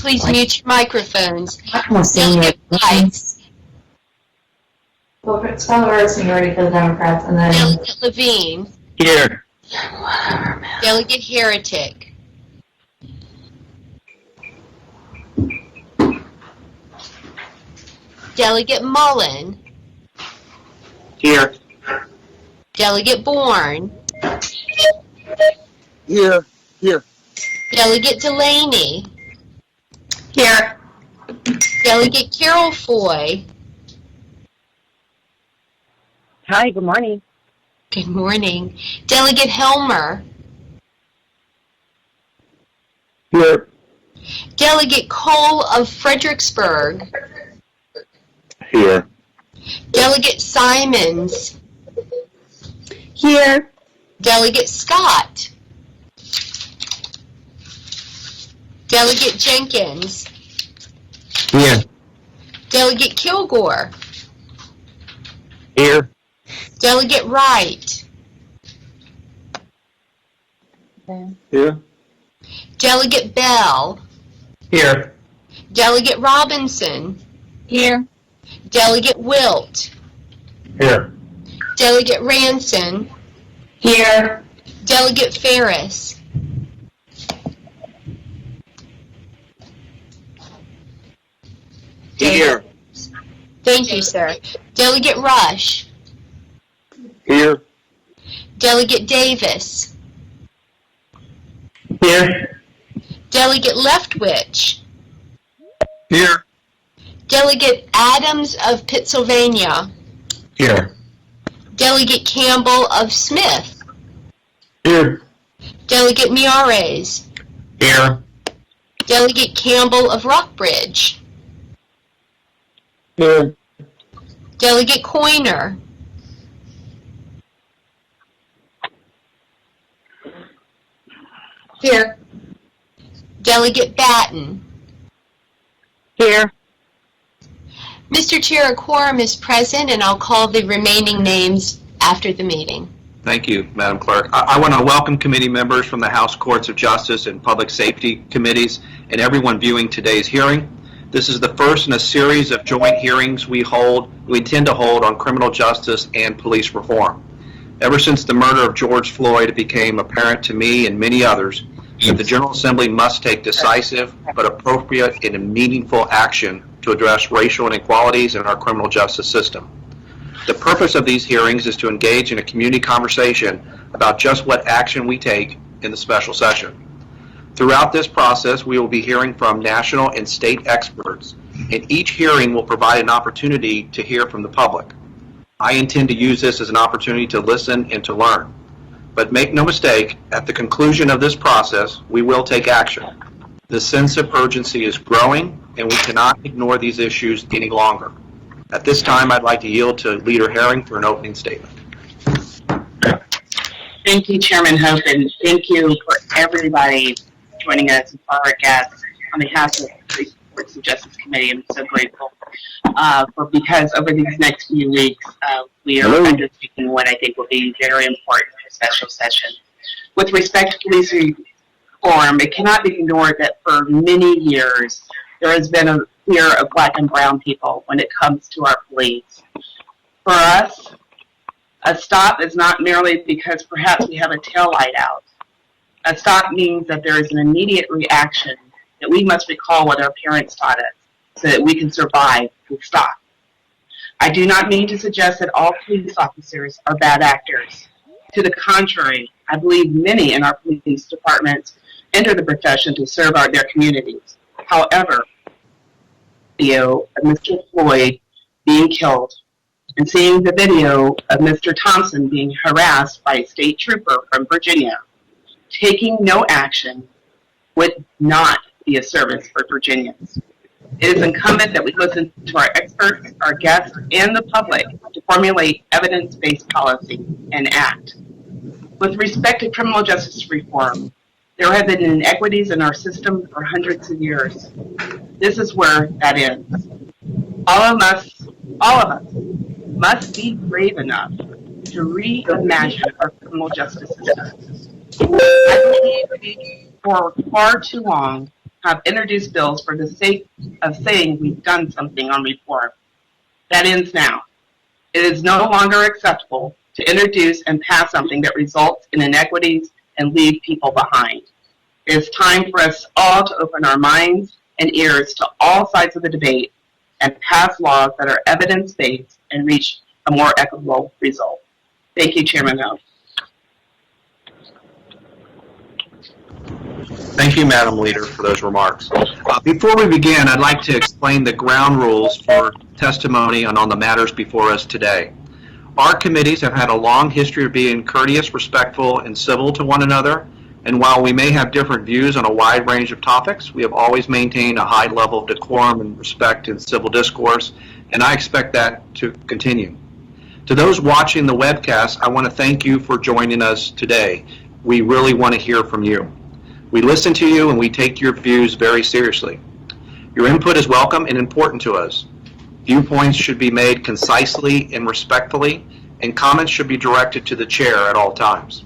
please mute your microphones? Delegate Lights. Scholar seniority for the Democrats, and then Delegate Levine. Here. Delegate Heretic. Delegate Mullen. Here. Delegate Bourne. Here. Here. Delegate Delaney. here. Delegate Carol Foy. Hi, good morning. Good morning. Delegate Helmer. Here. Delegate Cole of Fredericksburg. Here. Delegate Simons. Here. Delegate Scott. Delegate Jenkins. Here. Delegate Kilgore. Here. Delegate Wright. Here. Delegate Bell. Here. Delegate Robinson. Here. Delegate Wilt. Here. Delegate Ranson. Here. Delegate Ferris. Here. Thank you, sir. Delegate Rush. Here. Delegate Davis. Here. Delegate Leftwich. Here. Delegate Adams of Pennsylvania. Here. Delegate Campbell of Smith. Here. Delegate Miares. Here. Delegate Campbell of Rockbridge. Here. Delegate Coiner. Here. Delegate Batten. Here. Mr. Chair, a quorum is present, and I'll call the remaining names after the meeting. Thank you, Madam Clerk. I want to welcome committee members from the House Courts of Justice and Public Safety Committees and everyone viewing today's hearing. This is the first in a series of joint hearings we intend to hold on criminal justice and police reform. Ever since the murder of George Floyd, it became apparent to me and many others that the General Assembly must take decisive but appropriate and meaningful action to address racial inequalities in our criminal justice system. The purpose of these hearings is to engage in a community conversation about just what action we take in the special session. Throughout this process, we will be hearing from national and state experts, and each hearing will provide an opportunity to hear from the public. I intend to use this as an opportunity to listen and to learn. But make no mistake, at the conclusion of this process, we will take action. The sense of urgency is growing, and we cannot ignore these issues any longer. At this time, I'd like to yield to Leader Herring for an opening statement. Thank you, Chairman Hope, and thank you for everybody joining us and for our guests. On behalf of the Courts of Justice Committee, I'm so grateful because over these next few weeks, we are undertaking what I think will be very important for a special session. With respect to police reform, it cannot be ignored that for many years there has been a fear of Black and brown people when it comes to our police. For us, a stop is not merely because perhaps we have a tail light out. A stop means that there is an immediate reaction, that we must recall what our parents taught us so that we can survive and stop. I do not mean to suggest that all police officers are bad actors. To the contrary, I believe many in our police departments enter the profession to serve their communities. However, video of Mr. Floyd being killed and seeing the video of Mr. Thompson being harassed by a state trooper from Virginia, taking no action would not be a service for Virginians. It is incumbent that we listen to our experts, our guests, and the public to formulate evidence-based policy and act. With respect to criminal justice reform, there have been inequities in our system for hundreds of years. This is where that ends. All of us must be brave enough to reimagine our criminal justice system. I believe for far too long, have introduced bills for the sake of saying we've done something on reform. That ends now. It is no longer acceptable to introduce and pass something that results in inequities and leave people behind. It is time for us all to open our minds and ears to all sides of the debate and pass laws that are evidence-based and reach a more equitable result. Thank you, Chairman Ho. Thank you, Madam Leader, for those remarks. Before we begin, I'd like to explain the ground rules for testimony on the matters before us today. Our committees have had a long history of being courteous, respectful, and civil to one another, and while we may have different views on a wide range of topics, we have always maintained a high level of decorum and respect in civil discourse, and I expect that to continue. To those watching the webcast, I want to thank you for joining us today. We really want to hear from you. We listen to you and we take your views very seriously. Your input is welcome and important to us. Viewpoints should be made concisely and respectfully, and comments should be directed to the chair at all times.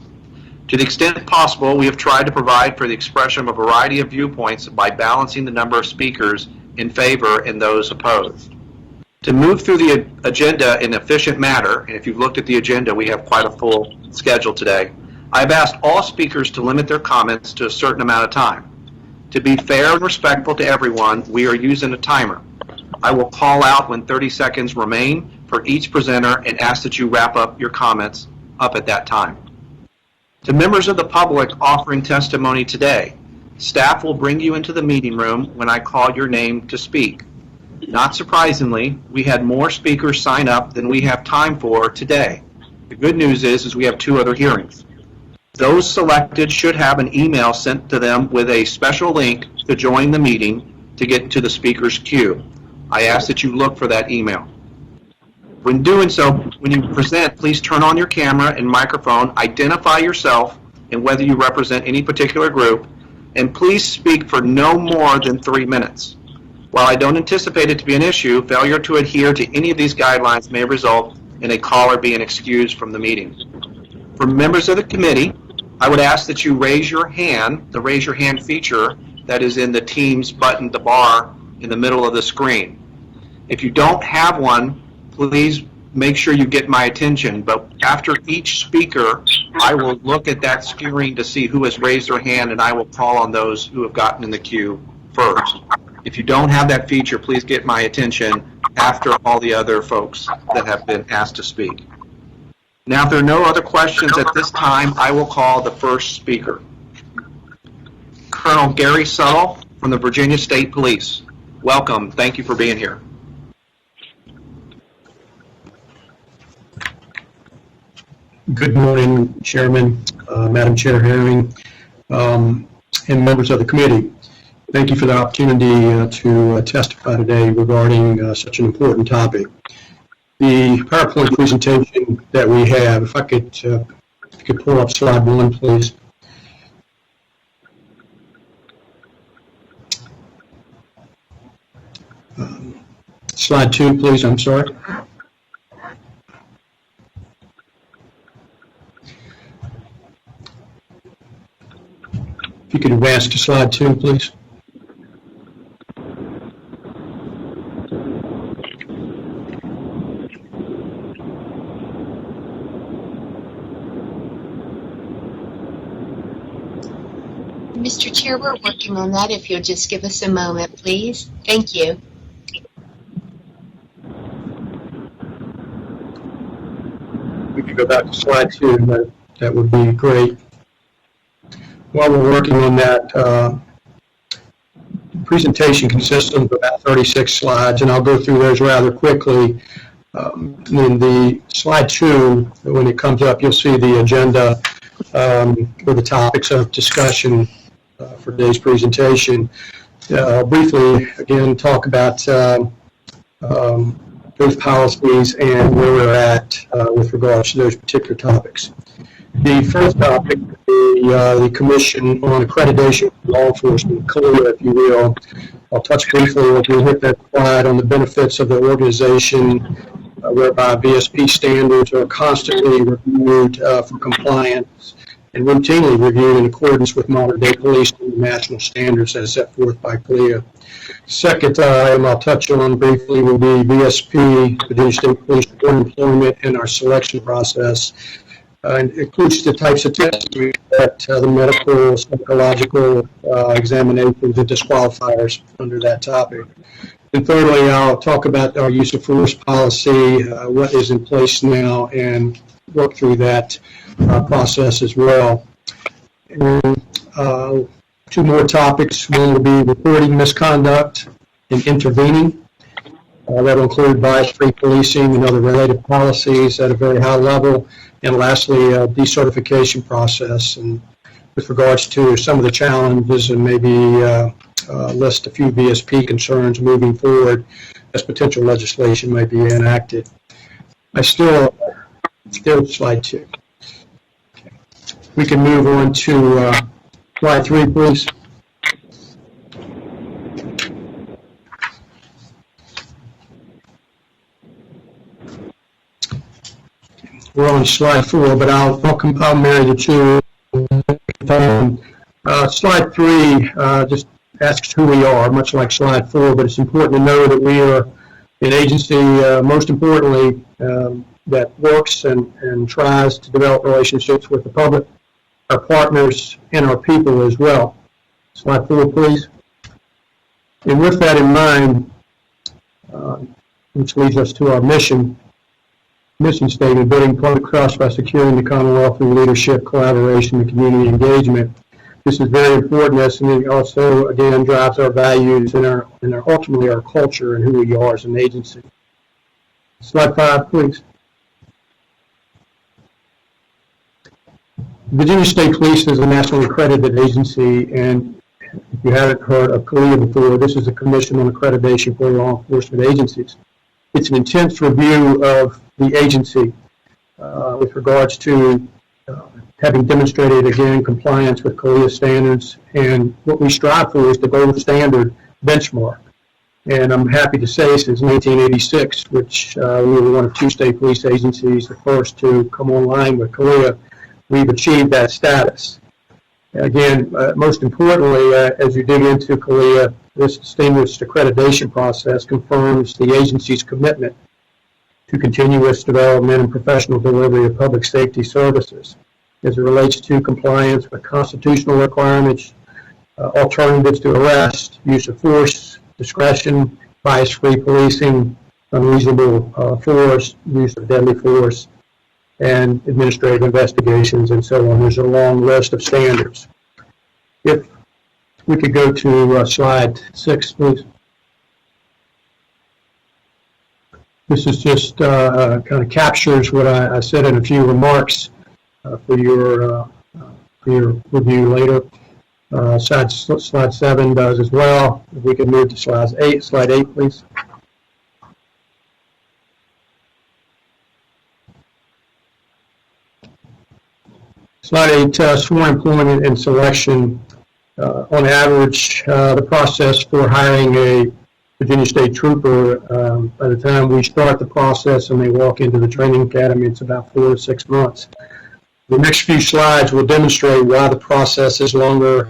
To the extent possible, we have tried to provide for the expression of a variety of viewpoints by balancing the number of speakers in favor and those opposed. To move through the agenda in an efficient manner, and if you've looked at the agenda, we have quite a full schedule today, I've asked all speakers to limit their comments to a certain amount of time. To be fair and respectful to everyone, we are using a timer. I will call out when 30 seconds remain for each presenter and ask that you wrap up your comments up at that time. To members of the public offering testimony today, staff will bring you into the meeting room when I call your name to speak. Not surprisingly, we had more speakers sign up than we have time for today. The good news is we have 2 other hearings. Those selected should have an email sent to them with a special link to join the meeting to get into the speaker's queue. I ask that you look for that email. When doing so, when you present, please turn on your camera and microphone, identify yourself and whether you represent any particular group, and please speak for no more than 3 minutes. While I don't anticipate it to be an issue, failure to adhere to any of these guidelines may result in a caller being excused from the meeting. For members of the committee, I would ask that you raise your hand, the raise your hand feature that is in the Teams button, the bar in the middle of the screen. If you don't have one, please make sure you get my attention, but after each speaker, I will look at that screen to see who has raised their hand, and I will call on those who have gotten in the queue first. If you don't have that feature, please get my attention after all the other folks that have been asked to speak. Now, if there are no other questions at this time, I will call the first speaker. Colonel Gary Suttle from the Virginia State Police. Welcome. Thank you for being here. Good morning, Chairman, Madam Chair Herring, and members of the committee. Thank you for the opportunity to testify today regarding such an important topic. The PowerPoint presentation that we have, if you could pull up slide 1, please. Slide 2, please, I'm sorry. If you could advance to slide 2, please. Mr. Chair, we're working on that. If you'll just give us a moment, please. Thank you. We could go back to slide 2. That would be great. While we're working on that, the presentation consists of about 36 slides, and I'll go through those rather quickly. In the slide 2, when it comes up, you'll see the agenda for the topics of discussion for today's presentation. I'll briefly, again, talk about those policies and where we're at with regards to those particular topics. The first topic, the Commission on Accreditation for Law Enforcement, COLA, if you will. I'll touch briefly, if you hit that slide, on the benefits of the organization whereby VSP standards are constantly reviewed for compliance and routinely reviewed in accordance with modern-day police and national standards as set forth by CLEA. Second item I'll touch on briefly will be VSP, Virginia State Police Department employment, and our selection process. It includes the types of tests we get, the medical, psychological examinations, and disqualifiers under that topic. And thirdly, I'll talk about our use of force policy, what is in place now, and work through that process as well. And, two more topics. One will be reporting misconduct and intervening. That will include bias-free policing and other related policies at a very high level. And lastly, decertification process. And with regards to some of the challenges and maybe list a few VSP concerns moving forward as potential legislation may be enacted. Still slide 2. Okay. We can move on to slide 3, please. We're on slide 4, but I'll marry the two. Slide 3 just asks who we are, much like slide 4, but it's important to know that we are an agency, most importantly, that works and tries to develop relationships with the public, our partners, and our people as well. Slide 4, please. And with that in mind, which leads us to our mission statement, building public trust by securing the Commonwealth through leadership, collaboration, and community engagement. This is very important as it also, again, drives our values and ultimately our culture and who we are as an agency. Slide 5, please. Virginia State Police is a nationally accredited agency, and if you haven't heard of CLEA before, this is a Commission on Accreditation for Law Enforcement Agencies. It's an intense review of the agency with regards to having demonstrated, again, compliance with CLEA standards, and what we strive for is the gold standard benchmark. And I'm happy to say since 1986, which we were one of 2 state police agencies, the first to come online with CLEA, we've achieved that status. Again, most importantly, as you dig into CLEA, this distinguished accreditation process confirms the agency's commitment to continuous development and professional delivery of public safety services as it relates to compliance with constitutional requirements, alternatives to arrest, use of force, discretion, bias-free policing, unreasonable force, use of deadly force, and administrative investigations, and so on. There's a long list of standards. If we could go to slide 6, please. This is just kind of captures what I said in a few remarks for your review later. Slide 7 does as well. If we could move to slide 8, please. Slide 8, sworn employment and selection. On average, the process for hiring a Virginia State Trooper, by the time we start the process and they walk into the training academy, it's about 4 to 6 months. The next few slides will demonstrate why the process is longer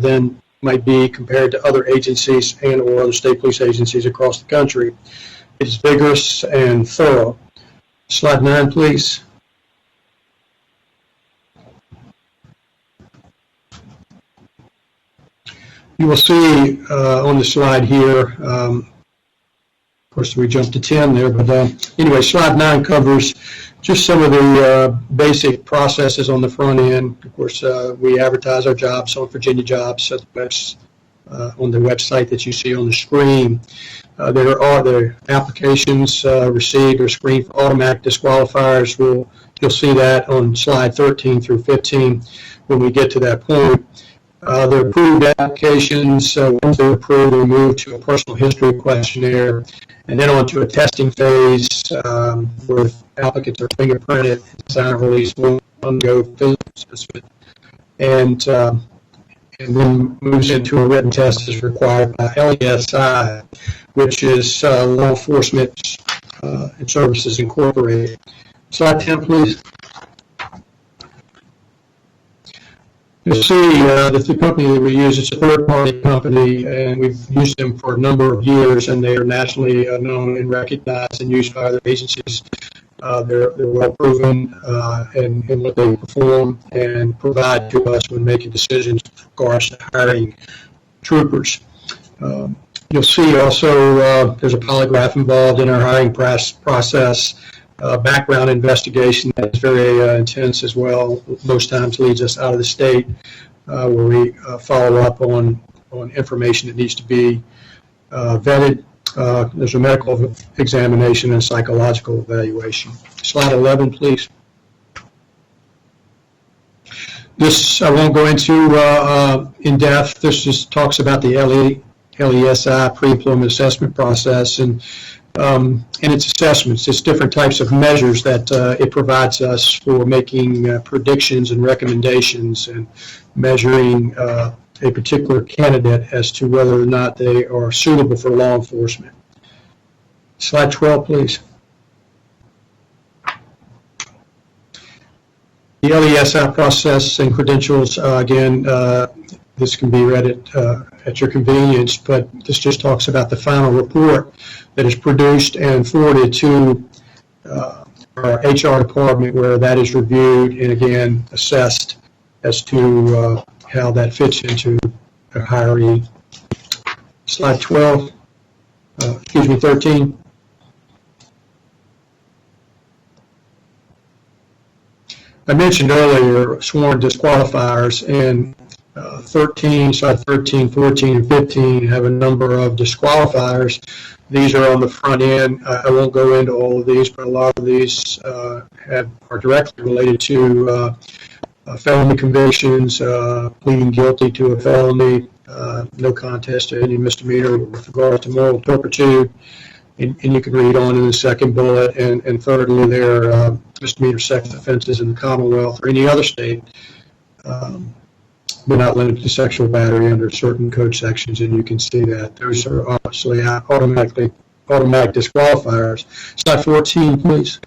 than might be compared to other agencies and or other state police agencies across the country. It's vigorous and thorough. Slide 9, please. You will see on the slide here, of course we jumped to 10 there, but anyway, slide 9 covers just some of the basic processes on the front end. Of course, we advertise our jobs on Virginia Jobs on the website that you see on the screen. There are the applications received or screened for automatic disqualifiers. You'll see that on slide 13 through 15 when we get to that point. The approved applications, once they're approved, they move to a personal history questionnaire and then on to a testing phase where applicants are fingerprinted, sign and release one go physical assessment, and then moves into a written test as required by LESI, which is Law Enforcement and Services Incorporated. Slide 10, please. You'll see that the company that we use is a third-party company, and we've used them for a number of years, and they are nationally known and recognized and used by other agencies. They're well proven in what they perform and provide to us when making decisions with regards to hiring troopers. You'll see also there's a polygraph involved in our hiring process. Background investigation that is very intense as well. Most times leads us out of the state where we follow up on information that needs to be vetted. There's a medical examination and psychological evaluation. Slide 11, please. This I won't go into in depth. This just talks about the LESI pre-employment assessment process and its assessments. It's different types of measures that it provides us for making predictions and recommendations and measuring a particular candidate as to whether or not they are suitable for law enforcement. Slide 12, please. The LESI process and credentials, again, this can be read at your convenience, but this just talks about the final report that is produced and forwarded to our HR department, where that is reviewed and again assessed as to how that fits into a hiree. Slide 12, 13. I mentioned earlier sworn disqualifiers, and 13, slide 13, 14, and 15 have a number of disqualifiers. These are on the front end. I won't go into all of these, but a lot of these are directly related to felony convictions, pleading guilty to a felony, no contest to any misdemeanor with regard to moral turpitude. And you can read on in the second bullet. And thirdly, there are misdemeanor sex offenses in the Commonwealth or any other state, but not limited to sexual battery under certain code sections. And you can see that those are obviously automatic disqualifiers. Slide 14, please.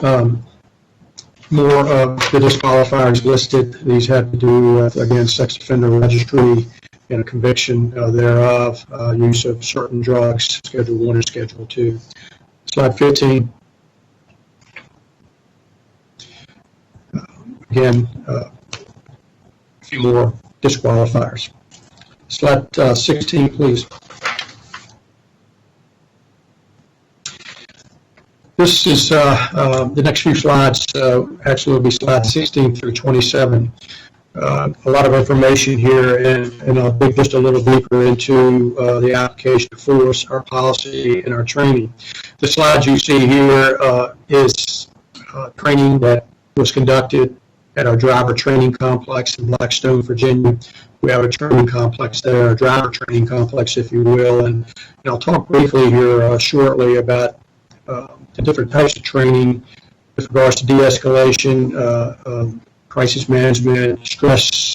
More of the disqualifiers listed. These have to do with, again, sex offender registry and a conviction thereof, use of certain drugs, Schedule 1 and Schedule 2. Slide 15. Again, a few more disqualifiers. Slide 16, please. This is the next few slides, actually will be slides 16 through 27. A lot of information here, and I'll dig just a little deeper into the application of force, our policy, and our training. The slides you see here is training that was conducted at our driver training complex in Blackstone, Virginia. We have a training complex there, a driver training complex, if you will, and I'll talk briefly here shortly about the different types of training with regards to de-escalation, crisis management, stressful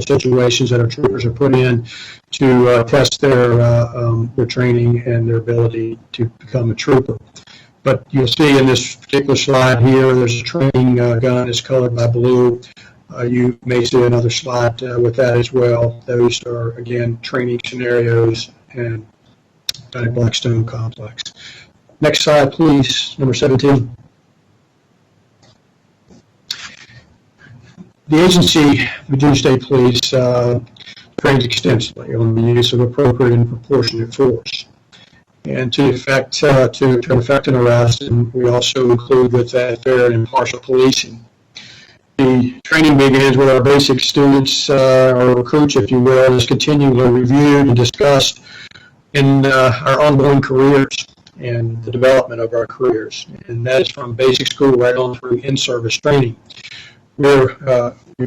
situations that our troopers are put in to test their training and their ability to become a trooper. But you'll see in this particular slide here, there's a training gun that's colored by blue. You may see another slide with that as well. Those are, again, training scenarios and at Blackstone Complex. Next slide, please, number 17. The agency, Virginia State Police, trains extensively on the use of appropriate and proportionate force. And to effect an arrest, and we also include with that fair and impartial policing. The training begins with our basic students, or recruits, if you will, and is continually reviewed and discussed in our ongoing careers and the development of our careers. And that is from basic school right on through in-service training. You're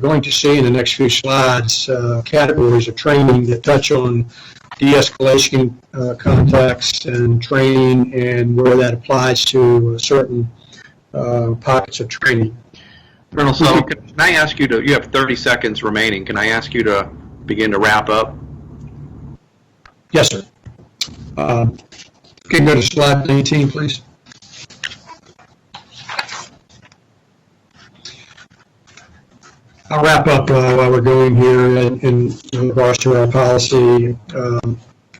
going to see in the next few slides categories of training that touch on de-escalation context and training and where that applies to certain pockets of training. Colonel Sullivan, can I ask you to, you have 30 seconds remaining, can I ask you to begin to wrap up? Yes, sir. Can you go to slide 19, please? I'll wrap up while we're going here in regards to our policy.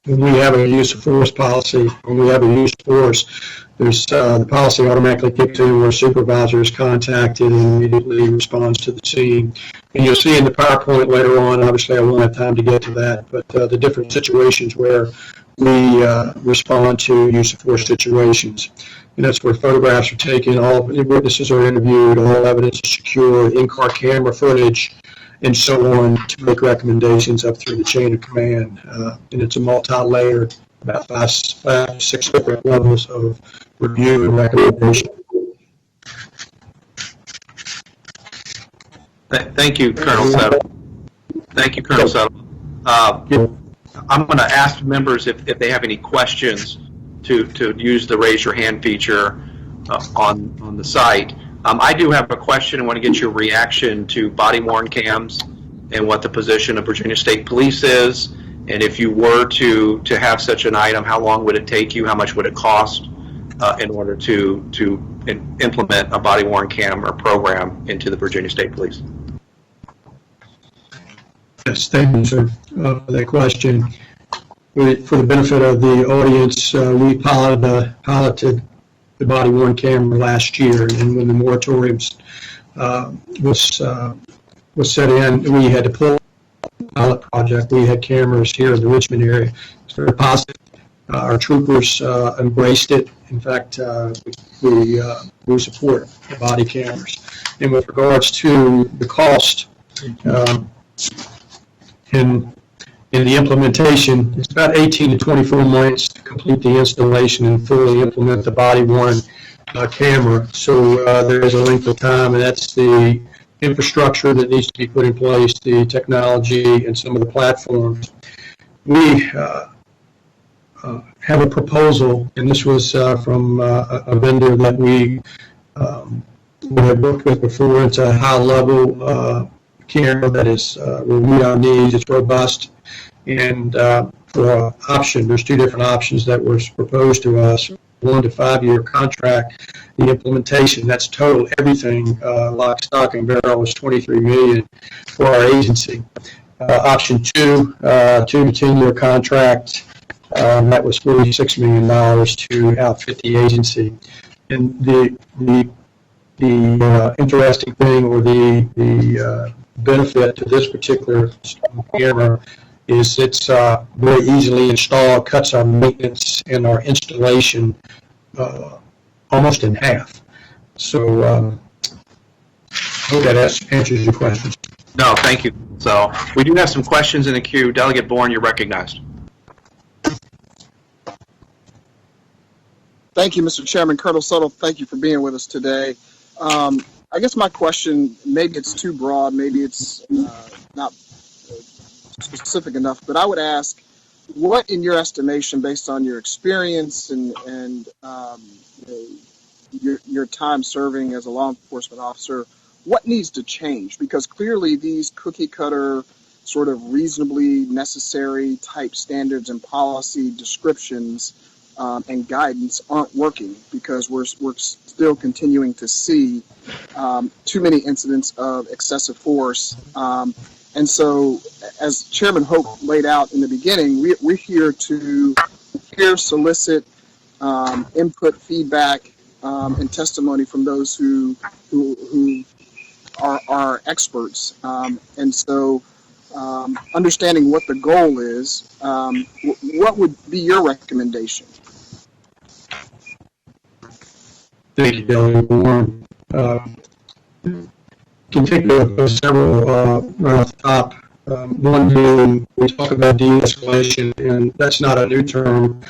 When we have a use of force policy, when we have a use of force, there's the policy automatically kicks in where supervisor is contacted and immediately responds to the scene. And you'll see in the PowerPoint later on, obviously I won't have time to get to that, but the different situations where we respond to use of force situations. And that's where photographs are taken, all witnesses are interviewed, all evidence is secured, in-car camera footage, and so on, to make recommendations up through the chain of command. And it's a multi-layered, about five, 6 different levels of review and recommendation. Thank you, Colonel Settle. Thank you, Colonel Settle. I'm going to ask members if they have any questions to use the raise your hand feature on the site. I do have a question. I want to get your reaction to body-worn cams and what the position of Virginia State Police is. And if you were to have such an item, how long would it take you? How much would it cost in order to implement a body-worn camera program into the Virginia State Police? Yes, thank you, sir, for that question. For the benefit of the audience, we piloted the body-worn camera last year, and when the moratorium was set in, we had to pull the pilot project. We had cameras here in the Richmond area. It's very positive. Our troopers embraced it. In fact, we support the body cameras. And with regards to the cost, in the implementation, it's about 18 to 24 months to complete the installation and fully implement the body-worn camera. So there is a length of time, and that's the infrastructure that needs to be put in place, the technology, and some of the platforms. We have a proposal, and this was from a vendor that we have worked with before. It's a high-level camera that will meet our needs. It's robust. And for an option, there's 2 different options that were proposed to us. 1 to 5 year contract. The implementation, that's total everything, lock, stock, and barrel, was $23 million for our agency. Option 2, 2 to 10 year contract, that was $46 million to outfit the agency. And the interesting thing, or the benefit to this particular camera, is it's very easily installed, cuts our maintenance and our installation almost in half. So I hope that answers your questions. No, thank you. So we do have some questions in the queue. Delegate Bourne, you're recognized. Thank you, Mr. Chairman. Colonel Settle, thank you for being with us today. I guess my question, maybe it's too broad, maybe it's not specific enough, but I would ask, what, in your estimation, based on your experience and your time serving as a law enforcement officer, what needs to change? Because clearly these cookie cutter, sort of reasonably necessary type standards and policy descriptions and guidance aren't working, because we're still continuing to see too many incidents of excessive force. And so, as Chairman Hope laid out in the beginning, we're here to solicit input, feedback, and testimony from those who are experts. And so, understanding what the goal is, what would be your recommendation? Thank you, Delegate Bourne. Can take several right off the top. One being, we talk about de-escalation, and that's not a new term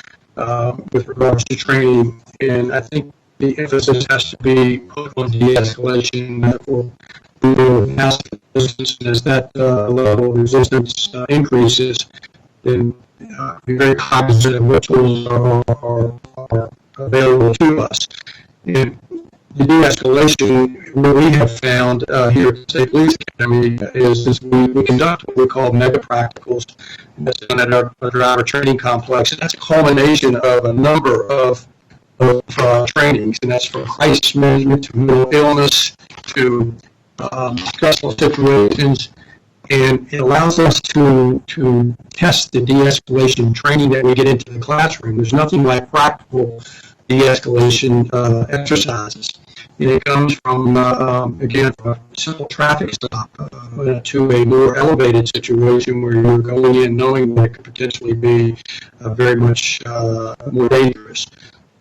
with regards to training. And I think the emphasis has to be put on de-escalation for passive resistance. And as that level of resistance increases, then be very cognizant of what tools are available to us. And the de-escalation, what we have found here at the State Police Academy is we conduct what we call mega practicals, and that's done at our driver training complex. And that's a culmination of a number of trainings, and that's from crisis management to mental illness to stressful situations, and it allows us to test the de-escalation training that we get into the classroom. There's nothing like practical de-escalation exercises. And it comes from, again, from a simple traffic stop to a more elevated situation where you're going in knowing that it could potentially be very much more dangerous.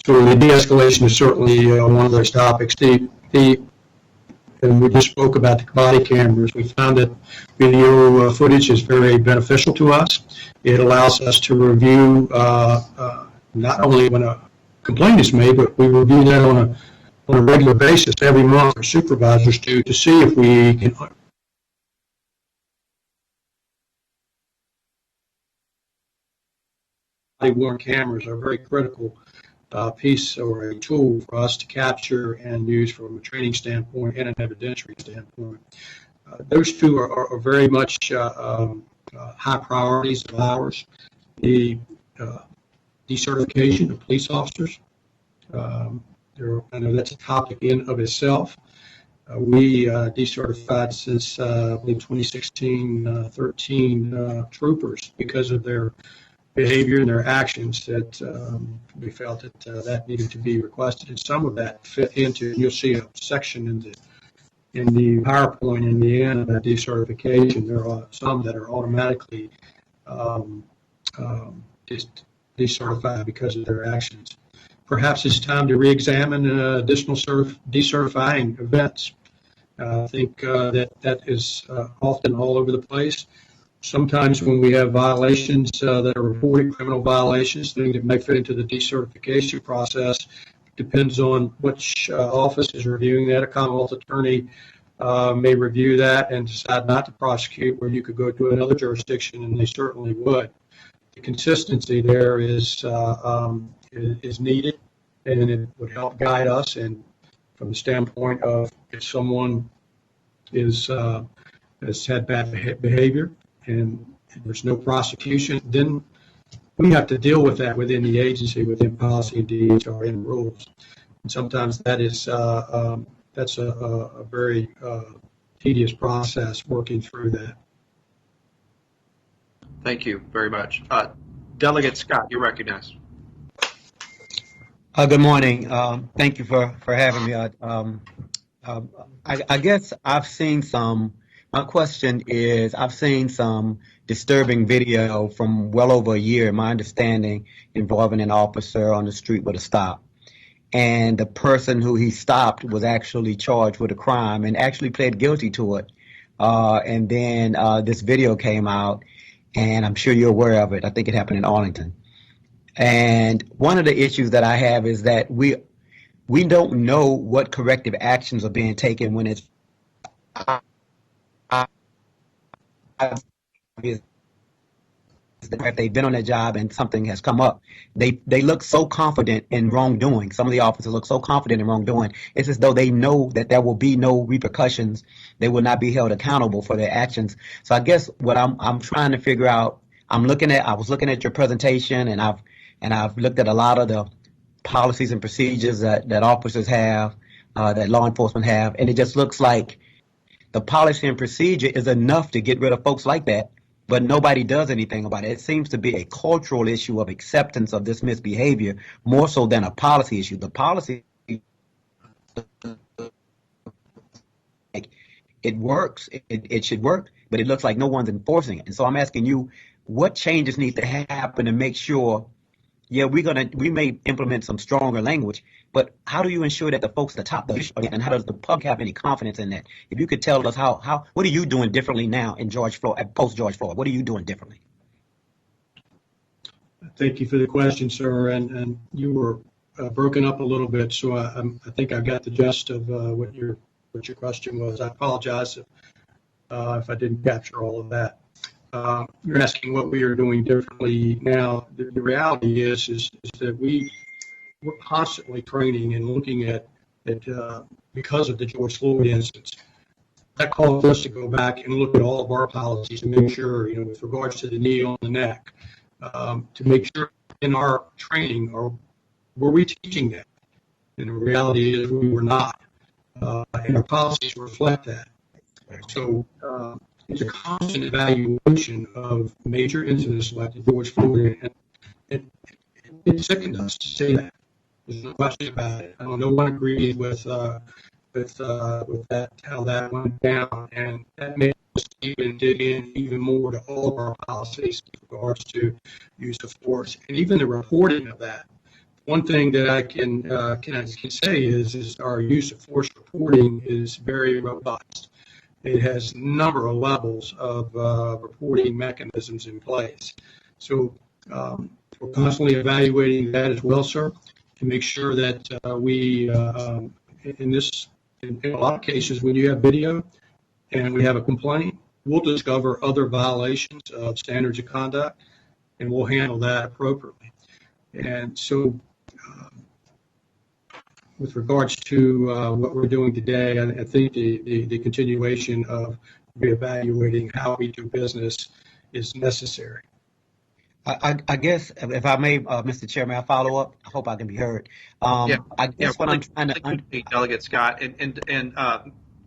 So the de-escalation is certainly one of those topics. And we just spoke about the body cameras. We found that video footage is very beneficial to us. It allows us to review not only when a complaint is made, but we review that on a regular basis every month. Our supervisors do to see if we can. Body-worn cameras are very critical piece or a tool for us to capture and use from a training standpoint and an evidentiary standpoint. Those two are very much high priorities of ours. The decertification of police officers, I know that's a topic in of itself. We decertified since, I believe, 2016, 13 troopers because of their behavior and their actions that we felt that that needed to be requested. And some of that fit into, you'll see a section in the PowerPoint in the end of that decertification. There are some that are automatically just decertified because of their actions. Perhaps it's time to re-examine additional decertifying events. I think that is often all over the place. Sometimes when we have violations that are reported, criminal violations, things that may fit into the decertification process, depends on which office is reviewing that. A Commonwealth attorney may review that and decide not to prosecute, where you could go to another jurisdiction, and they certainly would. The consistency there is needed, and it would help guide us. And from the standpoint of if someone has had bad behavior and there's no prosecution, then we have to deal with that within the agency, within policy and DHRN rules. And sometimes that is that's a very tedious process working through that. Thank you very much. Delegate Scott, you're recognized. Good morning. Thank you for having me. I guess I've seen some. My question is, I've seen some disturbing video from well over a year, my understanding, involving an officer on the street with a stop. And the person who he stopped was actually charged with a crime and actually pled guilty to it. And then this video came out, and I'm sure you're aware of it. I think it happened in Arlington. And one of the issues that I have is that we don't know what corrective actions are being taken when it's if they've been on their job and something has come up. They look so confident in wrongdoing. Some of the officers look so confident in wrongdoing. It's as though they know that there will be no repercussions. They will not be held accountable for their actions. So I guess what I'm trying to figure out, I was looking at your presentation, and I've looked at a lot of the policies and procedures that officers have, that law enforcement have, and it just looks like the policy and procedure is enough to get rid of folks like that, but nobody does anything about it. It seems to be a cultural issue of acceptance of this misbehavior more so than a policy issue. The policy, it works, it should work, but it looks like no one's enforcing it. And so I'm asking you, what changes need to happen to make sure, yeah, we may implement some stronger language, but how do you ensure that the folks at the top, and how does the public have any confidence in that? If you could tell us what are you doing differently now in post George Floyd? What are you doing differently? Thank you for the question, sir. And you were broken up a little bit, so I think I got the gist of what your question was. I apologize if I didn't capture all of that. You're asking what we are doing differently now. The reality is that we're constantly training and looking at because of the George Floyd instance. That caused us to go back and look at all of our policies to make sure, with regards to the knee on the neck, to make sure in our training, were we teaching that? And the reality is we were not. And our policies reflect that. So it's a constant evaluation of major incidents like the George Floyd, and it sickened us to say that. There's no question about it. I don't know one agrees with that, how that went down, and that made us even dig in even more to all of our policies with regards to use of force and even the reporting of that. One thing that I can say is our use of force reporting is very robust. It has a number of levels of reporting mechanisms in place. So we're constantly evaluating that as well, sir, to make sure that we, in a lot of cases, when you have video and we have a complaint, we'll discover other violations of standards of conduct, and we'll handle that appropriately. And so with regards to what we're doing today, I think the continuation of reevaluating how we do business is necessary. I guess if I may, Mr. Chairman, I follow up. I hope I can be heard. I guess what I'm trying to Delegate Scott and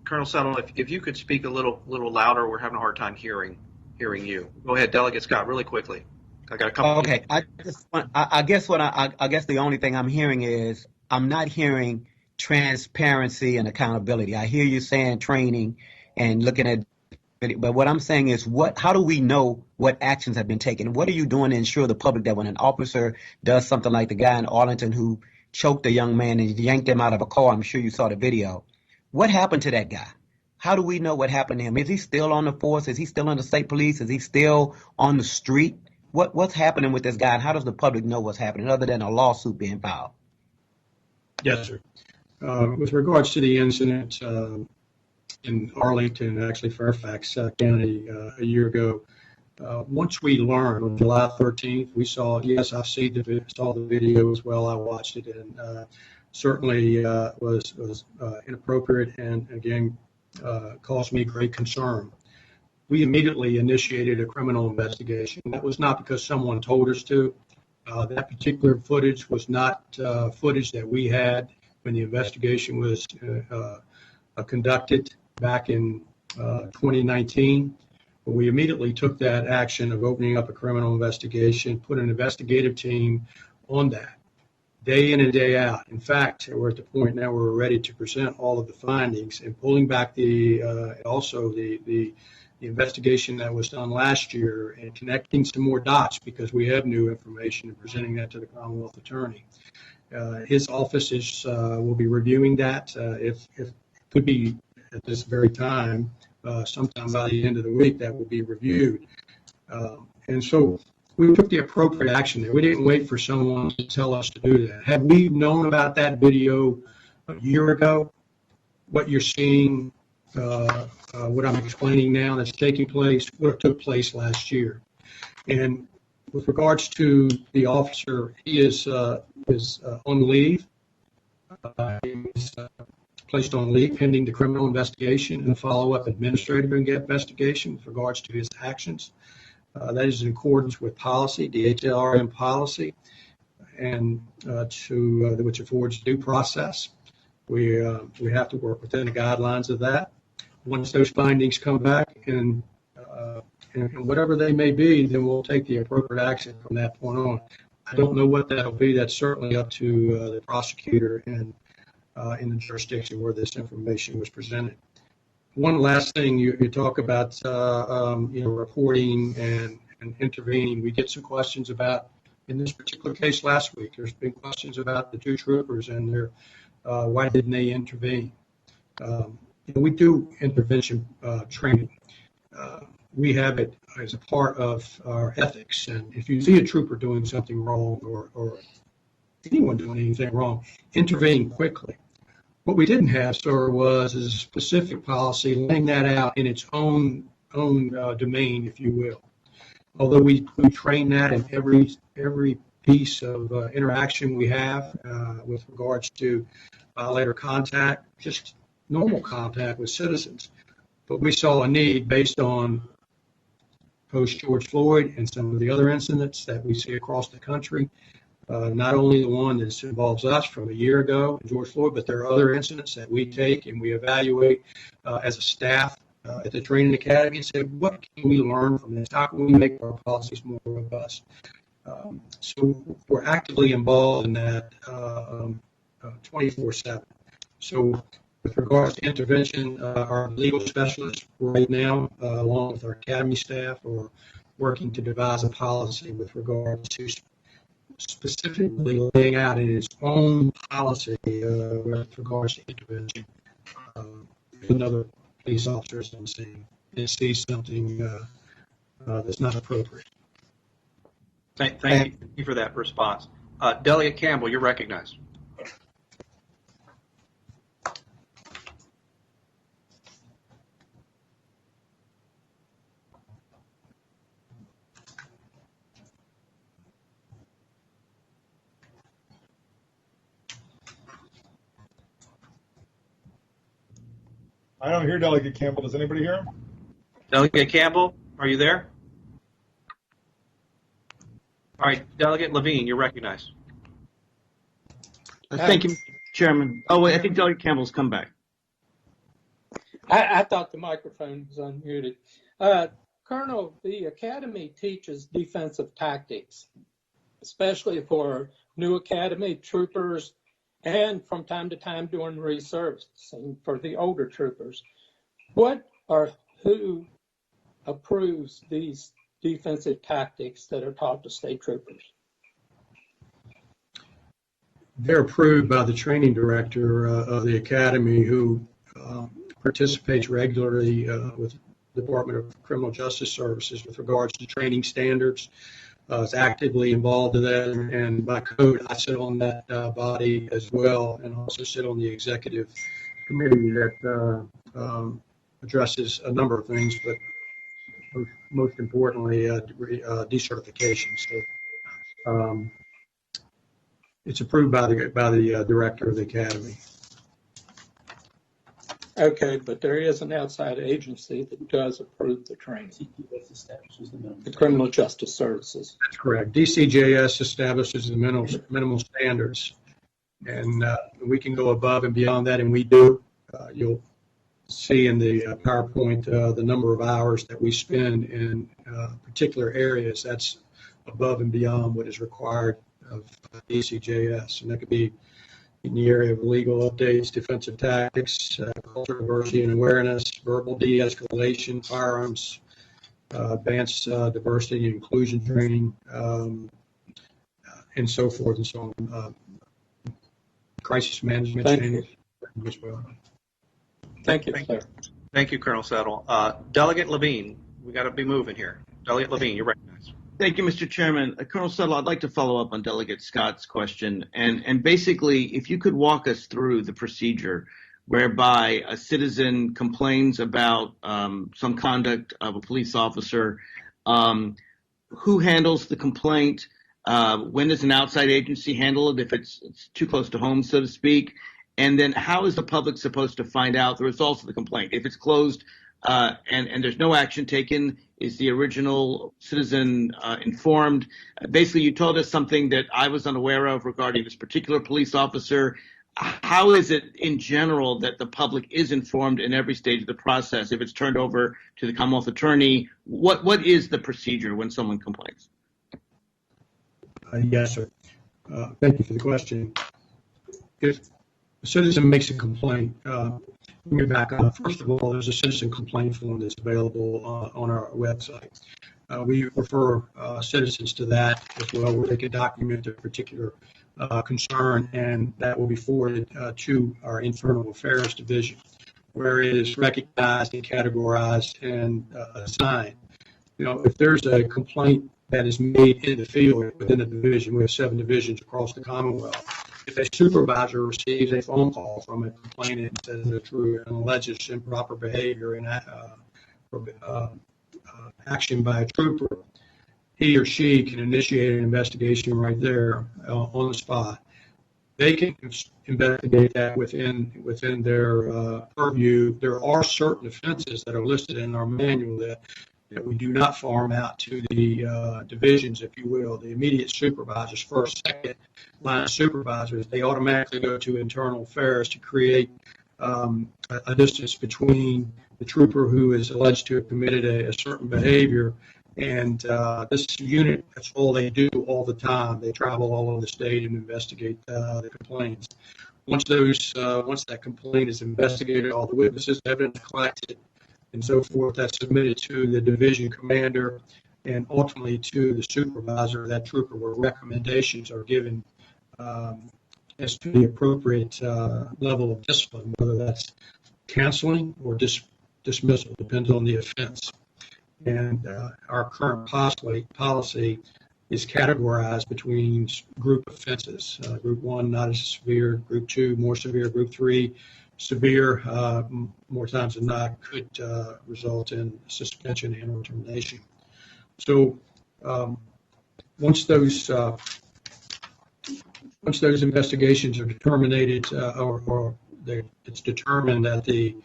Colonel Settle, if you could speak a little louder, we're having a hard time hearing you. Go ahead, Delegate Scott, really quickly. I got a couple. Okay, I guess the only thing I'm hearing is I'm not hearing transparency and accountability. I hear you saying training and looking at. But what I'm saying is, how do we know what actions have been taken? What are you doing to ensure the public that when an officer does something like the guy in Arlington who choked a young man and yanked him out of a car, I'm sure you saw the video, what happened to that guy? How do we know what happened to him? Is he still on the force? Is he still in the state police? Is he still on the street? What's happening with this guy, and how does the public know what's happening other than a lawsuit being filed? Yes, sir. With regards to the incident in Arlington, actually Fairfax County, a year ago. Once we learned on July 13th, we saw, yes, I saw the video as well. I watched it, and certainly was inappropriate and, again, caused me great concern. We immediately initiated a criminal investigation. That was not because someone told us to. That particular footage was not footage that we had when the investigation was conducted back in 2019. But we immediately took that action of opening up a criminal investigation, put an investigative team on that, day in and day out. In fact, we're at the point now where we're ready to present all of the findings and pulling back the investigation that was done last year and connecting some more dots because we have new information and presenting that to the Commonwealth Attorney. His office will be reviewing that. If it could be at this very time, sometime by the end of the week, that will be reviewed. And so we took the appropriate action there. We didn't wait for someone to tell us to do that. Had we known about that video a year ago, what you're seeing, what I'm explaining now that's taking place, what took place last year. And with regards to the officer, he is on leave. He's placed on leave pending the criminal investigation and a follow-up administrative investigation with regards to his actions. That is in accordance with policy, the HLRM policy, and which affords due process. We have to work within the guidelines of that. Once those findings come back and whatever they may be, then we'll take the appropriate action from that point on. I don't know what that'll be. That's certainly up to the prosecutor and in the jurisdiction where this information was presented. One last thing, you talk about reporting and intervening. We get some questions about, in this particular case last week, there's been questions about the two troopers and their why didn't they intervene? We do intervention training. We have it as a part of our ethics, and if you see a trooper doing something wrong or anyone doing anything wrong, intervene quickly. What we didn't have, sir, was a specific policy laying that out in its own domain, if you will. Although we train that in every piece of interaction we have with regards to violator contact, just normal contact with citizens. But we saw a need based on post-George Floyd and some of the other incidents that we see across the country. Not only the one that involves us from a year ago, George Floyd, but there are other incidents that we take and we evaluate as a staff at the training academy and said, what can we learn from this? How can we make our policies more robust? So we're actively involved in that 24/7. So with regards to intervention, our legal specialists right now, along with our academy staff, are working to devise a policy with regards to specifically laying out in its own policy with regards to intervention. Another police officer is on scene and sees something that's not appropriate. Thank you for that response. Delegate Campbell, you're recognized. I don't hear Delegate Campbell. Does anybody hear him? Delegate Campbell, are you there? All right, Delegate Levine, you're recognized. Thank you, Chairman. Oh, wait, I think Delegate Campbell's come back. I thought the microphone was unmuted. Colonel, the Academy teaches defensive tactics, especially for new Academy troopers and from time to time doing resurfacing for the older troopers. What or who approves these defensive tactics that are taught to state troopers? They're approved by the training director of the academy, who participates regularly with the Department of Criminal Justice Services with regards to training standards. Is actively involved in that, and by code, I sit on that body as well, and also sit on the executive committee that addresses a number of things, but most importantly, decertification. So it's approved by the director of the academy. Okay, but there is an outside agency that does approve the training. The Criminal Justice Services. That's correct. DCJS establishes the minimal standards, and we can go above and beyond that, and we do. You'll see in the PowerPoint the number of hours that we spend in particular areas. That's above and beyond what is required of DCJS, and that could be in the area of legal updates, defensive tactics, cultural diversity and awareness, verbal de-escalation, firearms, advanced diversity and inclusion training, and so forth and so on. Crisis management training as well. Thank you, sir. Thank you, Colonel Settle. Delegate Levine, we got to be moving here. Delegate Levine, you're recognized. Thank you, Mr. Chairman. Colonel Settle, I'd like to follow up on Delegate Scott's question. And basically, if you could walk us through the procedure whereby a citizen complains about some conduct of a police officer, who handles the complaint? When does an outside agency handle it if it's too close to home, so to speak? And then how is the public supposed to find out the results of the complaint? If it's closed and there's no action taken, is the original citizen informed? Basically, you told us something that I was unaware of regarding this particular police officer. How is it in general that the public is informed in every stage of the process? If it's turned over to the Commonwealth Attorney, what is the procedure when someone complains? Yes, sir. Thank you for the question. If a citizen makes a complaint, let me back up. First of all, there's a citizen complaint form that's available on our website. We refer citizens to that as well, where they can document their particular concern, and that will be forwarded to our Internal Affairs Division, where it is recognized and categorized and assigned. You know, if there's a complaint that is made in the field within the division, we have 7 divisions across the Commonwealth. If a supervisor receives a phone call from a complainant and says they're true and alleges improper behavior and action by a trooper, he or she can initiate an investigation right there on the spot. They can investigate that within their purview. There are certain offenses that are listed in our manual that we do not farm out to the divisions, if you will, the immediate supervisors, first, second line supervisors. They automatically go to internal affairs to create a distance between the trooper who is alleged to have committed a certain behavior. And this unit, that's all they do all the time. They travel all over the state and investigate the complaints. Once that complaint is investigated, all the witnesses, evidence collected, and so forth, that's submitted to the division commander and ultimately to the supervisor of that trooper, where recommendations are given as to the appropriate level of discipline, whether that's counseling or dismissal, depends on the offense. And our current policy is categorized between group offenses. Group 1, not as severe. Group 2, more severe. Group 3, severe, more times than not, could result in suspension and or termination. So once those investigations are determined, or it's determined that the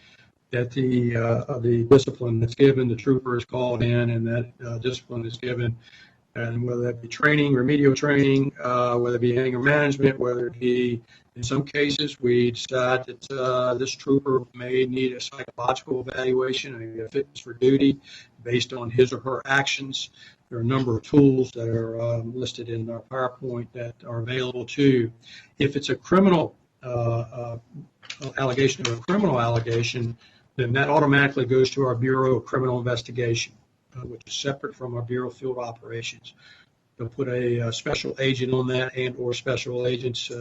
discipline that's given, the trooper is called in, and that discipline is given, and whether that be training, remedial training, whether it be anger management, whether it be, in some cases, we decide that this trooper may need a psychological evaluation and a fitness for duty based on his or her actions. There are a number of tools that are listed in our PowerPoint that are available too. If it's a criminal allegation or a criminal allegation, then that automatically goes to our Bureau of Criminal Investigation, which is separate from our Bureau of Field Operations. They'll put a special agent on that, and or special agents,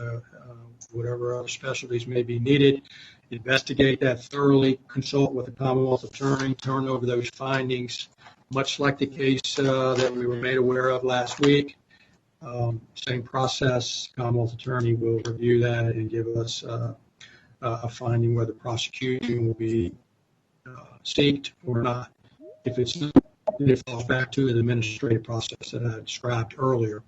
whatever other specialties may be needed, investigate that thoroughly, consult with the Commonwealth Attorney, turn over those findings, much like the case that we were made aware of last week. Same process, Commonwealth Attorney will review that and give us a finding whether prosecution will be seeked or not. If it's not, then it falls back to the administrative process that I described earlier.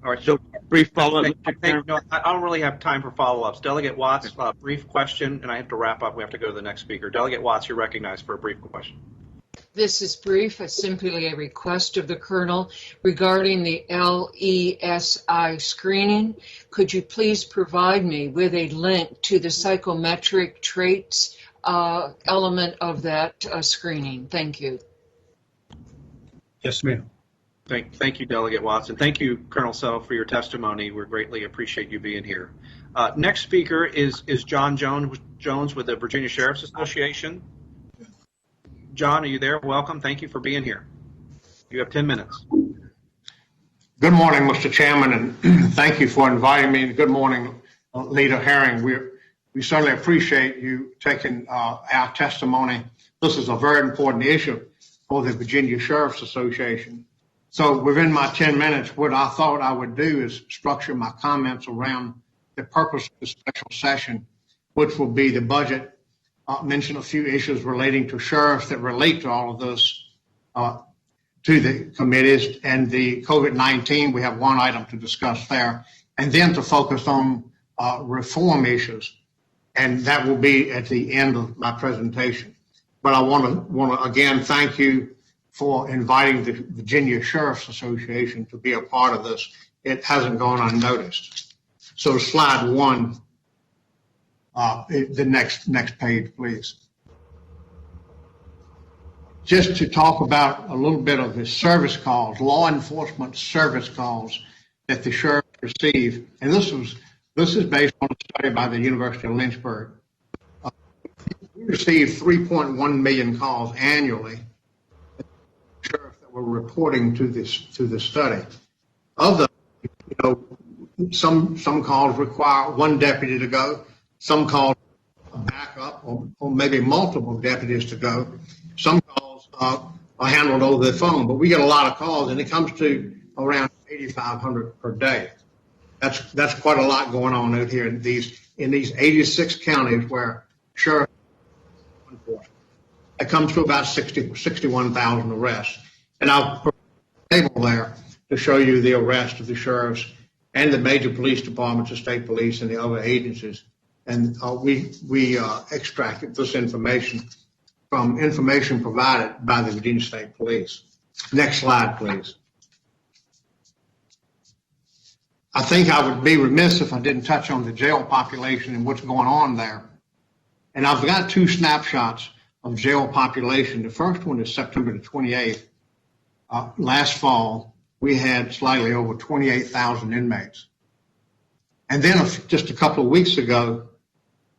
All right, so brief follow-up. No, I don't really have time for follow-ups. Delegate Watts, brief question, and I have to wrap up. We have to go to the next speaker. Delegate Watts, you're recognized for a brief question. This is brief, simply a request of the Colonel regarding the LESI screening. Could you please provide me with a link to the psychometric traits element of that screening? Thank you. Yes, ma'am. Thank you, Delegate Watts, and thank you, Colonel Settle, for your testimony. We greatly appreciate you being here. Next speaker is John Jones with the Virginia Sheriff's Association. John, are you there? Welcome. Thank you for being here. You have 10 minutes. Good morning, Mr. Chairman, and thank you for inviting me. Good morning, Leader Herring. We certainly appreciate you taking our testimony. This is a very important issue for the Virginia Sheriff's Association. So within my 10 minutes, what I thought I would do is structure my comments around the purpose of the special session, which will be the budget. Mention a few issues relating to sheriffs that relate to all of this, to the committees, and the COVID-19. We have one item to discuss there, and then to focus on reform issues, and that will be at the end of my presentation. But I want to again thank you for inviting the Virginia Sheriff's Association to be a part of this. It hasn't gone unnoticed. So slide 1. The next page, please. Just to talk about a little bit of the service calls, law enforcement service calls that the sheriffs receive, and this is based on a study by the University of Lynchburg. We receive 3.1 million calls annually. Sheriffs that were reporting to the study. Of the, some calls require one deputy to go. Some calls back up, or maybe multiple deputies to go. Some calls are handled over the phone, but we get a lot of calls, and it comes to around 8,500 per day. That's quite a lot going on out here in these 86 counties where sheriff enforcement. It comes to about 61,000 arrests, and I'll put a table there to show you the arrest of the sheriffs and the major police departments, the state police, and the other agencies. And we extracted this information from information provided by the Virginia State Police. Next slide, please. I think I would be remiss if I didn't touch on the jail population and what's going on there. And I've got two snapshots of jail population. The first one is September the 28th. Last fall, we had slightly over 28,000 inmates. And then just a couple of weeks ago,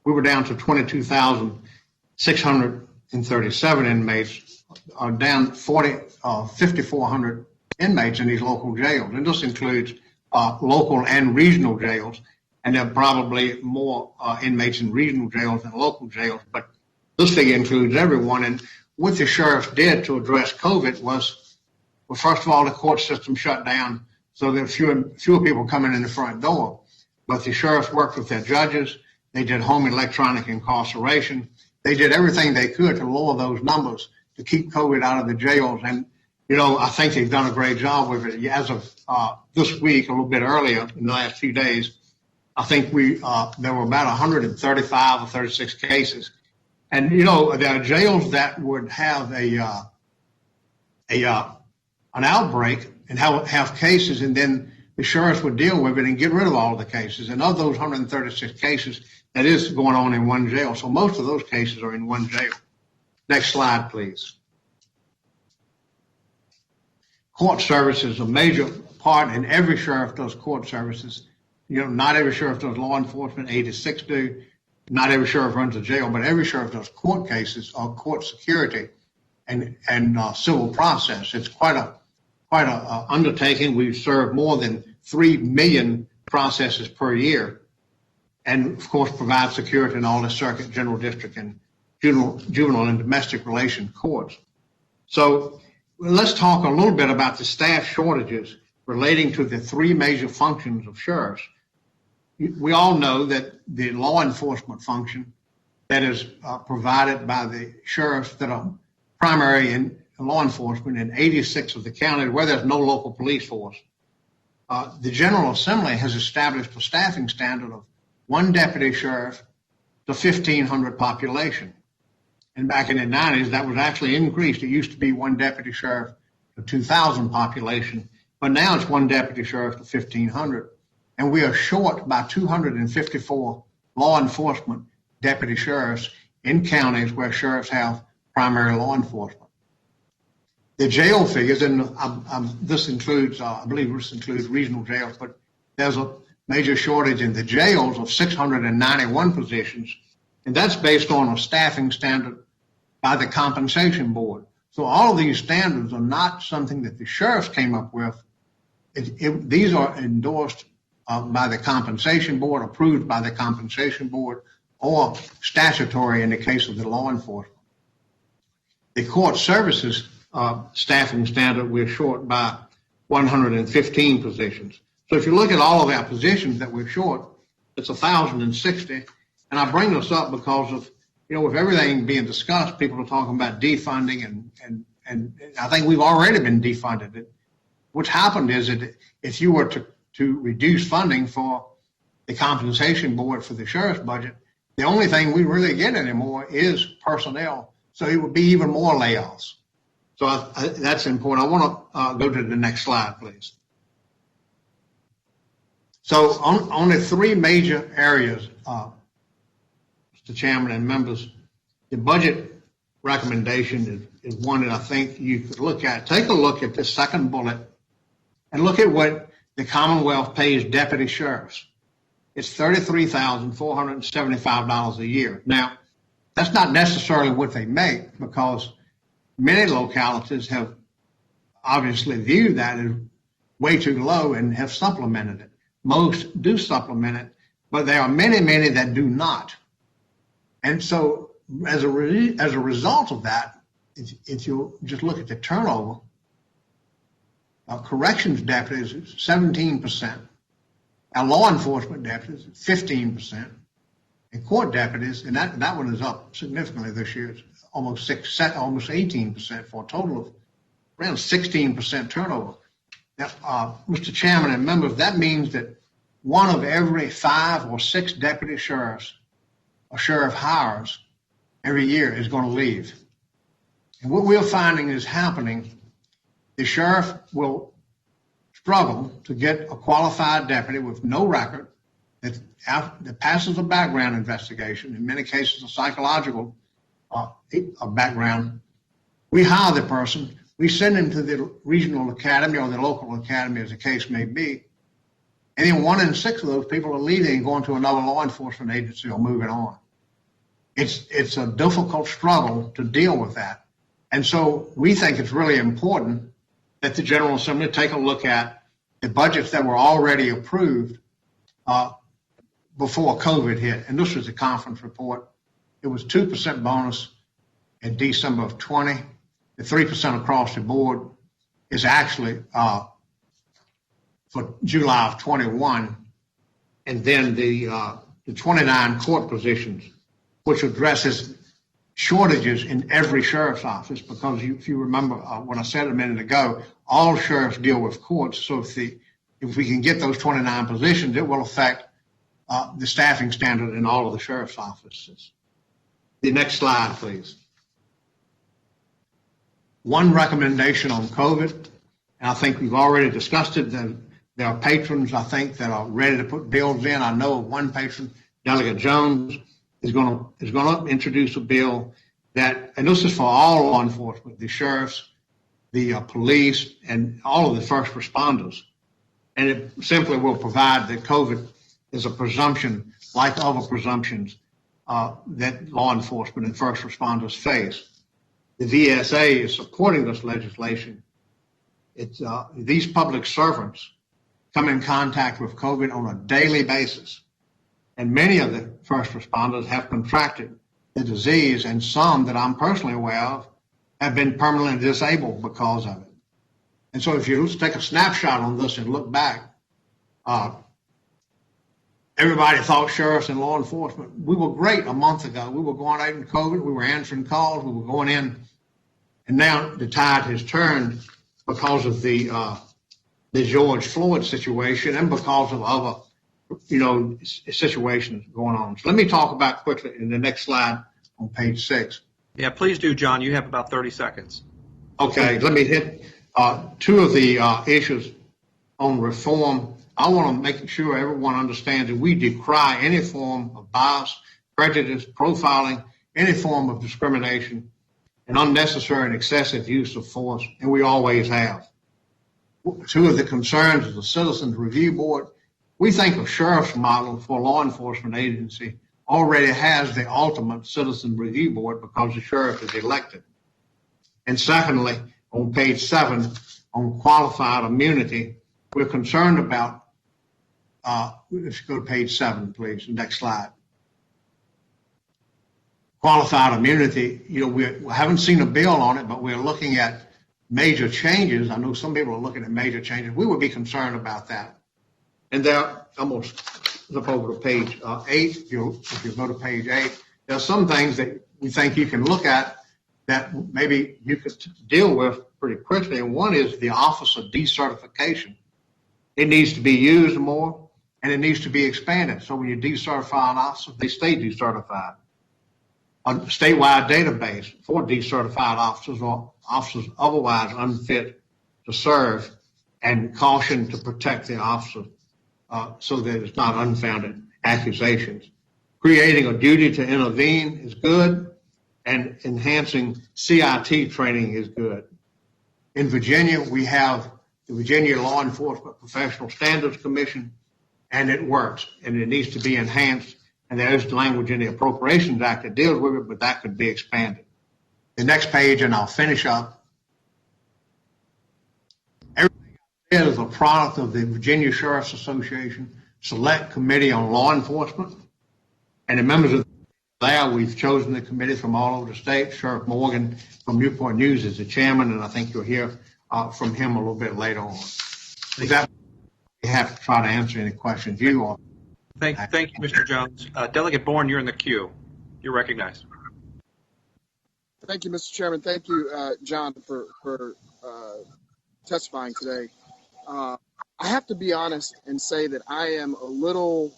we were down to 22,637 inmates, down 5,400 inmates in these local jails. And this includes local and regional jails. And there are probably more inmates in regional jails than local jails. But this figure includes everyone. And what the sheriff did to address COVID was, well, first of all, the court system shut down, so there were fewer people coming in the front door. But the sheriffs worked with their judges. They did home electronic incarceration. They did everything they could to lower those numbers to keep COVID out of the jails. And, you know, I think they've done a great job with it. As of this week, a little bit earlier, in the last few days, I think there were about 135 or 36 cases. And, you know, there are jails that would have an outbreak and have cases, and then the sheriffs would deal with it and get rid of all of the cases. And of those 136 cases, that is going on in one jail. So most of those cases are in one jail. Next slide, please. Court services is a major part, and every sheriff does court services. You know, not every sheriff does law enforcement, 86 do. Not every sheriff runs a jail, but every sheriff does court cases or court security and civil process. It's quite a undertaking. We serve more than 3 million processes per year, and of course provide security in all the circuit, general district, and juvenile and domestic relation courts. So let's talk a little bit about the staff shortages relating to the three major functions of sheriffs. We all know that the law enforcement function that is provided by the sheriffs that are primary in law enforcement in 86 of the counties where there's no local police force. The General Assembly has established a staffing standard of one deputy sheriff to 1,500 population. And back in the 90s, that was actually increased. It used to be one deputy sheriff to 2,000 population, but now it's one deputy sheriff to 1,500. And we are short by 254 law enforcement deputy sheriffs in counties where sheriffs have primary law enforcement. The jail figures, and this includes, I believe this includes regional jails, but there's a major shortage in the jails of 691 positions, and that's based on a staffing standard by the compensation board. So all of these standards are not something that the sheriffs came up with. These are endorsed by the compensation board, approved by the compensation board, or statutory in the case of the law enforcement. The court services staffing standard, we're short by 115 positions. So if you look at all of our positions that we're short, it's 1,060. And I bring this up because of, you know, with everything being discussed, people are talking about defunding, and I think we've already been defunded. What's happened is that if you were to reduce funding for the compensation board for the sheriff's budget, the only thing we really get anymore is personnel. So it would be even more layoffs. So that's important. I want to go to the next slide, please. So on the three major areas, Mr. Chairman and members, the budget recommendation is one that I think you could look at. Take a look at the second bullet and look at what the Commonwealth pays deputy sheriffs. It's $33,475 a year. Now, that's not necessarily what they make, because many localities have obviously viewed that as way too low and have supplemented it. Most do supplement it, but there are many, many that do not. And so as a result of that, if you just look at the turnover, corrections deputies, 17%. Our law enforcement deputies, 15%. And court deputies, and that one is up significantly this year. It's almost 18% for a total of around 16% turnover. Now, Mr. Chairman and members, that means that one of every 5 or 6 deputy sheriffs a sheriff hires every year is going to leave. And what we're finding is happening, the sheriff will struggle to get a qualified deputy with no record, that passes a background investigation, in many cases a psychological background, we hire the person, we send him to the regional academy or the local academy, as the case may be, and then 1 in 6 of those people are leaving and going to another law enforcement agency or moving on. It's a difficult struggle to deal with that. And so we think it's really important that the General Assembly take a look at the budgets that were already approved before COVID hit. And this was the conference report. It was 2% bonus in December of 20. The 3% across the board is actually for July of 21. And then the 29 court positions, which addresses shortages in every sheriff's office, because if you remember what I said a minute ago, all sheriffs deal with courts. So if we can get those 29 positions, it will affect the staffing standard in all of the sheriff's offices. The next slide, please. One recommendation on COVID, and I think we've already discussed it. There are patrons, I think, that are ready to put bills in. I know of one patron, Delegate Jones, is going to introduce a bill that, and this is for all law enforcement, the sheriffs, the police, and all of the first responders. And it simply will provide that COVID is a presumption, like other presumptions that law enforcement and first responders face. The VSA is supporting this legislation. It's these public servants come in contact with COVID on a daily basis. And many of the first responders have contracted the disease, and some that I'm personally aware of have been permanently disabled because of it. And so if you take a snapshot on this and look back, everybody thought sheriffs and law enforcement, we were great a month ago. We were going out in COVID, we were answering calls, we were going in, and now the tide has turned because of the George Floyd situation and because of other situations going on. So let me talk about quickly in the next slide on page 6. Yeah, please do, John. You have about 30 seconds. Okay, let me hit two of the issues on reform. I want to make sure everyone understands that we decry any form of bias, prejudice, profiling, any form of discrimination, and unnecessary and excessive use of force, and we always have. Two of the concerns of the Citizens Review Board. We think a sheriff's model for a law enforcement agency already has the ultimate citizen review board because the sheriff is elected. And secondly, on page 7, on qualified immunity, we're concerned about, let's go to page 7, please, next slide. Qualified immunity, we haven't seen a bill on it, but we're looking at major changes. I know some people are looking at major changes. We would be concerned about that. And there, almost flip over to page 8. If you go to page 8, there are some things that we think you can look at that maybe you could deal with pretty quickly. And one is the office of decertification. It needs to be used more, and it needs to be expanded. So when you decertify an officer, they stay decertified. A statewide database for decertified officers or officers otherwise unfit to serve, and caution to protect the officer. So that it's not unfounded accusations. Creating a duty to intervene is good, and enhancing CIT training is good. In Virginia, we have the Virginia Law Enforcement Professional Standards Commission, and it works, and it needs to be enhanced, and there is language in the Appropriations Act that deals with it, but that could be expanded. The next page, and I'll finish up. It is a product of the Virginia Sheriff's Association Select Committee on Law Enforcement. And the members of there, we've chosen the committee from all over the state. Sheriff Morgan from Newport News is the chairman, and I think you'll hear from him a little bit later on. With that, we have to try to answer any questions you want. Thank you, Mr. Jones. Delegate Bourne, you're in the queue. You're recognized. Thank you, Mr. Chairman. Thank you, John, for testifying today. I have to be honest and say that I am a little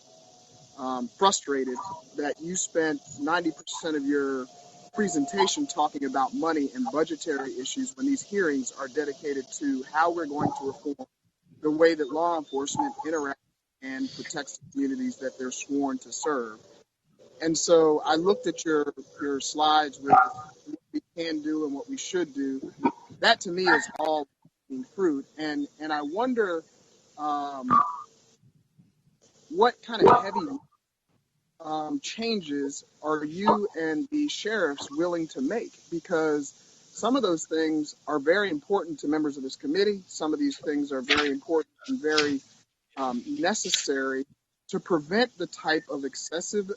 frustrated that you spent 90% of your presentation talking about money and budgetary issues when these hearings are dedicated to how we're going to reform the way that law enforcement interacts and protects the communities that they're sworn to serve. And so I looked at your slides with what we can do and what we should do. That to me is all fruit. And I wonder what kind of heavy changes are you and the sheriffs willing to make? Because some of those things are very important to members of this committee. Some of these things are very important and very necessary to prevent the type of excessive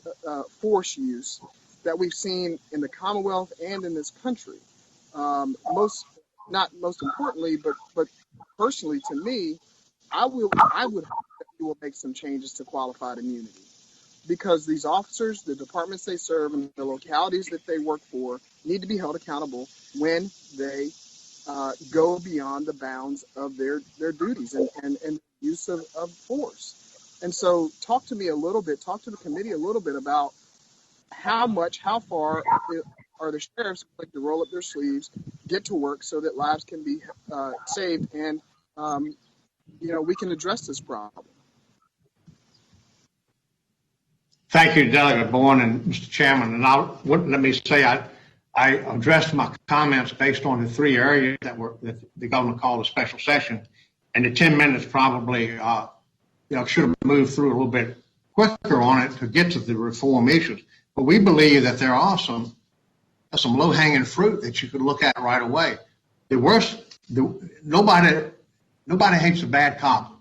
force use that we've seen in the Commonwealth and in this country. Not most importantly, but personally to me, I would hope that we will make some changes to qualified immunity, because these officers, the departments they serve, and the localities that they work for need to be held accountable when they go beyond the bounds of their duties and use of force. And so talk to the committee a little bit about how far are the sheriffs going to roll up their sleeves, get to work so that lives can be saved, and we can address this problem. Thank you, Delegate Bourne and Mr. Chairman. And let me say I addressed my comments based on the three areas that the governor called a special session, and the 10 minutes probably should have moved through a little bit quicker on it to get to the reform issues. But we believe that there are some low-hanging fruit that you could look at right away. Nobody hates a bad cop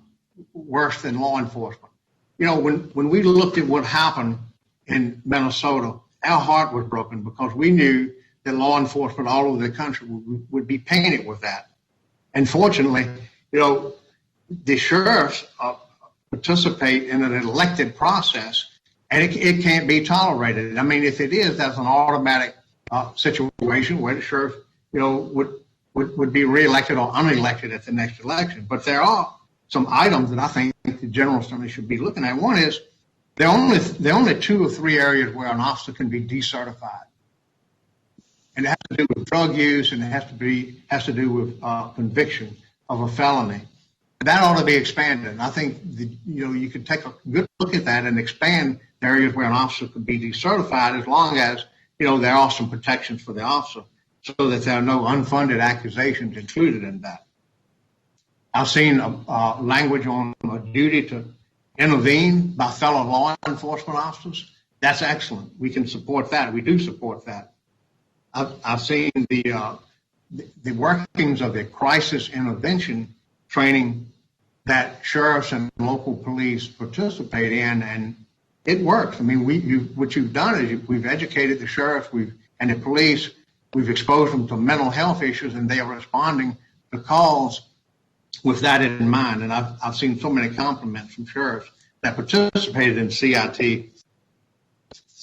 worse than law enforcement. When we looked at what happened in Minnesota, our heart was broken because we knew that law enforcement all over the country would be painted with that. And fortunately, the sheriffs participate in an elected process, and it can't be tolerated. I mean, if it is, that's an automatic situation where the sheriff, would be reelected or unelected at the next election. But there are some items that I think the General Assembly should be looking at. One is there are only 2 or 3 areas where an officer can be decertified, and it has to do with drug use, and it has to do with conviction of a felony. That ought to be expanded. And I think you could take a good look at that and expand the areas where an officer could be decertified, as long as there are some protections for the officer, so that there are no unfunded accusations included in that. I've seen language on a duty to intervene by fellow law enforcement officers. That's excellent. We can support that. We do support that. I've seen the workings of the crisis intervention training that sheriffs and local police participate in, and it works. I mean, what you've done is we've educated the sheriffs and the police. We've exposed them to mental health issues, and they are responding to calls with that in mind. And I've seen so many compliments from sheriffs that participated in CIT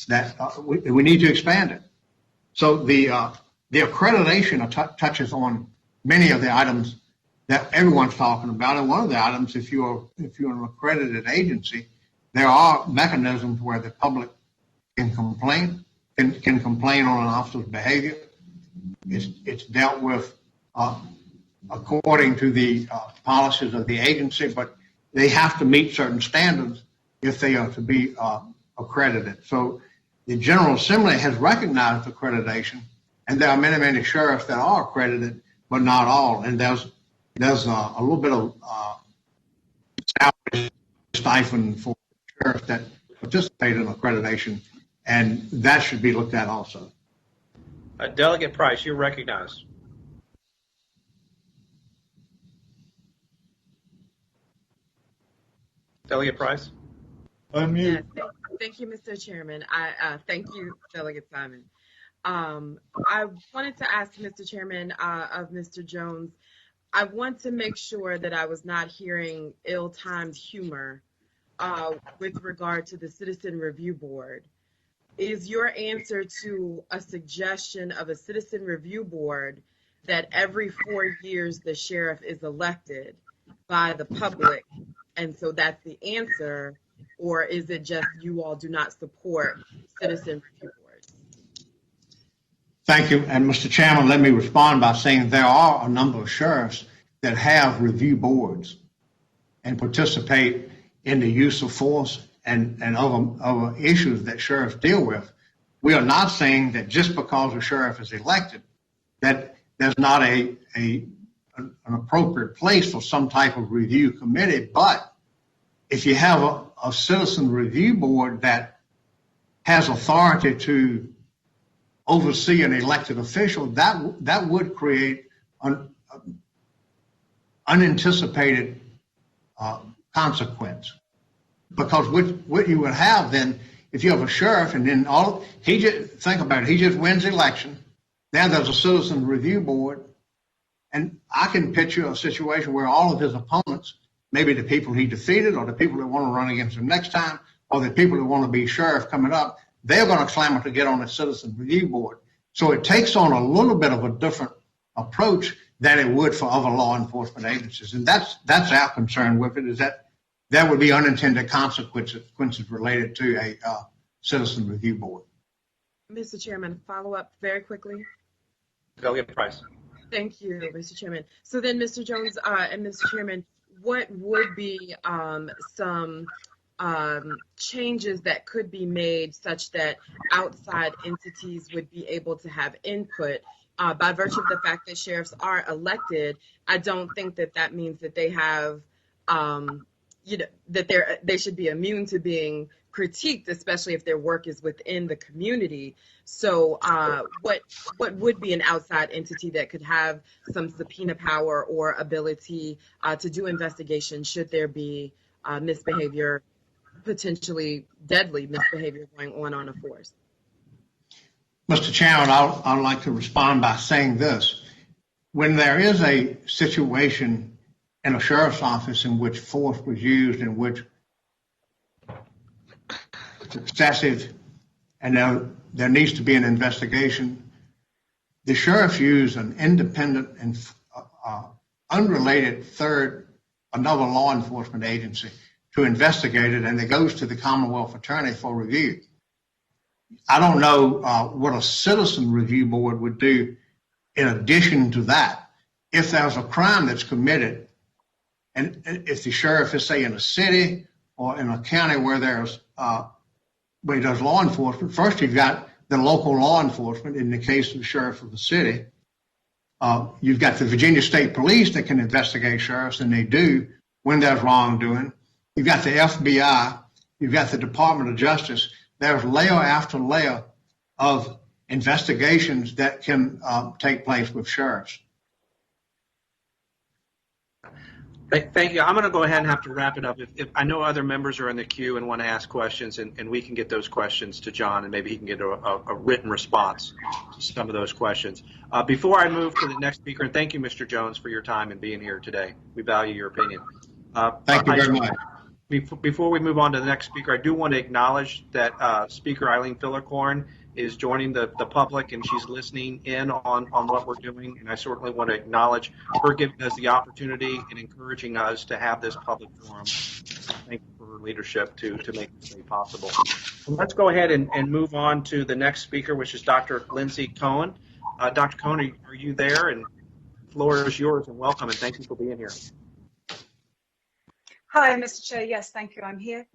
that we need to expand it. So the accreditation touches on many of the items that everyone's talking about. And one of the items, if you're an accredited agency, there are mechanisms where the public can complain on an officer's behavior. It's dealt with according to the policies of the agency, but they have to meet certain standards if they are to be accredited. So the General Assembly has recognized accreditation, and there are many, many sheriffs that are accredited, but not all. And there's a little bit of salary stipend for sheriffs that participate in accreditation, and that should be looked at also. Delegate Price, you're recognized. Delegate Price? Unmute. Thank you, Mr. Chairman. I thank you, Delegate Simon. I wanted to ask Mr. Chairman of Mr. Jones, I want to make sure that I was not hearing ill-timed humor with regard to the Citizen Review Board. Is your answer to a suggestion of a Citizen Review Board that every 4 years the sheriff is elected by the public, and so that's the answer, or is it just you all do not support Citizen Review Boards? Thank you. And Mr. Chairman, let me respond by saying there are a number of sheriffs that have review boards and participate in the use of force and other issues that sheriffs deal with. We are not saying that just because a sheriff is elected, that there's not an appropriate place for some type of review committee. But if you have a citizen review board that has authority to oversee an elected official, that would create an unanticipated consequence. Because what you would have then, if you have a sheriff and then think about it, he just wins the election. Now there's a citizen review board, and I can picture a situation where all of his opponents, maybe the people he defeated or the people that want to run against him next time, or the people that want to be sheriff coming up, they're going to clamor to get on the citizen review board. So it takes on a little bit of a different approach than it would for other law enforcement agencies. And that's our concern with it, is that there would be unintended consequences related to a citizen review board. Mr. Chairman, follow up very quickly. Delegate Price. Thank you, Mr. Chairman. So then, Mr. Jones and Mr. Chairman, what would be some changes that could be made such that outside entities would be able to have input? By virtue of the fact that sheriffs are elected, I don't think that means that they have, that they should be immune to being critiqued, especially if their work is within the community. So what would be an outside entity that could have some subpoena power or ability to do investigation should there be misbehavior, potentially deadly misbehavior going on a force? Mr. Chairman, I'd like to respond by saying this. When there is a situation in a sheriff's office in which force was used, in which it's excessive, and there needs to be an investigation, the sheriffs use an independent and unrelated another law enforcement agency to investigate it, and it goes to the Commonwealth Attorney for review. I don't know what a citizen review board would do in addition to that. If there's a crime that's committed, and if the sheriff is, say, in a city or in a county where he does law enforcement, first you've got the local law enforcement. In the case of the sheriff of the city, you've got the Virginia State Police that can investigate sheriffs, and they do when there's wrongdoing. You've got the FBI, you've got the Department of Justice. There's layer after layer of investigations that can take place with sheriffs. Thank you. I'm going to go ahead and have to wrap it up. If I know other members are in the queue and want to ask questions, and we can get those questions to John, and maybe he can get a written response to some of those questions. Before I move to the next speaker, and thank you, Mr. Jones, for your time and being here today. We value your opinion. Thank you very much. Before we move on to the next speaker, I do want to acknowledge that Speaker Eileen Fillicorn is joining the public, and she's listening in on what we're doing. And I certainly want to acknowledge her giving us the opportunity and encouraging us to have this public forum. Thank you for her leadership to make this possible. So let's go ahead and move on to the next speaker, which is Dr. Lindsay Cohen. Dr. Cohen, are you there? And the floor is yours, and welcome, and thank you for being here. Hi, Mr. Chair. Yes, thank you. I'm here.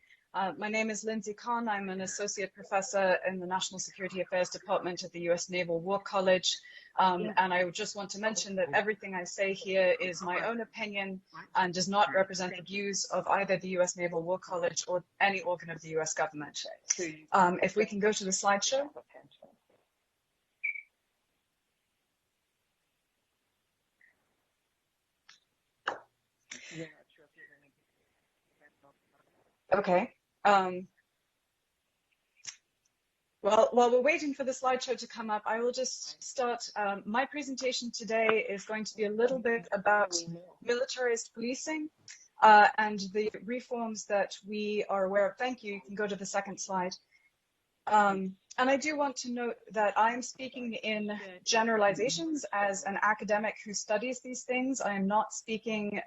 My name is Lindsay Khanna. I'm an associate professor in the National Security Affairs Department at the U.S. Naval War College. And I just want to mention that everything I say here is my own opinion and does not represent the views of either the U.S. Naval War College or any organ of the U.S. government. If we can go to the slideshow. Okay. Well, while we're waiting for the slideshow to come up, I will just start. My presentation today is going to be a little bit about militarized policing and the reforms that we are aware of. Thank you. You can go to the second slide. And I do want to note that I'm speaking in generalizations as an academic who studies these things. I am not speaking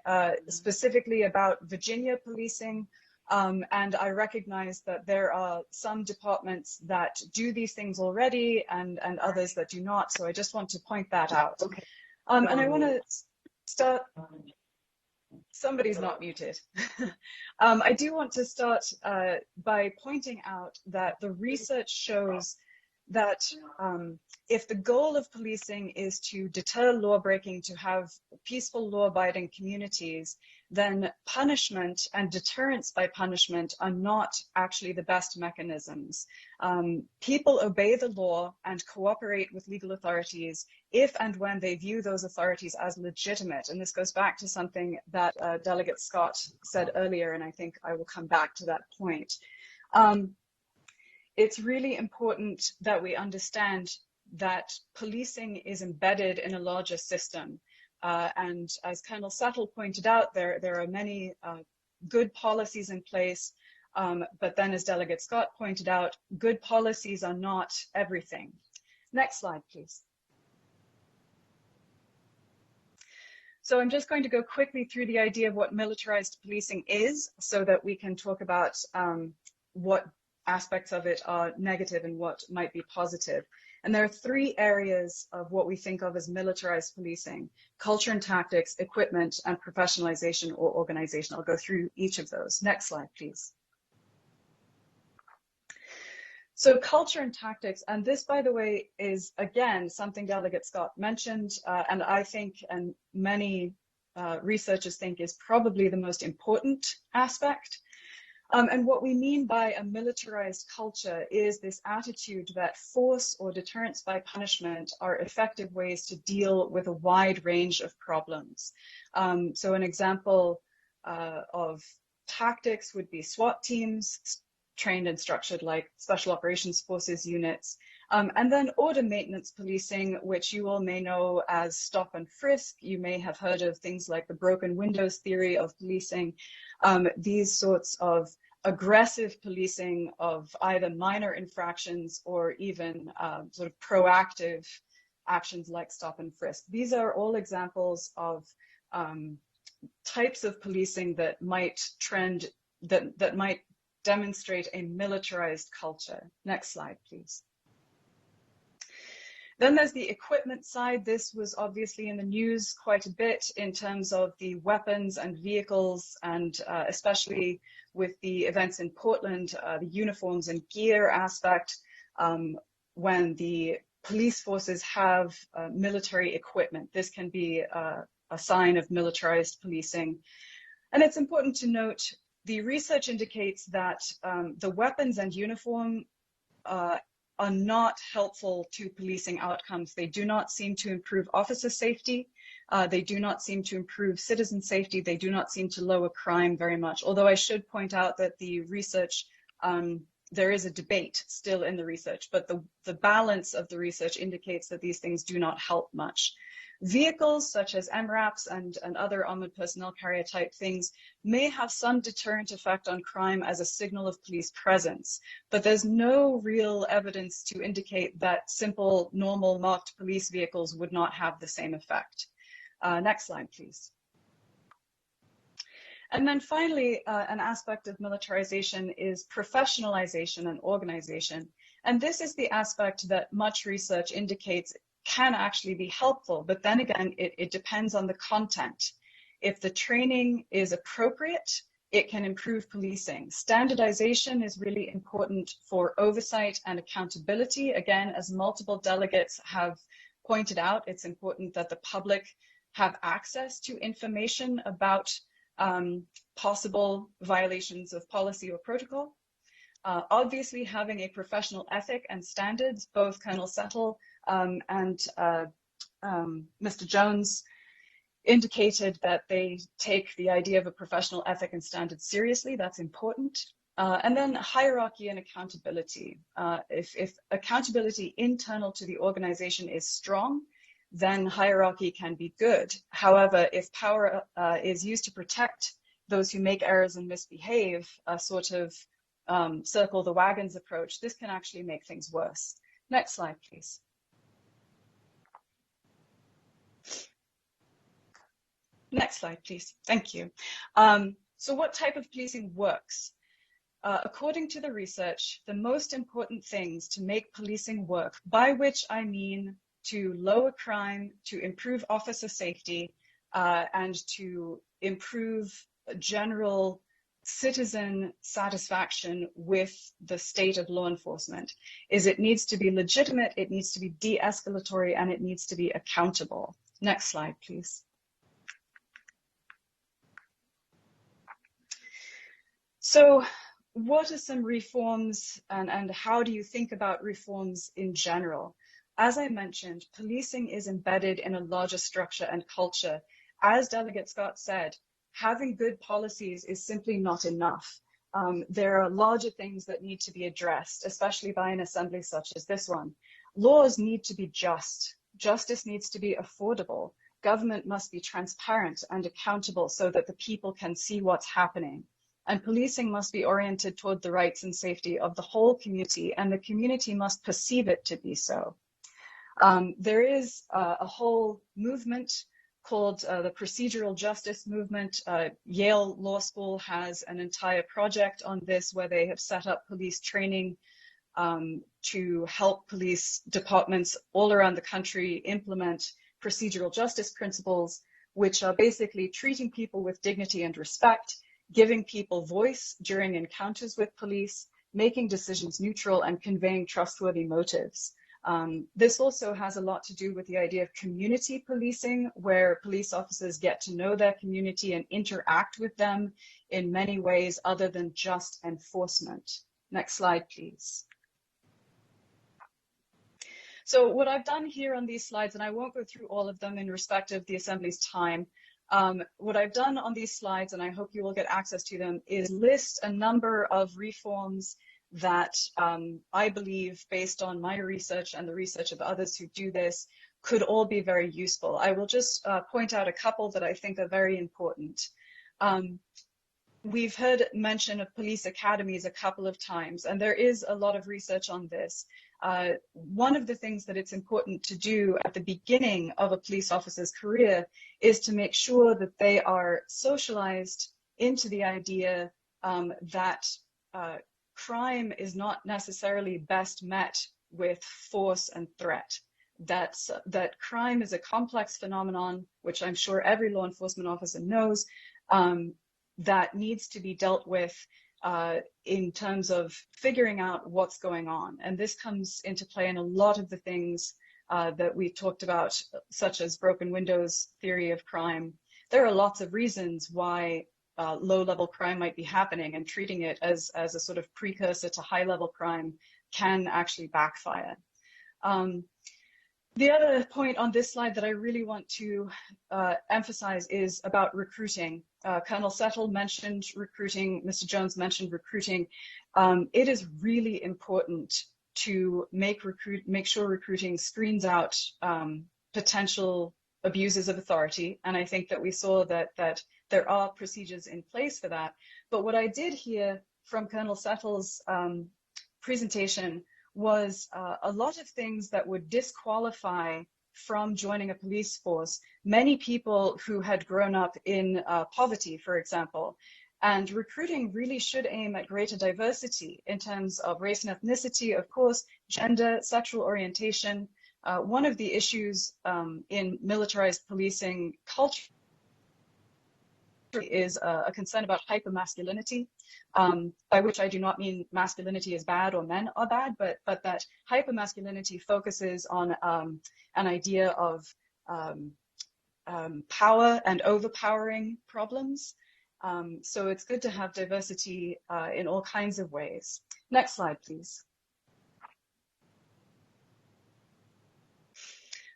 specifically about Virginia policing. And I recognize that there are some departments that do these things already and others that do not. So I just want to point that out. And I want to Somebody's not muted. I do want to start by pointing out that the research shows that if the goal of policing is to deter lawbreaking, to have peaceful law-abiding communities, then punishment and deterrence by punishment are not actually the best mechanisms. People obey the law and cooperate with legal authorities if and when they view those authorities as legitimate. And this goes back to something that Delegate Scott said earlier, and I think I will come back to that point. It's really important that we understand that policing is embedded in a larger system. And as Colonel Settle pointed out, there are many good policies in place, but then as Delegate Scott pointed out, good policies are not everything. Next slide, please. So I'm just going to go quickly through the idea of what militarized policing is so that we can talk about what aspects of it are negative and what might be positive. And there are three areas of what we think of as militarized policing: culture and tactics, equipment, and professionalization or organization. I'll go through each of those. Next slide, please. So culture and tactics, and this, by the way, is, again, something Delegate Scott mentioned, and I think, and many researchers think, is probably the most important aspect. And what we mean by a militarized culture is this attitude that force or deterrence by punishment are effective ways to deal with a wide range of problems. So an example of tactics would be SWAT teams, trained and structured like Special Operations Forces units, and then order maintenance policing, which you all may know as stop and frisk. You may have heard of things like the broken windows theory of policing. These sorts of aggressive policing of either minor infractions or even sort of proactive actions like stop and frisk. These are all examples of types of policing that might that might demonstrate a militarized culture. Next slide, please. Then there's the equipment side. This was obviously in the news quite a bit in terms of the weapons and vehicles, and especially with the events in Portland, the uniforms and gear aspect, when the police forces have military equipment. This can be a sign of militarized policing. And it's important to note, the research indicates that the weapons and uniform are not helpful to policing outcomes. They do not seem to improve officer safety. They do not seem to improve citizen safety. They do not seem to lower crime very much. Although I should point out that the research, there is a debate still in the research, but the balance of the research indicates that these things do not help much. Vehicles such as MRAPs and other armored personnel carrier type things may have some deterrent effect on crime as a signal of police presence, but there's no real evidence to indicate that simple, normal marked police vehicles would not have the same effect. Next slide, please. And then finally, an aspect of militarization is professionalization and organization. And this is the aspect that much research indicates can actually be helpful, but then again, it depends on the content. If the training is appropriate, it can improve policing. Standardization is really important for oversight and accountability. Again, as multiple delegates have pointed out, it's important that the public have access to information about possible violations of policy or protocol. Obviously, having a professional ethic and standards, both Colonel Settle and Mr. Jones indicated that they take the idea of a professional ethic and standards seriously. That's important. And then hierarchy and accountability. If accountability internal to the organization is strong, then hierarchy can be good. However, if power is used to protect those who make errors and misbehave, a sort of circle the wagons approach, this can actually make things worse. Next slide, please. Next slide, please. Thank you. So what type of policing works? According to the research, the most important things to make policing work, by which I mean to lower crime, to improve officer safety, and to improve general citizen satisfaction with the state of law enforcement is it needs to be legitimate, it needs to be de-escalatory, and it needs to be accountable. Next slide, please. So what are some reforms and how do you think about reforms in general? As I mentioned, policing is embedded in a larger structure and culture. As Delegate Scott said, having good policies is simply not enough. There are larger things that need to be addressed, especially by an assembly such as this one. Laws need to be just. Justice needs to be affordable. Government must be transparent and accountable so that the people can see what's happening. And policing must be oriented toward the rights and safety of the whole community, and the community must perceive it to be so. There is a whole movement called the procedural justice movement. Yale Law School has an entire project on this where they have set up police training to help police departments all around the country implement procedural justice principles, which are basically treating people with dignity and respect, giving people voice during encounters with police, making decisions neutral, and conveying trustworthy motives. This also has a lot to do with the idea of community policing, where police officers get to know their community and interact with them in many ways other than just enforcement. Next slide, please. So what I've done here on these slides, and I won't go through all of them in respect of the Assembly's time, what I've done on these slides, and I hope you will get access to them, is list a number of reforms that I believe, based on my research and the research of others who do this, could all be very useful. I will just point out a couple that I think are very important. We've heard mention of police academies a couple of times, and there is a lot of research on this. One of the things that it's important to do at the beginning of a police officer's career is to make sure that they are socialized into the idea that crime is not necessarily best met with force and threat. That crime is a complex phenomenon, which I'm sure every law enforcement officer knows, that needs to be dealt with in terms of figuring out what's going on. And this comes into play in a lot of the things that we talked about, such as broken windows theory of crime. There are lots of reasons why low-level crime might be happening, and treating it as a sort of precursor to high-level crime can actually backfire. The other point on this slide that I really want to emphasize is about recruiting. Colonel Settle mentioned recruiting, Mr. Jones mentioned recruiting. It is really important to make sure recruiting screens out potential abuses of authority, and I think that we saw that there are procedures in place for that. But what I did hear from Colonel Settle's presentation was a lot of things that would disqualify from joining a police force many people who had grown up in poverty, for example. And recruiting really should aim at greater diversity in terms of race and ethnicity, of course, gender, sexual orientation. One of the issues in militarized policing culture is a concern about hypermasculinity, by which I do not mean masculinity is bad or men are bad, but that hypermasculinity focuses on an idea of power and overpowering problems. So it's good to have diversity in all kinds of ways. Next slide, please.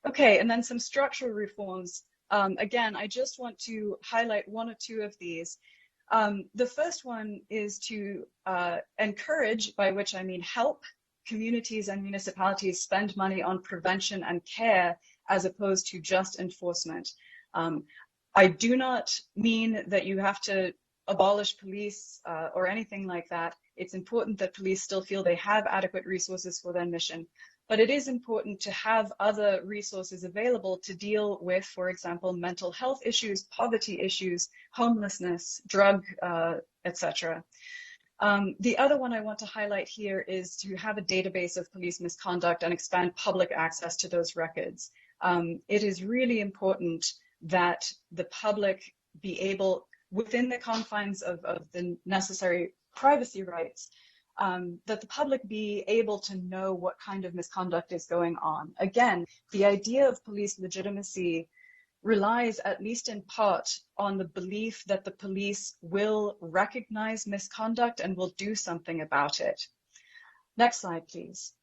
Okay, and then some structural reforms. Again, I just want to highlight one or two of these. The first one is to encourage, by which I mean help, communities and municipalities spend money on prevention and care as opposed to just enforcement. I do not mean that you have to abolish police or anything like that. It's important that police still feel they have adequate resources for their mission. But it is important to have other resources available to deal with, for example, mental health issues, poverty issues, homelessness, drug, etc. The other one I want to highlight here is to have a database of police misconduct and expand public access to those records. It is really important that the public be able, within the confines of the necessary privacy rights, that the public be able to know what kind of misconduct is going on. Again, the idea of police legitimacy relies, at least in part, on the belief that the police will recognize misconduct and will do something about it. Next slide, please.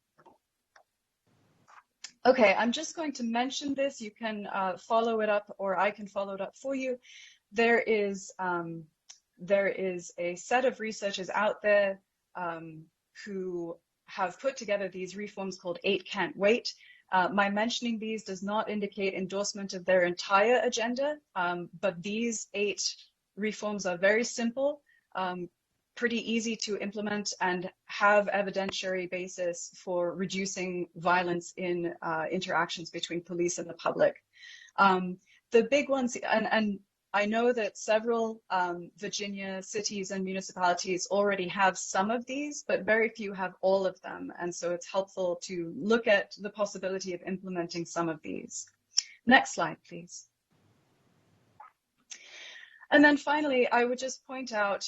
Okay, I'm just going to mention this. You can follow it up, or I can follow it up for you. There is a set of researchers out there who have put together these reforms called 8 Can't Wait. My mentioning these does not indicate endorsement of their entire agenda, but these 8 reforms are very simple, pretty easy to implement, and have evidentiary basis for reducing violence in interactions between police and the public. The big ones, and I know that several Virginia cities and municipalities already have some of these, but very few have all of them. And so it's helpful to look at the possibility of implementing some of these. Next slide, please. And then finally, I would just point out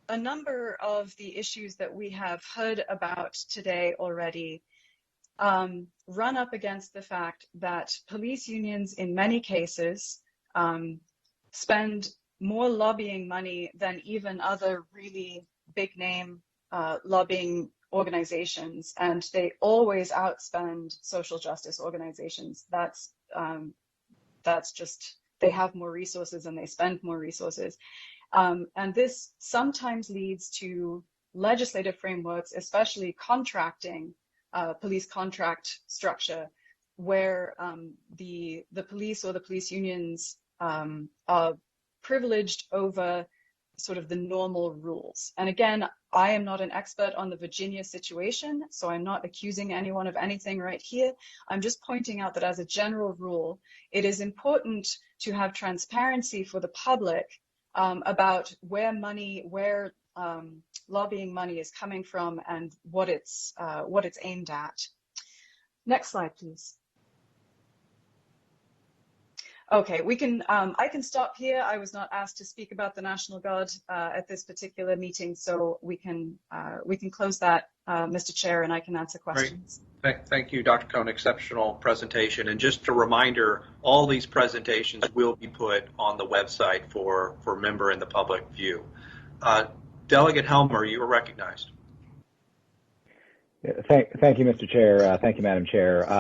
a number of the issues that we have heard about today already run up against the fact that police unions, in many cases, spend more lobbying money than even other really big name lobbying organizations, and they always outspend social justice organizations. That's just, they have more resources and they spend more resources. And this sometimes leads to legislative frameworks, especially contracting, police contract structure, where the police or the police unions are privileged over sort of the normal rules. And again, I am not an expert on the Virginia situation, so I'm not accusing anyone of anything right here. I'm just pointing out that as a general rule, it is important to have transparency for the public about where lobbying money is coming from and what it's aimed at. Next slide, please. Okay, we can. I can stop here. I was not asked to speak about the National Guard at this particular meeting, so we can close that, Mr. Chair, and I can answer questions. Great. Thank you, Dr. Cohn. Exceptional presentation. And just a reminder, all these presentations will be put on the website for member and the public view. Delegate Helmer, you are recognized. Thank you, Mr. Chair. Thank you, Madam Chair.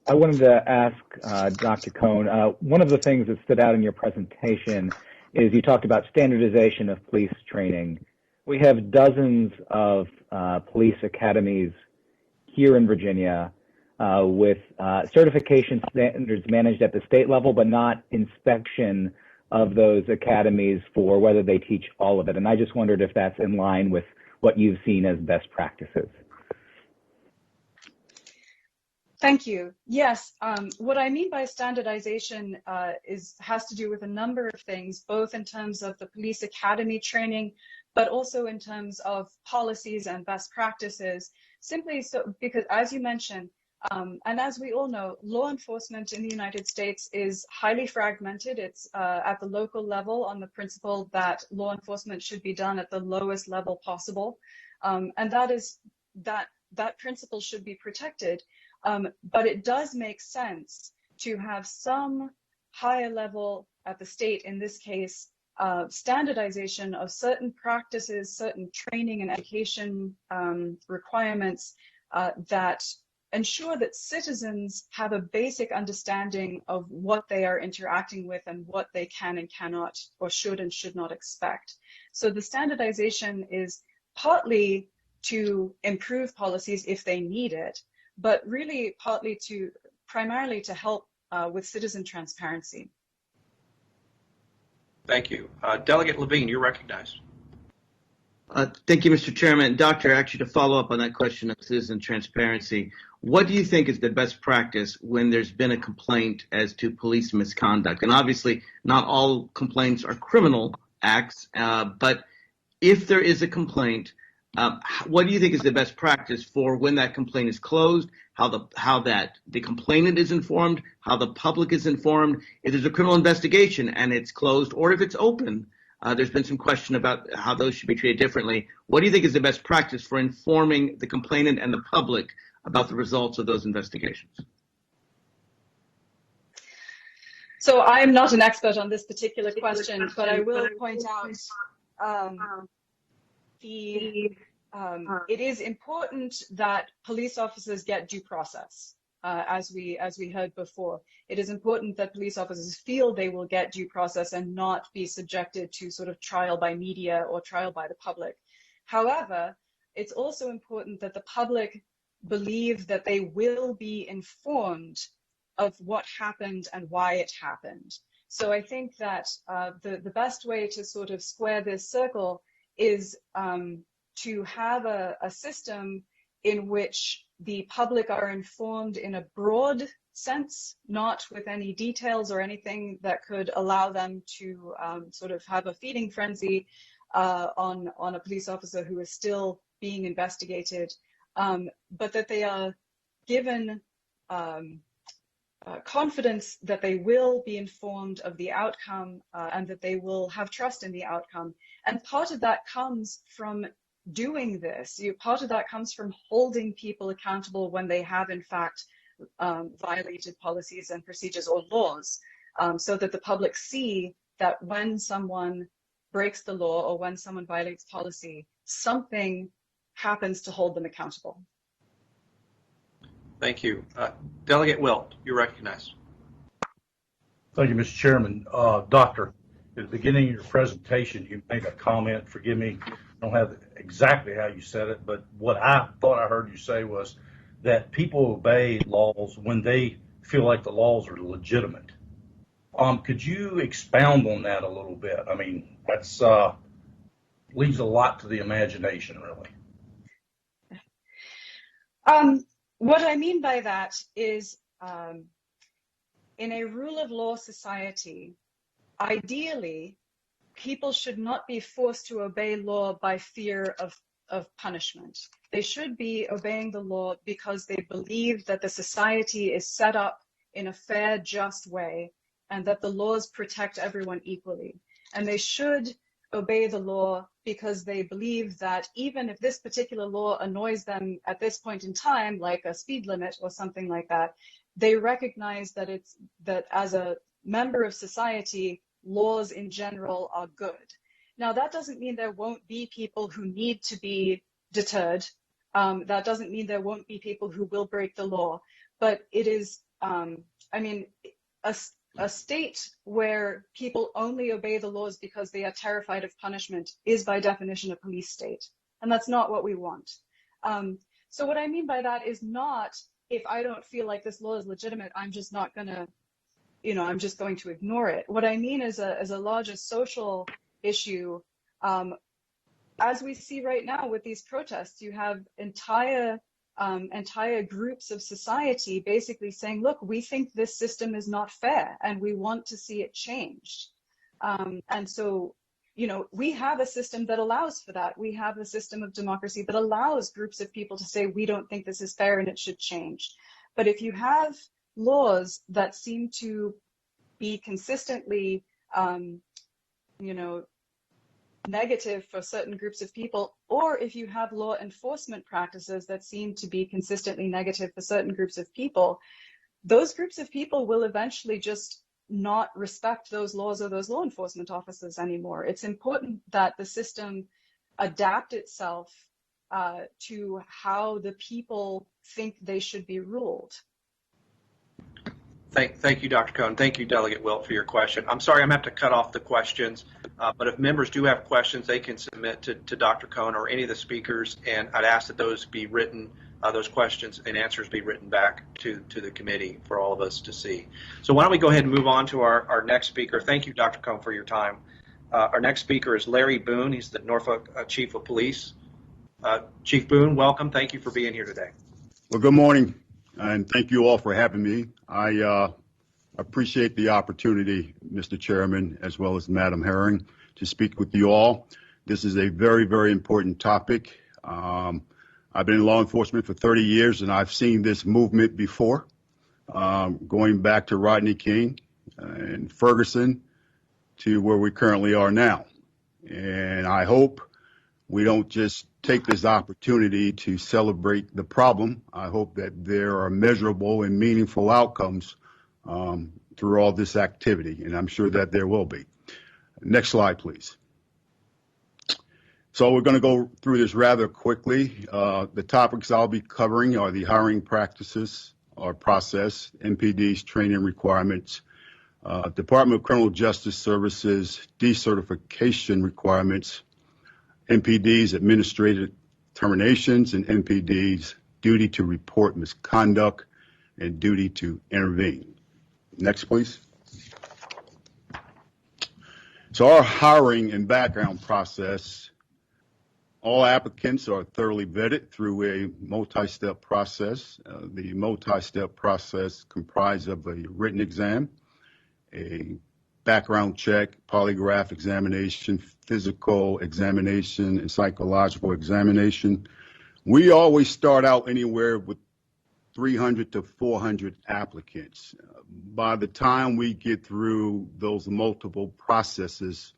I wanted to ask Dr. Cohn, one of the things that stood out in your presentation is you talked about standardization of police training. We have dozens of police academies here in Virginia with certification standards managed at the state level, but not inspection of those academies for whether they teach all of it. And I just wondered if that's in line with what you've seen as best practices. Thank you. Yes, what I mean by standardization has to do with a number of things, both in terms of the police academy training, but also in terms of policies and best practices, simply so because, as you mentioned, and as we all know, law enforcement in the United States is highly fragmented. It's at the local level on the principle that law enforcement should be done at the lowest level possible. And that principle should be protected. But it does make sense to have some higher level at the state, in this case, standardization of certain practices, certain training and education requirements that ensure that citizens have a basic understanding of what they are interacting with and what they can and cannot, or should and should not expect. So the standardization is partly to improve policies if they need it, but really primarily to help with citizen transparency. Thank you. Delegate Levine, you're recognized. Thank you, Mr. Chairman. Doctor, actually, to follow up on that question of citizen transparency, what do you think is the best practice when there's been a complaint as to police misconduct? And obviously, not all complaints are criminal acts, but if there is a complaint, What do you think is the best practice for when that complaint is closed? How the complainant is informed, how the public is informed, if there's a criminal investigation and it's closed, or if it's open. There's been some question about how those should be treated differently. What do you think is the best practice for informing the complainant and the public about the results of those investigations? So I'm not an expert on this particular question, but I will point out it is important that police officers get due process, as we heard before. It is important that police officers feel they will get due process and not be subjected to sort of trial by media or trial by the public. However, it's also important that the public believe that they will be informed of what happened and why it happened. So I think that the best way to sort of square this circle is to have a system in which the public are informed in a broad sense, not with any details or anything that could allow them to sort of have a feeding frenzy on a police officer who is still being investigated, but that they are given confidence that they will be informed of the outcome and that they will have trust in the outcome. And part of that comes from doing this. Part of that comes from holding people accountable when they have, in fact, violated policies and procedures or laws, so that the public see that when someone breaks the law or when someone violates policy, something happens to hold them accountable. Thank you. Delegate Wilt, you're recognized. Thank you, Mr. Chairman. Doctor, at the beginning of your presentation, you made a comment, forgive me, I don't have exactly how you said it, but what I thought I heard you say was that people obey laws when they feel like the laws are legitimate. Could you expound on that a little bit? I mean, that's leaves a lot to the imagination, really. What I mean by that is, in a rule of law society, ideally, people should not be forced to obey law by fear of punishment. They should be obeying the law because they believe that the society is set up in a fair, just way, and that the laws protect everyone equally. And they should obey the law because they believe that even if this particular law annoys them at this point in time, like a speed limit or something like that, they recognize that as a member of society, laws in general are good. Now, that doesn't mean there won't be people who need to be deterred. That doesn't mean there won't be people who will break the law. But it is, a state where people only obey the laws because they are terrified of punishment is by definition a police state. And that's not what we want. So what I mean by that is not, if I don't feel like this law is legitimate, I'm just not going to, I'm just going to ignore it. What I mean is a larger social issue. As we see right now with these protests, you have entire groups of society basically saying, look, we think this system is not fair and we want to see it changed. And so, we have a system that allows for that. We have a system of democracy that allows groups of people to say, we don't think this is fair and it should change. But if you have laws that seem to be consistently, negative for certain groups of people, or if you have law enforcement practices that seem to be consistently negative for certain groups of people, those groups of people will eventually just not respect those laws or those law enforcement officers anymore. It's important that the system adapt itself to how the people think they should be ruled. Thank you, Dr. Cohn. Thank you, Delegate Wilt, for your question. I'm sorry I'm going to have to cut off the questions, but if members do have questions, they can submit to Dr. Cohn or any of the speakers, and I'd ask that those be written, those questions and answers be written back to the committee for all of us to see. So why don't we go ahead and move on to our next speaker. Thank you, Dr. Cohn, for your time. Our next speaker is Larry Boone. He's the Norfolk Chief of Police. Chief Boone, welcome. Thank you for being here today. Well, good morning, and thank you all for having me. I appreciate the opportunity, Mr. Chairman, as well as Madam Herring, to speak with you all. This is a very, very important topic. I've been in law enforcement for 30 years, and I've seen this movement before, going back to Rodney King and Ferguson to where we currently are now. And I hope we don't just take this opportunity to celebrate the problem. I hope that there are measurable and meaningful outcomes through all this activity, and I'm sure that there will be. Next slide, please. So we're going to go through this rather quickly. The topics I'll be covering are the hiring practices or process, MPD's training requirements, Department of Criminal Justice Services decertification requirements, MPD's administrative terminations, and MPD's duty to report misconduct and duty to intervene. Next, please. So our hiring and background process, all applicants are thoroughly vetted through a multi-step process. The multi-step process comprises of a written exam, a background check, polygraph examination, physical examination, and psychological examination. We always start out anywhere with 300 to 400 applicants. By the time we get through those multiple processes,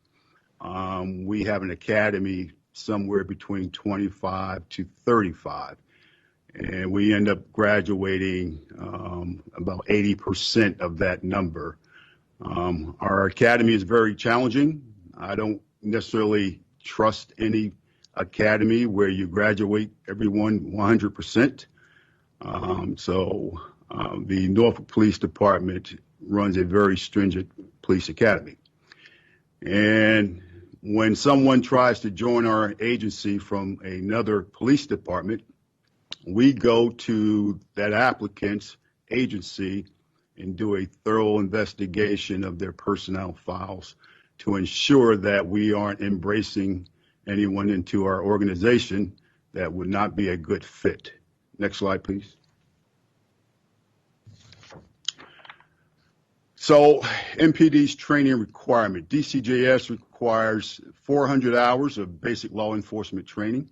we have an academy somewhere between 25 to 35. And we end up graduating about 80% of that number. Our academy is very challenging. I don't necessarily trust any academy where you graduate everyone 100%. The Norfolk Police Department runs a very stringent police academy. And when someone tries to join our agency from another police department, we go to that applicant's agency and do a thorough investigation of their personnel files to ensure that we aren't embracing anyone into our organization that would not be a good fit. Next slide, please. So MPD's training requirement. DCJS requires 400 hours of basic law enforcement training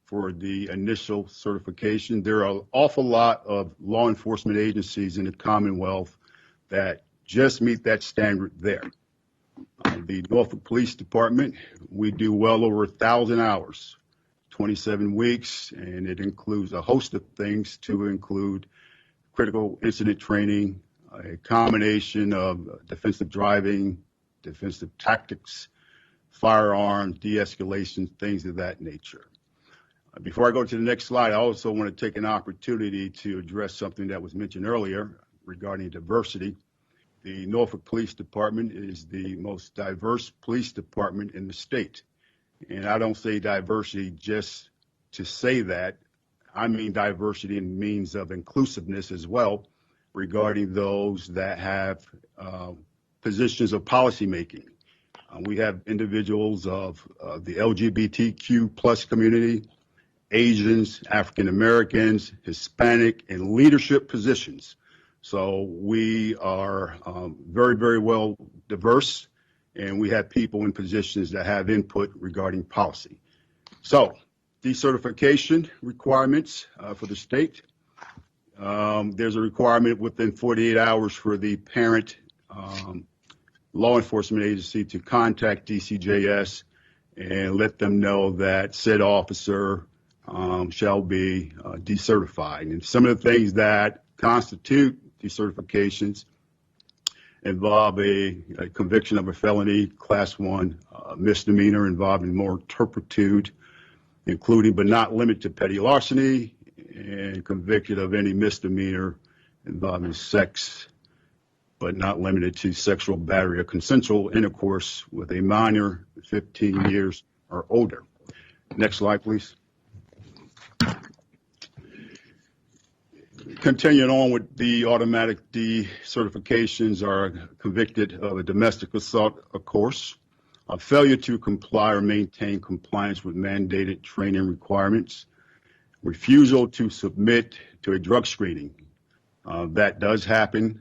for the initial certification. There are an awful lot of law enforcement agencies in the Commonwealth that just meet that standard there. The Norfolk Police Department, we do well over 1,000 hours, 27 weeks, and it includes a host of things to include critical incident training, a combination of defensive driving, defensive tactics, firearms, de-escalation, things of that nature. Before I go to the next slide, I also want to take an opportunity to address something that was mentioned earlier regarding diversity. The Norfolk Police Department is the most diverse police department in the state. And I don't say diversity just to say that. I mean diversity in means of inclusiveness as well, regarding those that have positions of policymaking. We have individuals of the LGBTQ plus community, Asians, African Americans, Hispanic, and leadership positions. So we are very, very well diverse, and we have people in positions that have input regarding policy. So decertification requirements for the state. There's a requirement within 48 hours for the parent law enforcement agency to contact DCJS and let them know that said officer shall be decertified. And some of the things that constitute decertifications involve a conviction of a felony, class 1 misdemeanor involving moral turpitude, including but not limited to petty larceny, and convicted of any misdemeanor involving sex, but not limited to sexual battery or consensual intercourse with a minor 15 years or older. Next slide, please. Continuing on with the automatic decertifications, are convicted of a domestic assault, of course, a failure to comply or maintain compliance with mandated training requirements, refusal to submit to a drug screening. That does happen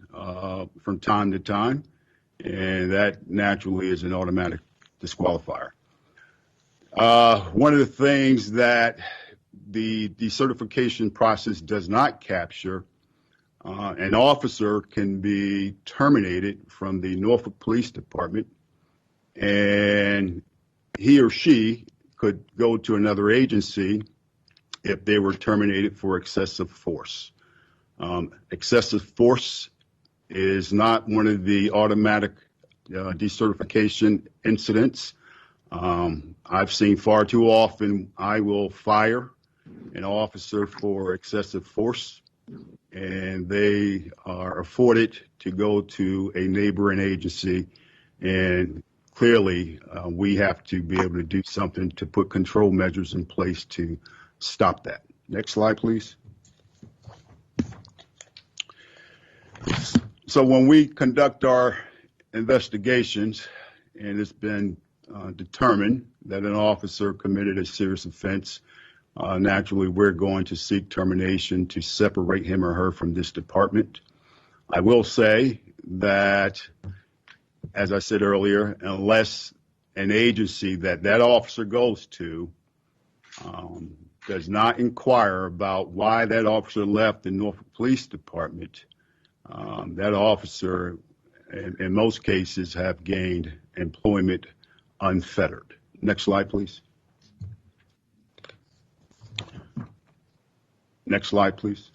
from time to time, and that naturally is an automatic disqualifier. One of the things that the decertification process does not capture, an officer can be terminated from the Norfolk Police Department, and he or she could go to another agency if they were terminated for excessive force. Excessive force is not one of the automatic decertification incidents. I've seen far too often I will fire an officer for excessive force, and they are afforded to go to a neighboring agency, and clearly we have to be able to do something to put control measures in place to stop that. Next slide, please. So when we conduct our investigations, and it's been determined that an officer committed a serious offense, naturally we're going to seek termination to separate him or her from this department. I will say that, as I said earlier, unless an agency that officer goes to does not inquire about why that officer left the Norfolk Police Department, that officer, in most cases, have gained employment unfettered. Next slide, please. Next slide, please.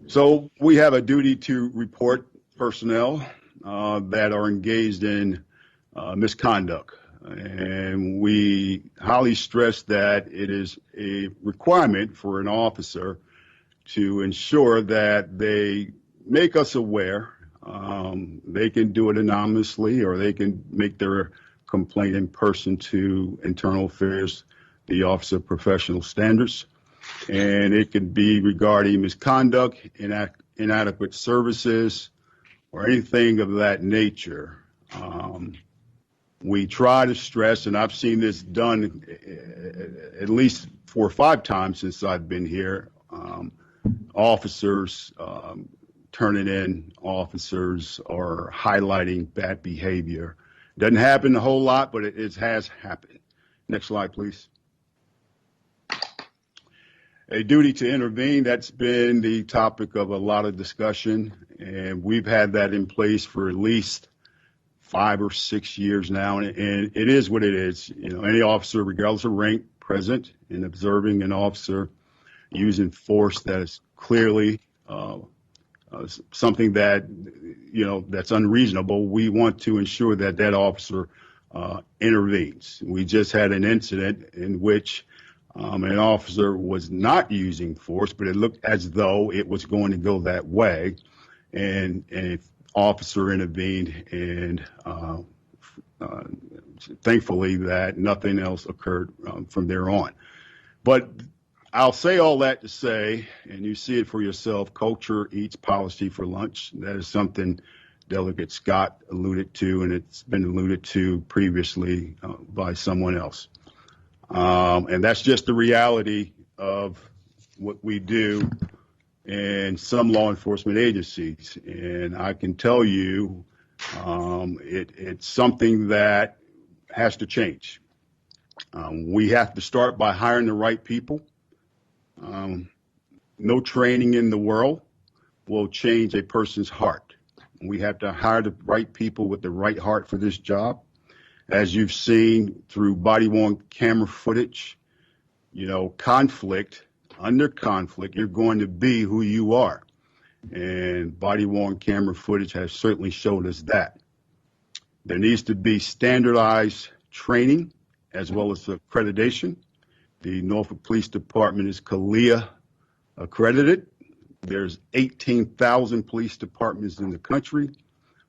So we have a duty to report personnel that are engaged in misconduct. And we highly stress that it is a requirement for an officer to ensure that they make us aware. They can do it anonymously, or they can make their complaint in person to Internal Affairs, the Office of Professional Standards. And it could be regarding misconduct, inadequate services, or anything of that nature. We try to stress, and I've seen this done at least 4 or 5 times since I've been here, officers turning in officers or highlighting bad behavior. Doesn't happen a whole lot, but it has happened. Next slide, please. A duty to intervene, that's been the topic of a lot of discussion, and we've had that in place for at least 5 or 6 years now, and it is what it is. You know, any officer, regardless of rank, present and observing an officer using force that is clearly something that, you know, that's unreasonable, we want to ensure that that officer intervenes. We just had an incident in which an officer was not using force, but it looked as though it was going to go that way, and an officer intervened, and thankfully that nothing else occurred from there on. But I'll say all that to say, and you see it for yourself, culture eats policy for lunch. That is something Delegate Scott alluded to, and it's been alluded to previously by someone else. And that's just the reality of what we do in some law enforcement agencies. And I can tell you it's something that has to change. We have to start by hiring the right people. No training in the world will change a person's heart. We have to hire the right people with the right heart for this job. As you've seen through body-worn camera footage, you know, under conflict, you're going to be who you are. And body-worn camera footage has certainly showed us that. There needs to be standardized training as well as accreditation. The Norfolk Police Department is CALEA accredited. There's 18,000 police departments in the country.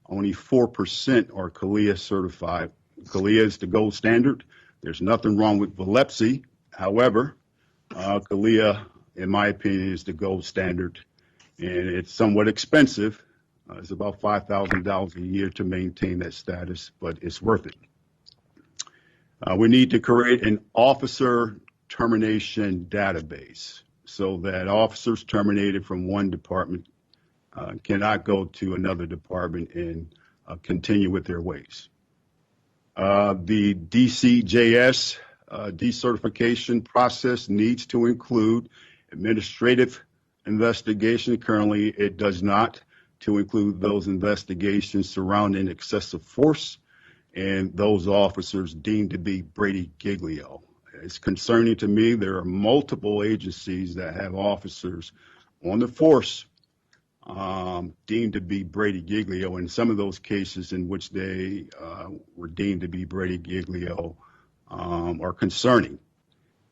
Only 4% are CALEA certified. CALEA is the gold standard. There's nothing wrong with LESI. However, CALEA, in my opinion, is the gold standard, and it's somewhat expensive. It's about $5,000 a year to maintain that status, but it's worth it. We need to create an officer termination database so that officers terminated from one department cannot go to another department and continue with their ways. The DCJS decertification process needs to include administrative investigation. Currently, it does not, to include those investigations surrounding excessive force and those officers deemed to be Brady Giglio. It's concerning to me. There are multiple agencies that have officers on the force deemed to be Brady Giglio, and some of those cases in which they were deemed to be Brady Giglio are concerning.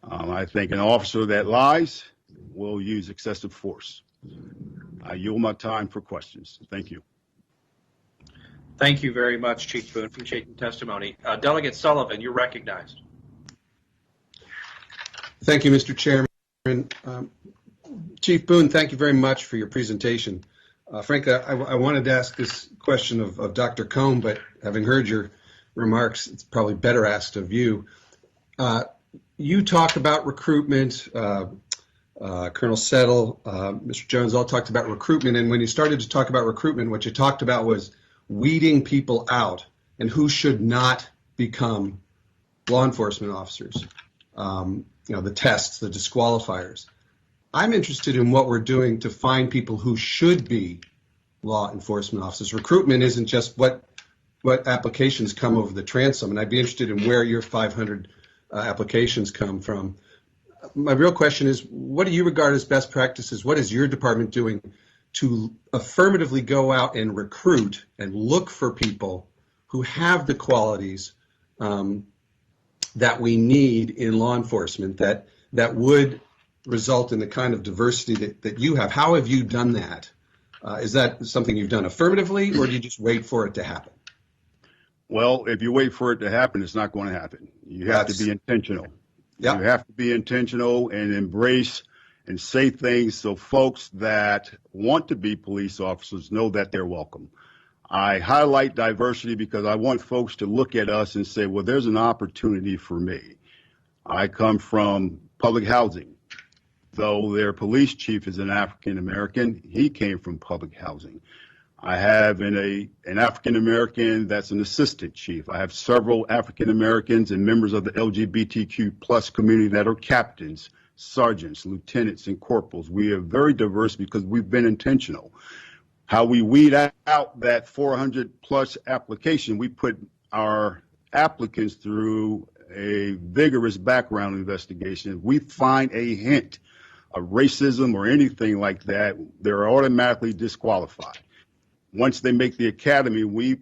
I think an officer that lies will use excessive force. I yield my time for questions. Thank you. Thank you very much, Chief Boone. Appreciate your testimony. Delegate Sullivan, you're recognized. Thank you, Mr. Chairman. Chief Boone, thank you very much for your presentation. Frankly, I wanted to ask this question of Dr. Cohn, but having heard your remarks, it's probably better asked of you. You talk about recruitment, Colonel Settle, Mr. Jones all talked about recruitment, and when you started to talk about recruitment, what you talked about was weeding people out and who should not become law enforcement officers. The tests, the disqualifiers. I'm interested in what we're doing to find people who should be law enforcement officers. Recruitment isn't just what applications come over the transom, and I'd be interested in where your 500 applications come from. My real question is, what do you regard as best practices? What is your department doing to affirmatively go out and recruit and look for people who have the qualities that we need in law enforcement that would result in the kind of diversity that you have? How have you done that? Is that something you've done affirmatively, or do you just wait for it to happen? Well, if you wait for it to happen, it's not going to happen. You have to be intentional. Yeah. You have to be intentional and embrace and say things so folks that want to be police officers know that they're welcome. I highlight diversity because I want folks to look at us and say, well, there's an opportunity for me. I come from public housing. Though their police chief is an African American, he came from public housing. I have an African American that's an assistant chief. I have several African Americans and members of the LGBTQ plus community that are captains, sergeants, lieutenants, and corporals. We are very diverse because we've been intentional. How we weed out that 400 plus application, we put our applicants through a vigorous background investigation. If we find a hint of racism or anything like that, they're automatically disqualified. Once they make the academy, we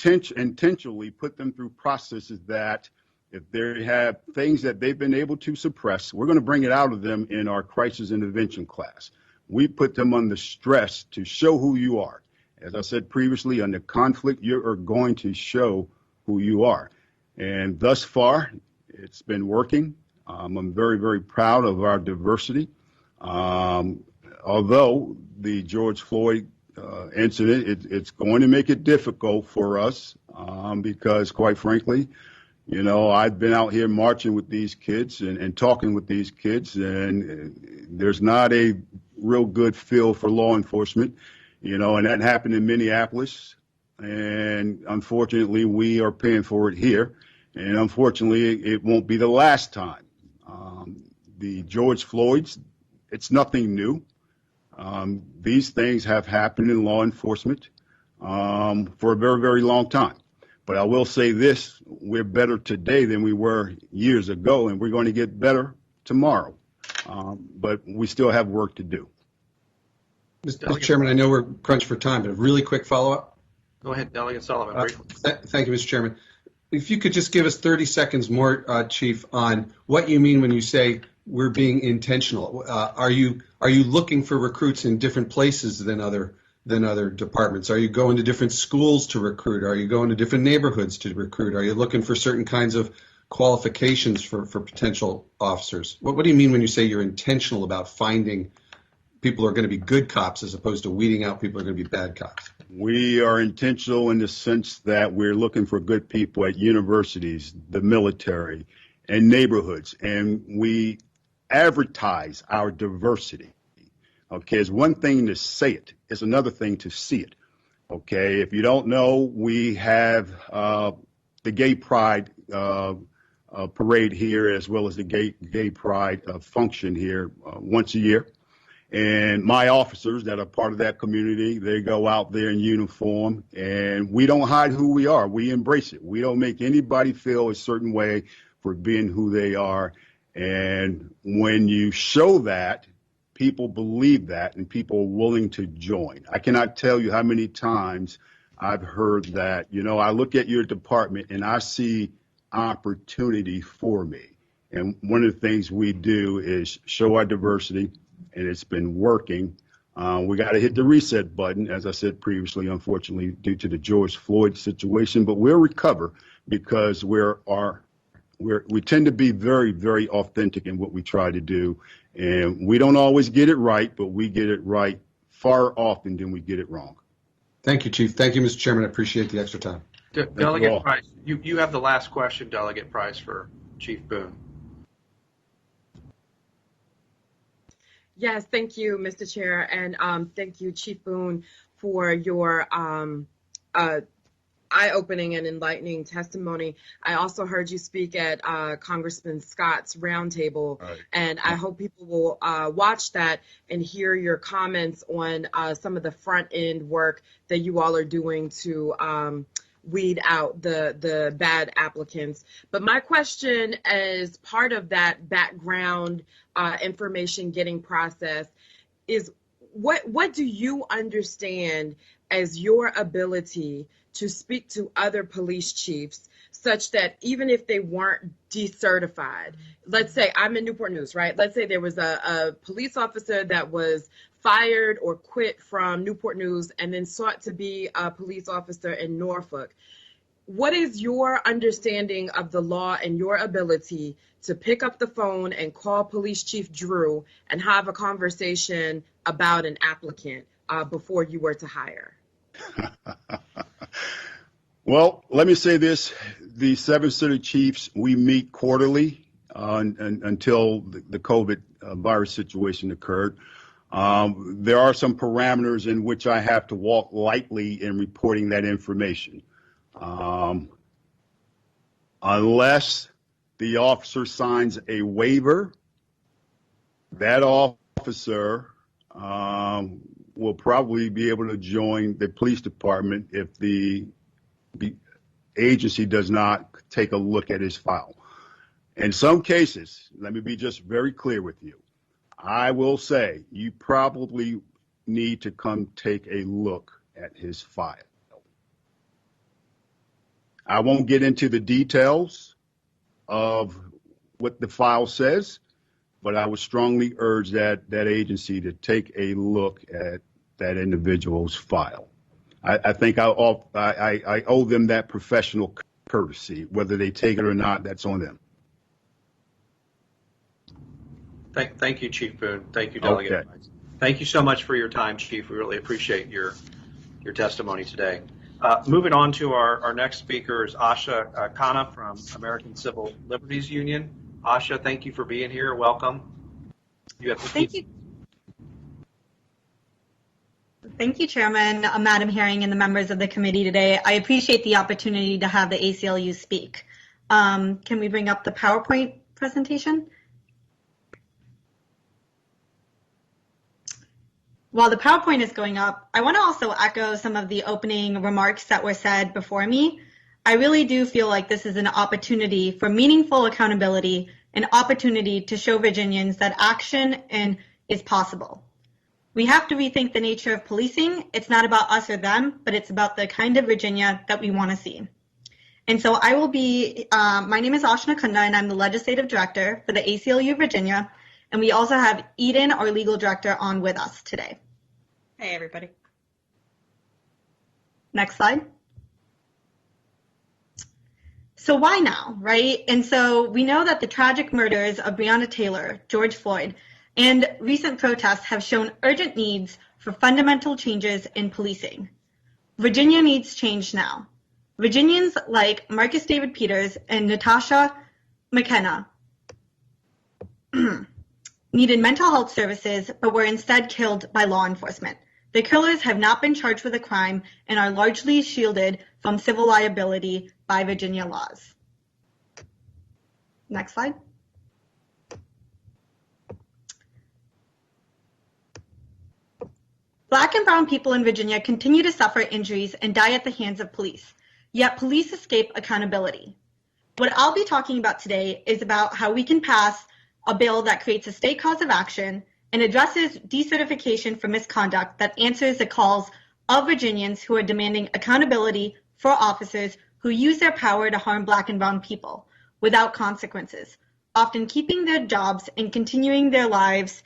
intentionally put them through processes that if they have things that they've been able to suppress, we're going to bring it out of them in our crisis intervention class. We put them under stress to show who you are. As I said previously, under conflict, you are going to show who you are. And thus far, it's been working. I'm very, very proud of our diversity. Although the George Floyd incident, it's going to make it difficult for us because, quite frankly, I've been out here marching with these kids and talking with these kids, and there's not a real good feel for law enforcement, and that happened in Minneapolis, and unfortunately, we are paying for it here, and unfortunately, it won't be the last time. The George Floyds, it's nothing new. These things have happened in law enforcement for a very, very long time. But I will say this, we're better today than we were years ago, and we're going to get better tomorrow. But we still have work to do. Mr. Chairman, I know we're crunched for time, but a really quick follow-up. Go ahead, Delegate Sullivan. Briefly. Thank you, Mr. Chairman. If you could just give us 30 seconds more, Chief, on what you mean when you say we're being intentional. Are you looking for recruits in different places than other departments? Are you going to different schools to recruit? Are you going to different neighborhoods to recruit? Are you looking for certain kinds of qualifications for potential officers? What do you mean when you say you're intentional about finding people who are going to be good cops as opposed to weeding out people who are going to be bad cops? We are intentional in the sense that we're looking for good people at universities, the military, and neighborhoods, and we advertise our diversity. Okay, it's one thing to say it, it's another thing to see it. Okay, if you don't know, we have the Gay Pride parade here, as well as the gay pride function here once a year. And my officers that are part of that community, they go out there in uniform, and we don't hide who we are. We embrace it. We don't make anybody feel a certain way for being who they are. And when you show that, people believe that, and people are willing to join. I cannot tell you how many times I've heard that, I look at your department and I see opportunity for me. And one of the things we do is show our diversity, and it's been working. We got to hit the reset button, as I said previously, unfortunately, due to the George Floyd situation, but we'll recover because we tend to be very, very authentic in what we try to do. And we don't always get it right, but we get it right far often than we get it wrong. Thank you, Chief. Thank you, Mr. Chairman. I appreciate the extra time. Delegate Price, you have the last question, Delegate Price, for Chief Boone. Yes, thank you, Mr. Chair, and thank you, Chief Boone, for your eye-opening and enlightening testimony. I also heard you speak at Congressman Scott's roundtable, and I hope people will watch that and hear your comments on some of the front-end work that you all are doing to weed out the bad applicants. But my question, as part of that background information getting process, is what do you understand as your ability to speak to other police chiefs such that even if they weren't decertified, let's say I'm in Newport News, right? Let's say there was a police officer that was fired or quit from Newport News and then sought to be a police officer in Norfolk. What is your understanding of the law and your ability to pick up the phone and call Police Chief Drew and have a conversation about an applicant before you were to hire? Well, let me say this. The 7 city chiefs, we meet quarterly until the COVID virus situation occurred. There are some parameters in which I have to walk lightly in reporting that information. Unless the officer signs a waiver, that officer will probably be able to join the police department if the agency does not take a look at his file. In some cases, let me be just very clear with you, I will say you probably need to come take a look at his file. I won't get into the details of what the file says, but I would strongly urge that agency to take a look at that individual's file. I think I owe them that professional courtesy. Whether they take it or not, that's on them. Thank you, Chief Boone. Thank you, Delegate. Okay. Thank you so much for your time, Chief. We really appreciate your testimony today. Moving on to our next speaker is Ashna Khanna from American Civil Liberties Union. Ashna, thank you for being here. Welcome. Thank you. Thank you, Chairman, Madam Herring, and the members of the committee today. I appreciate the opportunity to have the ACLU speak. Can we bring up the PowerPoint presentation? While the PowerPoint is going up, I want to also echo some of the opening remarks that were said before me. I really do feel like this is an opportunity for meaningful accountability, an opportunity to show Virginians that action is possible. We have to rethink the nature of policing. It's not about us or them, but it's about the kind of Virginia that we want to see. And so I will be, my name is Ashna Khanna, and I'm the Legislative Director for the ACLU Virginia. And we also have Eden, our Legal Director, on with us today. Hey, everybody. Next slide. So why now, right? And so we know that the tragic murders of Breonna Taylor, George Floyd, and recent protests have shown urgent needs for fundamental changes in policing. Virginia needs change now. Virginians like Marcus David Peters and Natasha McKenna needed mental health services, but were instead killed by law enforcement. The killers have not been charged with a crime and are largely shielded from civil liability by Virginia laws. Next slide. Black and brown people in Virginia continue to suffer injuries and die at the hands of police, yet police escape accountability. What I'll be talking about today is about how we can pass a bill that creates a state cause of action and addresses decertification for misconduct that answers the calls of Virginians who are demanding accountability for officers who use their power to harm Black and brown people without consequences, often keeping their jobs and continuing their lives,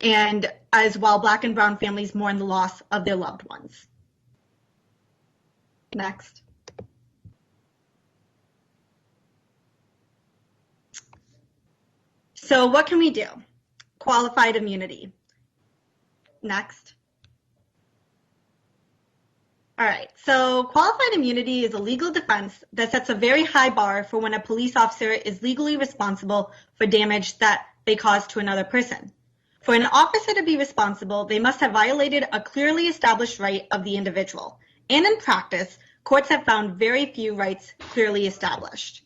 and as while Black and brown families mourn the loss of their loved ones. Next. So what can we do? Qualified immunity. Next. All right, so qualified immunity is a legal defense that sets a very high bar for when a police officer is legally responsible for damage that they cause to another person. For an officer to be responsible, they must have violated a clearly established right of the individual. And in practice, courts have found very few rights clearly established.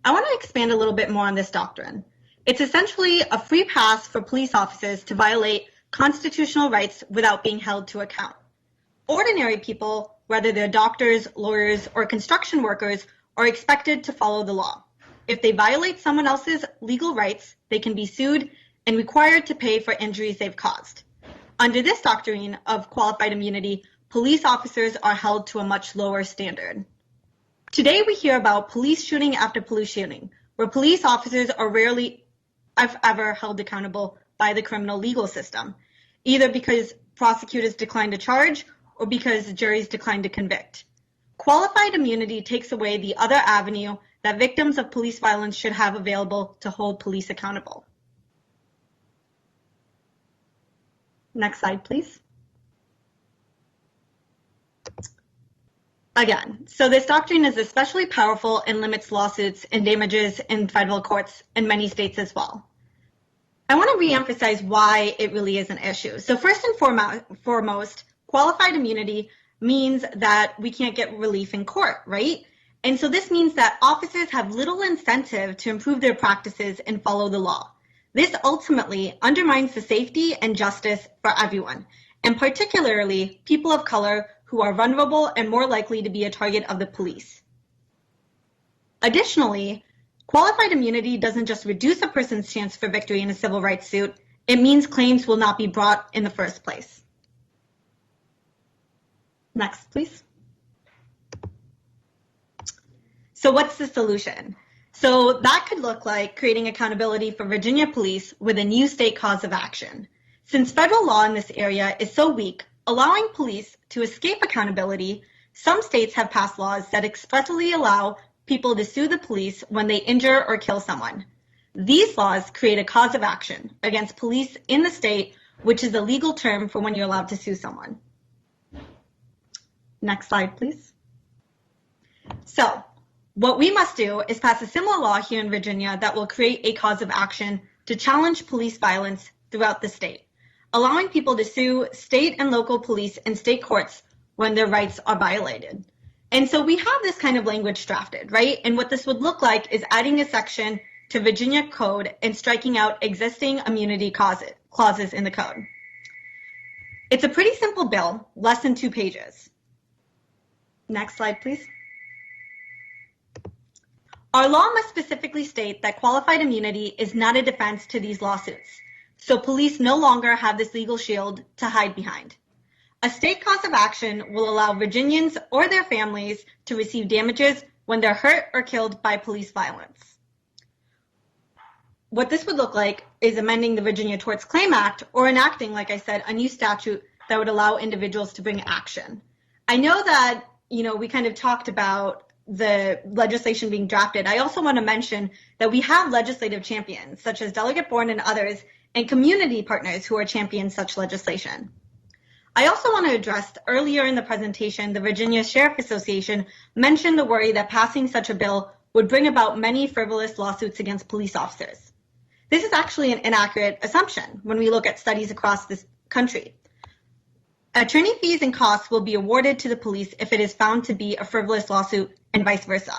I want to expand a little bit more on this doctrine. It's essentially a free pass for police officers to violate constitutional rights without being held to account. Ordinary people, whether they're doctors, lawyers, or construction workers, are expected to follow the law. If they violate someone else's legal rights, they can be sued and required to pay for injuries they've caused. Under this doctrine of qualified immunity, police officers are held to a much lower standard. Today we hear about police shooting after police shooting, where police officers are rarely, if ever, held accountable by the criminal legal system, either because prosecutors decline to charge or because juries decline to convict. Qualified immunity takes away the other avenue that victims of police violence should have available to hold police accountable. Next slide, please. Again, so this doctrine is especially powerful and limits lawsuits and damages in federal courts in many states as well. I want to reemphasize why it really is an issue. So first and foremost, qualified immunity means that we can't get relief in court, right? And so this means that officers have little incentive to improve their practices and follow the law. This ultimately undermines the safety and justice for everyone, and particularly people of color who are vulnerable and more likely to be a target of the police. Additionally, qualified immunity doesn't just reduce a person's chance for victory in a civil rights suit, it means claims will not be brought in the first place. Next, please. So what's the solution? So that could look like creating accountability for Virginia police with a new state cause of action. Since federal law in this area is so weak, allowing police to escape accountability, some states have passed laws that expressly allow people to sue the police when they injure or kill someone. These laws create a cause of action against police in the state, which is a legal term for when you're allowed to sue someone. Next slide, please. So, what we must do is pass a similar law here in Virginia that will create a cause of action to challenge police violence throughout the state, allowing people to sue state and local police and state courts when their rights are violated. And so we have this kind of language drafted, right? And what this would look like is adding a section to Virginia code and striking out existing immunity clauses in the code. It's a pretty simple bill, less than 2 pages. Next slide, please. Our law must specifically state that qualified immunity is not a defense to these lawsuits, so police no longer have this legal shield to hide behind. A state cause of action will allow Virginians or their families to receive damages when they're hurt or killed by police violence. What this would look like is amending the Virginia Tort Claims Act or enacting, like I said, a new statute that would allow individuals to bring action. I know that, we kind of talked about the legislation being drafted. I also want to mention that we have legislative champions, such as Delegate Bourne and others, and community partners who are championing such legislation. I also want to address, earlier in the presentation, the Virginia Sheriff Association mentioned the worry that passing such a bill would bring about many frivolous lawsuits against police officers. This is actually an inaccurate assumption when we look at studies across this country. Attorney fees and costs will be awarded to the police if it is found to be a frivolous lawsuit and vice versa.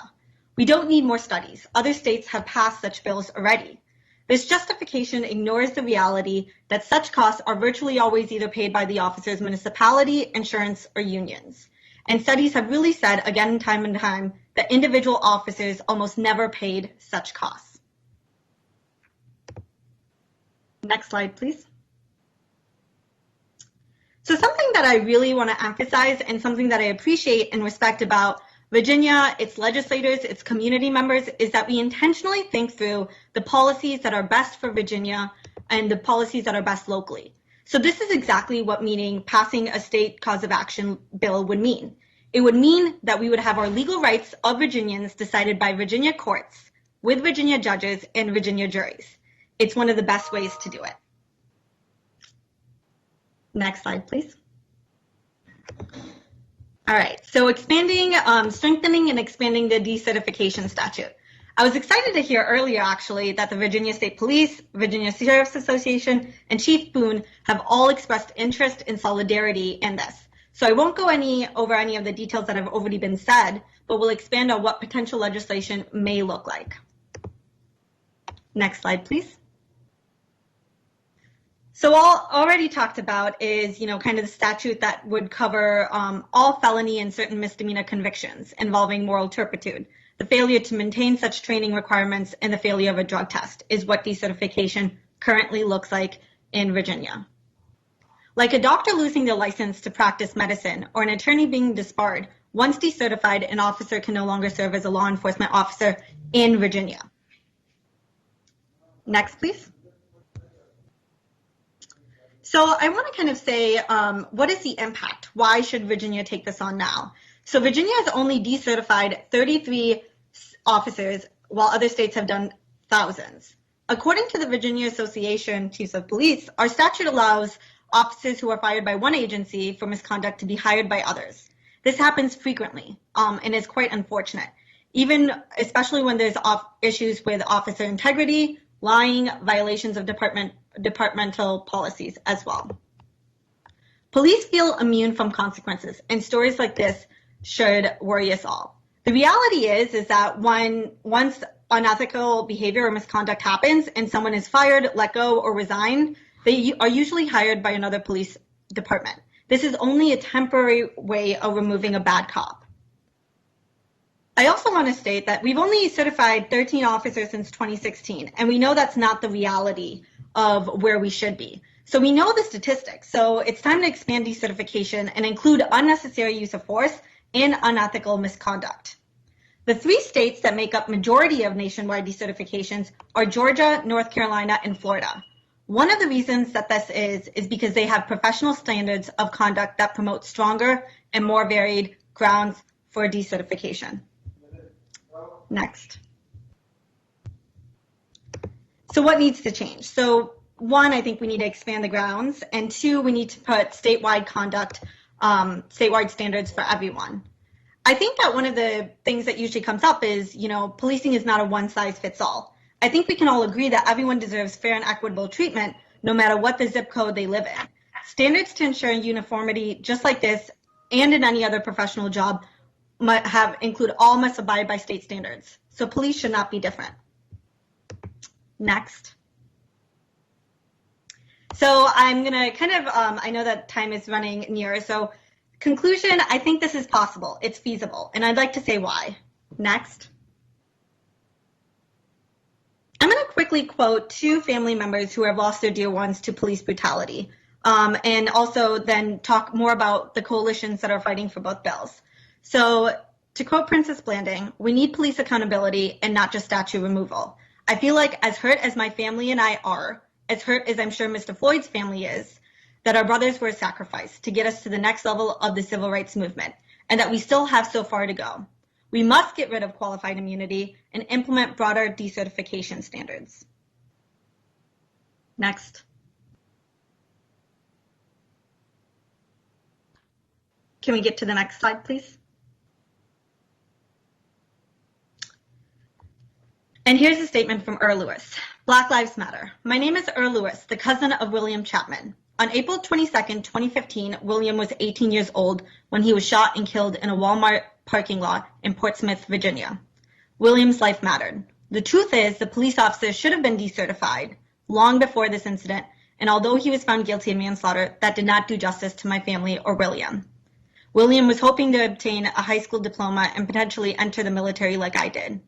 We don't need more studies. Other states have passed such bills already. This justification ignores the reality that such costs are virtually always either paid by the officer's municipality, insurance, or unions. And studies have really said again and time that individual officers almost never paid such costs. Next slide, please. So something that I really want to emphasize and something that I appreciate and respect about Virginia, its legislators, its community members, is that we intentionally think through the policies that are best for Virginia and the policies that are best locally. So this is exactly what passing a state cause of action bill would mean. It would mean that we would have our legal rights of Virginians decided by Virginia courts with Virginia judges and Virginia juries. It's one of the best ways to do it. Next slide, please. All right, so strengthening and expanding the decertification statute. I was excited to hear earlier, actually, that the Virginia State Police, Virginia Sheriff's Association, and Chief Boone have all expressed interest and solidarity in this. So I won't go over any of the details that have already been said, but we'll expand on what potential legislation may look like. Next slide, please. So all already talked about is, kind of the statute that would cover all felony and certain misdemeanor convictions involving moral turpitude. The failure to maintain such training requirements and the failure of a drug test is what decertification currently looks like in Virginia. Like a doctor losing their license to practice medicine or an attorney being disbarred, once decertified, an officer can no longer serve as a law enforcement officer in Virginia. Next, please. So I want to kind of say, what is the impact? Why should Virginia take this on now? So Virginia has only decertified 33 officers, while other states have done thousands. According to the Virginia Association Chiefs of Police, our statute allows officers who are fired by one agency for misconduct to be hired by others. This happens frequently and is quite unfortunate, especially when there's issues with officer integrity, lying, violations of departmental policies as well. Police feel immune from consequences, and stories like this should worry us all. The reality is that once unethical behavior or misconduct happens and someone is fired, let go, or resigned, they are usually hired by another police department. This is only a temporary way of removing a bad cop. I also want to state that we've only certified 13 officers since 2016, and we know that's not the reality of where we should be. So we know the statistics, so it's time to expand decertification and include unnecessary use of force and unethical misconduct. The 3 states that make up majority of nationwide decertifications are Georgia, North Carolina, and Florida. One of the reasons that this is because they have professional standards of conduct that promote stronger and more varied grounds for decertification. Next. So what needs to change? So 1, I think we need to expand the grounds, and 2, we need to put statewide statewide standards for everyone. I think that one of the things that usually comes up is, policing is not a one-size-fits-all. I think we can all agree that everyone deserves fair and equitable treatment, no matter what the zip code they live in. Standards to ensure uniformity, just like this, and in any other professional job, must abide by state standards. So police should not be different. Next. So I'm going to kind of, I know that time is running near, so conclusion, I think this is possible. It's feasible, and I'd like to say why. Next. I'm going to quickly quote 2 family members who have lost their dear ones to police brutality, and also then talk more about the coalitions that are fighting for both bills. So to quote Princess Blanding, we need police accountability and not just statue removal. I feel like as hurt as my family and I are, as hurt as I'm sure Mr. Floyd's family is, that our brothers were sacrificed to get us to the next level of the civil rights movement, and that we still have so far to go. We must get rid of qualified immunity and implement broader decertification standards. Next. Can we get to the next slide, please? And here's a statement from Earl Lewis. Black Lives Matter. My name is Earl Lewis, the cousin of William Chapman. On April 22nd, 2015, William was 18 years old when he was shot and killed in a Walmart parking lot in Portsmouth, Virginia. William's life mattered. The truth is, the police officer should have been decertified long before this incident, and although he was found guilty of manslaughter, that did not do justice to my family or William. William was hoping to obtain a high school diploma and potentially enter the military like I did.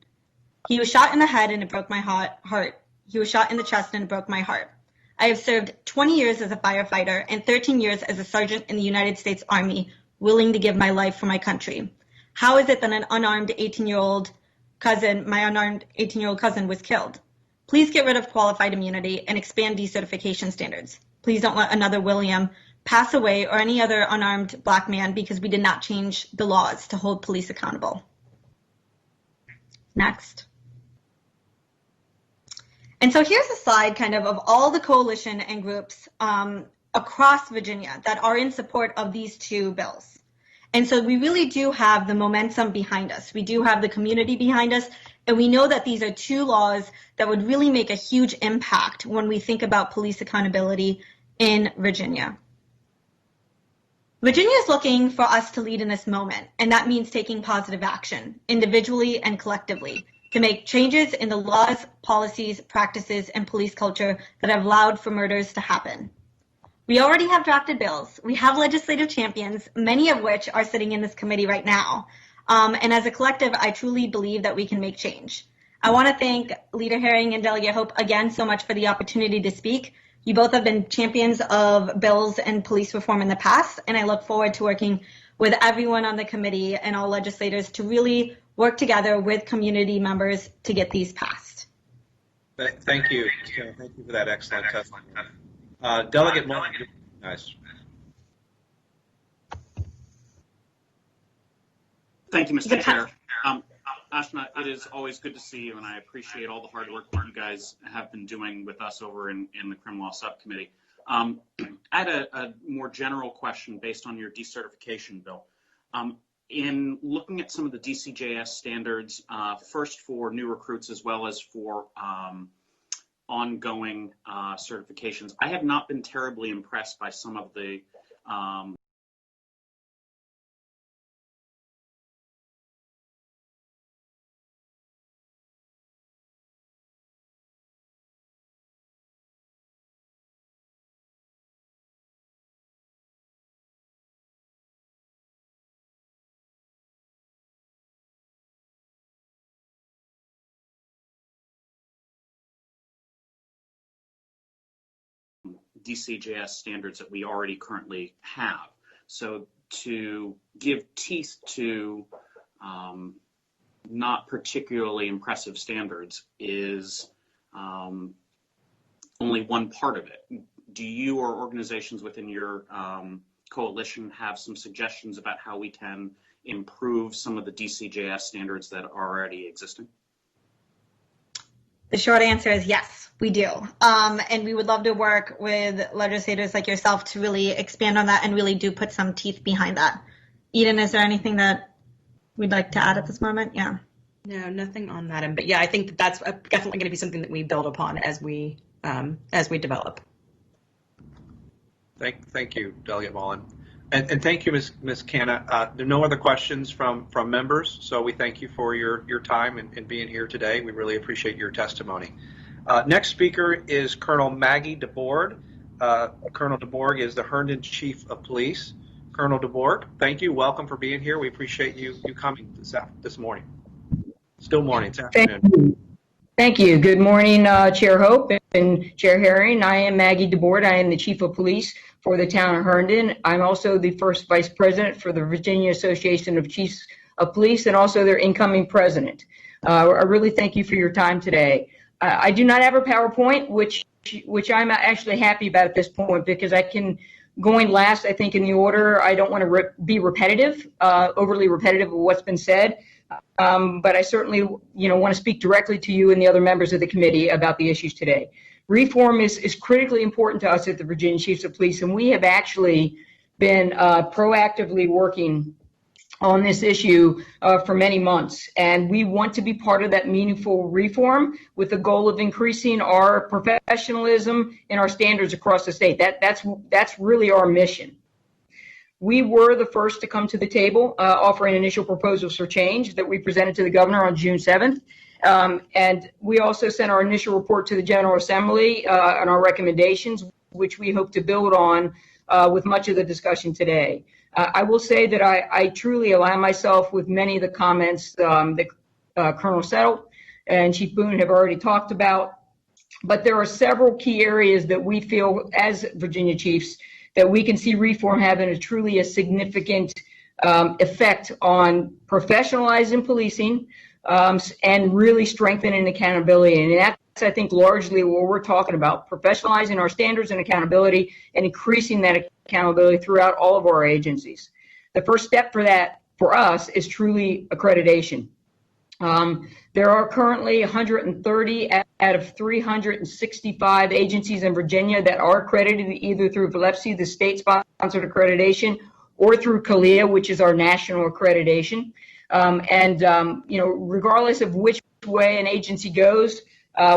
He was shot in the head and it broke my heart. He was shot in the chest and it broke my heart. I have served 20 years as a firefighter and 13 years as a sergeant in the United States Army, willing to give my life for my country. How is it that an unarmed 18-year-old cousin, my unarmed 18-year-old cousin, was killed? Please get rid of qualified immunity and expand decertification standards. Please don't let another William pass away or any other unarmed Black man because we did not change the laws to hold police accountable. Next. And so here's a slide kind of all the coalition and groups across Virginia that are in support of these two bills. And so we really do have the momentum behind us. We do have the community behind us. And we know that these are two laws that would really make a huge impact when we think about police accountability in Virginia. Virginia is looking for us to lead in this moment, and that means taking positive action, individually and collectively, to make changes in the laws, policies, practices, and police culture that have allowed for murders to happen. We already have drafted bills. We have legislative champions, many of which are sitting in this committee right now. And as a collective, I truly believe that we can make change. I want to thank Leader Herring and Delegate Hope again so much for the opportunity to speak. You both have been champions of bills and police reform in the past, and I look forward to working with everyone on the committee and all legislators to really work together with community members to get these passed. Thank you. Thank you for that excellent testimony. Delegate Mullen, nice. Thank you, Mr. Chair. Ashna, it is always good to see you, and I appreciate all the hard work that you guys have been doing with us over in the Criminal Law Subcommittee. I had a more general question based on your decertification bill. In looking at some of the DCJS standards, first for new recruits as well as for ongoing certifications, I have not been terribly impressed by some of the DCJS standards that we already currently have. So to give teeth to not particularly impressive standards is only one part of it. Do you or organizations within your coalition have some suggestions about how we can improve some of the DCJS standards that are already existing? The short answer is yes, we do. And we would love to work with legislators like yourself to really expand on that and really do put some teeth behind that. Eden, is there anything that we'd like to add at this moment? Yeah. No, nothing on that end. But yeah, I think that that's definitely going to be something that we build upon as we develop. Thank you, Delegate Mullen. And thank you, Ms. Khanna. There are no other questions from members, so we thank you for your time and being here today. We really appreciate your testimony. Next speaker is Colonel Maggie DeBoard. Colonel DeBoard is the Herndon Chief of Police. Colonel DeBoard, thank you. Welcome for being here. We appreciate you coming this morning. Still morning. It's afternoon. Thank you. Good morning, Chair Hope and Chair Herring. I am Maggie DeBoard. I am the Chief of Police for the town of Herndon. I'm also the first Vice President for the Virginia Association of Chiefs of Police and also their incoming President. I really thank you for your time today. I do not have a PowerPoint, which I'm actually happy about at this point because I can, going last, I think in the order, I don't want to be repetitive, overly repetitive of what's been said. But I certainly, want to speak directly to you and the other members of the committee about the issues today. Reform is critically important to us at the Virginia Chiefs of Police, and we have actually been proactively working on this issue for many months, and we want to be part of that meaningful reform with the goal of increasing our professionalism and our standards across the state. That's really our mission. We were the first to come to the table offering initial proposals for change that we presented to the governor on June 7th. And we also sent our initial report to the General Assembly on our recommendations, which we hope to build on with much of the discussion today. I will say that I truly align myself with many of the comments that Colonel Settle and Chief Boone have already talked about, but there are several key areas that we feel as Virginia Chiefs that we can see reform having a significant effect on professionalizing policing and really strengthening accountability. And that's, I think, largely what we're talking about, professionalizing our standards and accountability and increasing that accountability throughout all of our agencies. The first step for that, for us, is truly accreditation. There are currently 130 out of 365 agencies in Virginia that are accredited either through LESI, the state-sponsored accreditation, or through CALEA, which is our national accreditation. Regardless of which way an agency goes,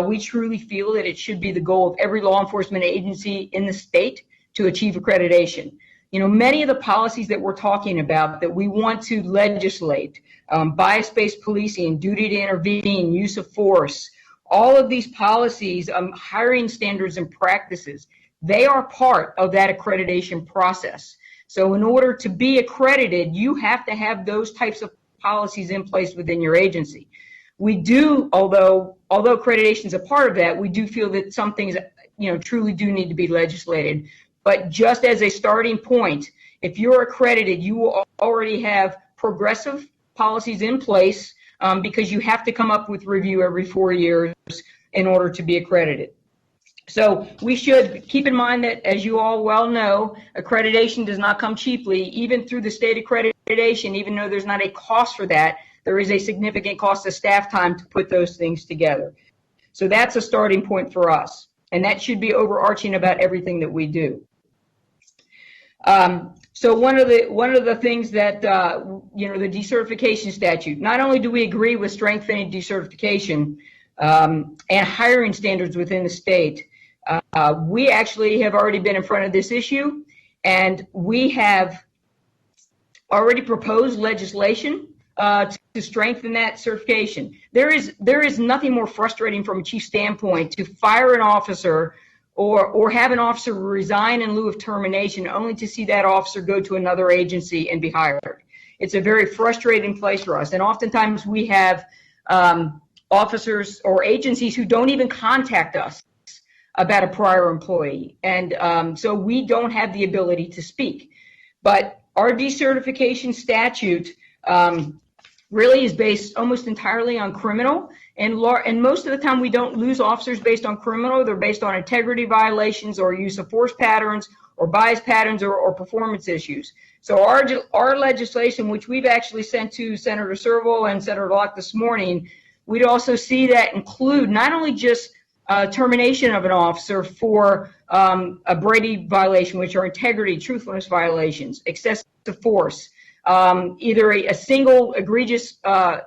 we truly feel that it should be the goal of every law enforcement agency in the state to achieve accreditation. Many of the policies that we're talking about that we want to legislate, bias-based policing, duty to intervene, use of force, all of these policies, hiring standards and practices, they are part of that accreditation process. So in order to be accredited, you have to have those types of policies in place within your agency. We do, although accreditation is a part of that, we do feel that some things, truly do need to be legislated. But just as a starting point, if you're accredited, you will already have progressive policies in place because you have to come up with review every 4 years in order to be accredited. So we should keep in mind that, as you all well know, accreditation does not come cheaply. Even through the state accreditation, even though there's not a cost for that, there is a significant cost of staff time to put those things together. So that's a starting point for us, and that should be overarching about everything that we do. So one of the things that the decertification statute. Not only do we agree with strengthening decertification and hiring standards within the state, we actually have already been in front of this issue, and we have already proposed legislation to strengthen that certification. There is nothing more frustrating from a chief standpoint to fire an officer or have an officer resign in lieu of termination only to see that officer go to another agency and be hired. It's a very frustrating place for us. And oftentimes we have officers or agencies who don't even contact us about a prior employee. And so we don't have the ability to speak. But our decertification statute really is based almost entirely on criminal. And most of the time we don't lose officers based on criminal. They're based on integrity violations or use of force patterns or bias patterns or performance issues. So our legislation, which we've actually sent to Senator Serval and Senator Locke this morning, we'd also see that include not only just termination of an officer for a Brady violation, which are integrity, truthfulness violations, excessive force, either a single egregious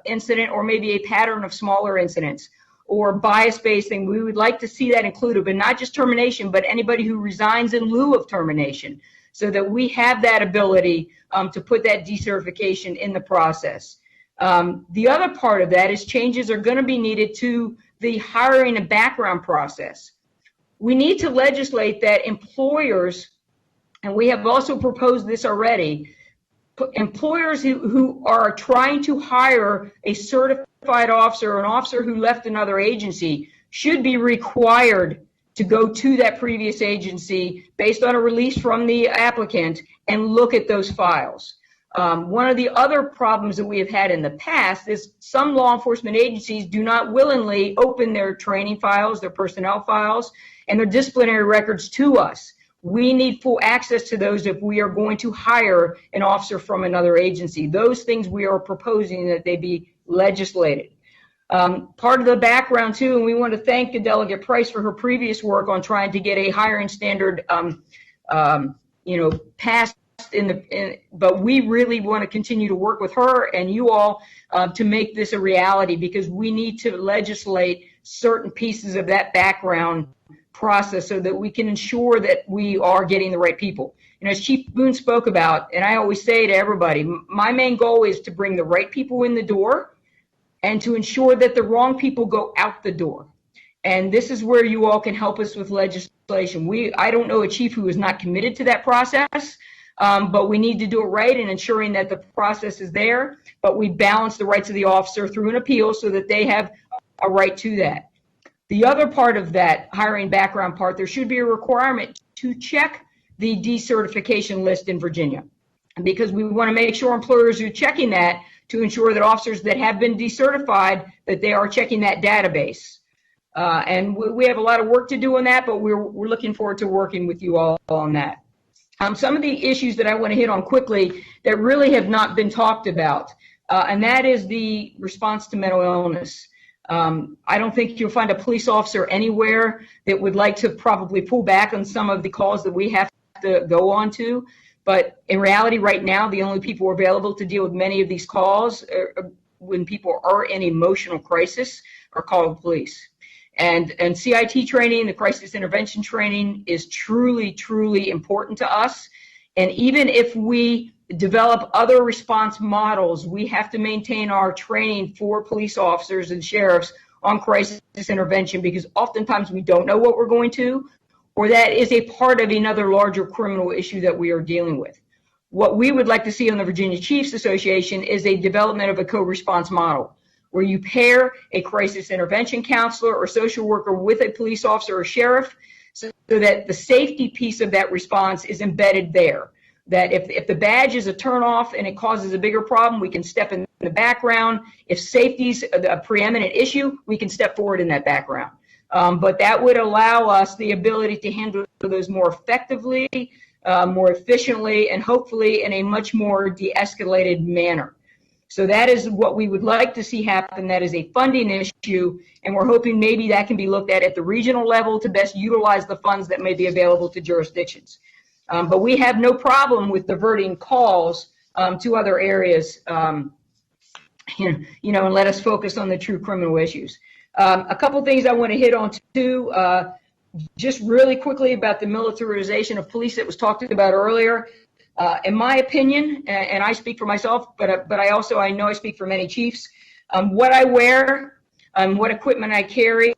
incident or maybe a pattern of smaller incidents, or bias-based thing. We would like to see that included, but not just termination, but anybody who resigns in lieu of termination, so that we have that ability to put that decertification in the process. The other part of that is changes are going to be needed to the hiring and background process. We need to legislate that employers, and we have also proposed this already, employers who are trying to hire a certified officer or an officer who left another agency should be required to go to that previous agency based on a release from the applicant and look at those files. One of the other problems that we have had in the past is some law enforcement agencies do not willingly open their training files, their personnel files, and their disciplinary records to us. We need full access to those if we are going to hire an officer from another agency. Those things we are proposing that they be legislated. Part of the background too, and we want to thank Delegate Price for her previous work on trying to get a hiring standard passed but we really want to continue to work with her and you all to make this a reality, because we need to legislate certain pieces of that background process so that we can ensure that we are getting the right people. And as Chief Boone spoke about, and I always say to everybody, my main goal is to bring the right people in the door and to ensure that the wrong people go out the door. And this is where you all can help us with legislation. I don't know a chief who is not committed to that process, but we need to do it right and ensuring that the process is there, but we balance the rights of the officer through an appeal so that they have a right to that. The other part of that hiring background part, there should be a requirement to check the decertification list in Virginia, because we want to make sure employers are checking that to ensure that officers that have been decertified, that they are checking that database. And we have a lot of work to do on that, but we're looking forward to working with you all on that. Some of the issues that I want to hit on quickly that really have not been talked about, and that is the response to mental illness. I don't think you'll find a police officer anywhere that would like to probably pull back on some of the calls that we have to go on to. But in reality, right now, the only people available to deal with many of these calls when people are in emotional crisis are called police. And CIT training, the crisis intervention training, is truly, truly important to us. And even if we develop other response models, we have to maintain our training for police officers and sheriffs on crisis intervention, because oftentimes we don't know what we're going to, or that is a part of another larger criminal issue that we are dealing with. What we would like to see on the Virginia Chiefs Association is a development of a co-response model, where you pair a crisis intervention counselor or social worker with a police officer or sheriff, so that the safety piece of that response is embedded there. That if the badge is a turnoff and it causes a bigger problem, we can step in the background. If safety's a preeminent issue, we can step forward in that background. But that would allow us the ability to handle those more effectively, more efficiently, and hopefully in a much more de-escalated manner. So that is what we would like to see happen. That is a funding issue, and we're hoping maybe that can be looked at the regional level to best utilize the funds that may be available to jurisdictions. But we have no problem with diverting calls to other areas, and let us focus on the true criminal issues. A couple things I want to hit on too, just really quickly about the militarization of police that was talked about earlier. In my opinion, and I speak for myself, but I know I speak for many chiefs, what I wear, what equipment I carry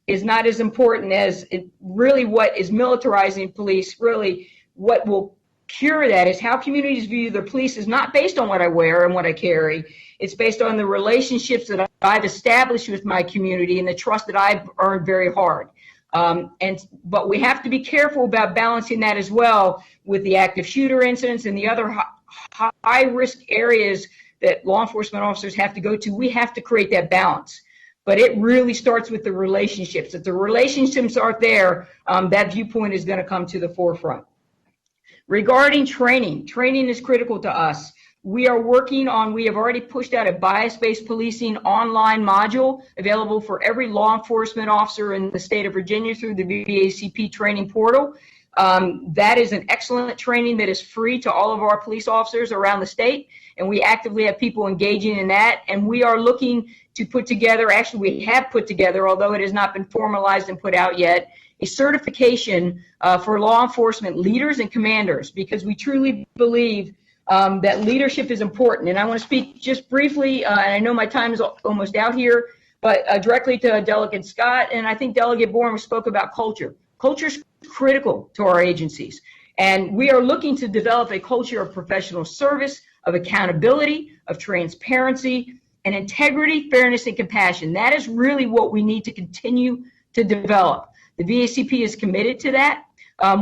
is not as important as really what is militarizing police. Really, what will cure that is how communities view the police is not based on what I wear and what I carry. It's based on the relationships that I've established with my community and the trust that I've earned very hard. But we have to be careful about balancing that as well with the active shooter incidents and the other high risk areas that law enforcement officers have to go to. We have to create that balance. But it really starts with the relationships. If the relationships aren't there, that viewpoint is going to come to the forefront. Regarding training is critical to us. We have already pushed out a bias-based policing online module available for every law enforcement officer in the state of Virginia through the VACP training portal. That is an excellent training that is free to all of our police officers around the state, and we actively have people engaging in that. And we are looking to put together, actually we have put together, although it has not been formalized and put out yet, a certification for law enforcement leaders and commanders, because we truly believe that leadership is important. And I want to speak just briefly, and I know my time is almost out here, but directly to Delegate Scott, and I think Delegate Bourne spoke about culture. Culture is critical to our agencies, and we are looking to develop a culture of professional service, of accountability, of transparency, and integrity, fairness, and compassion. That is really what we need to continue to develop. The VACP is committed to that.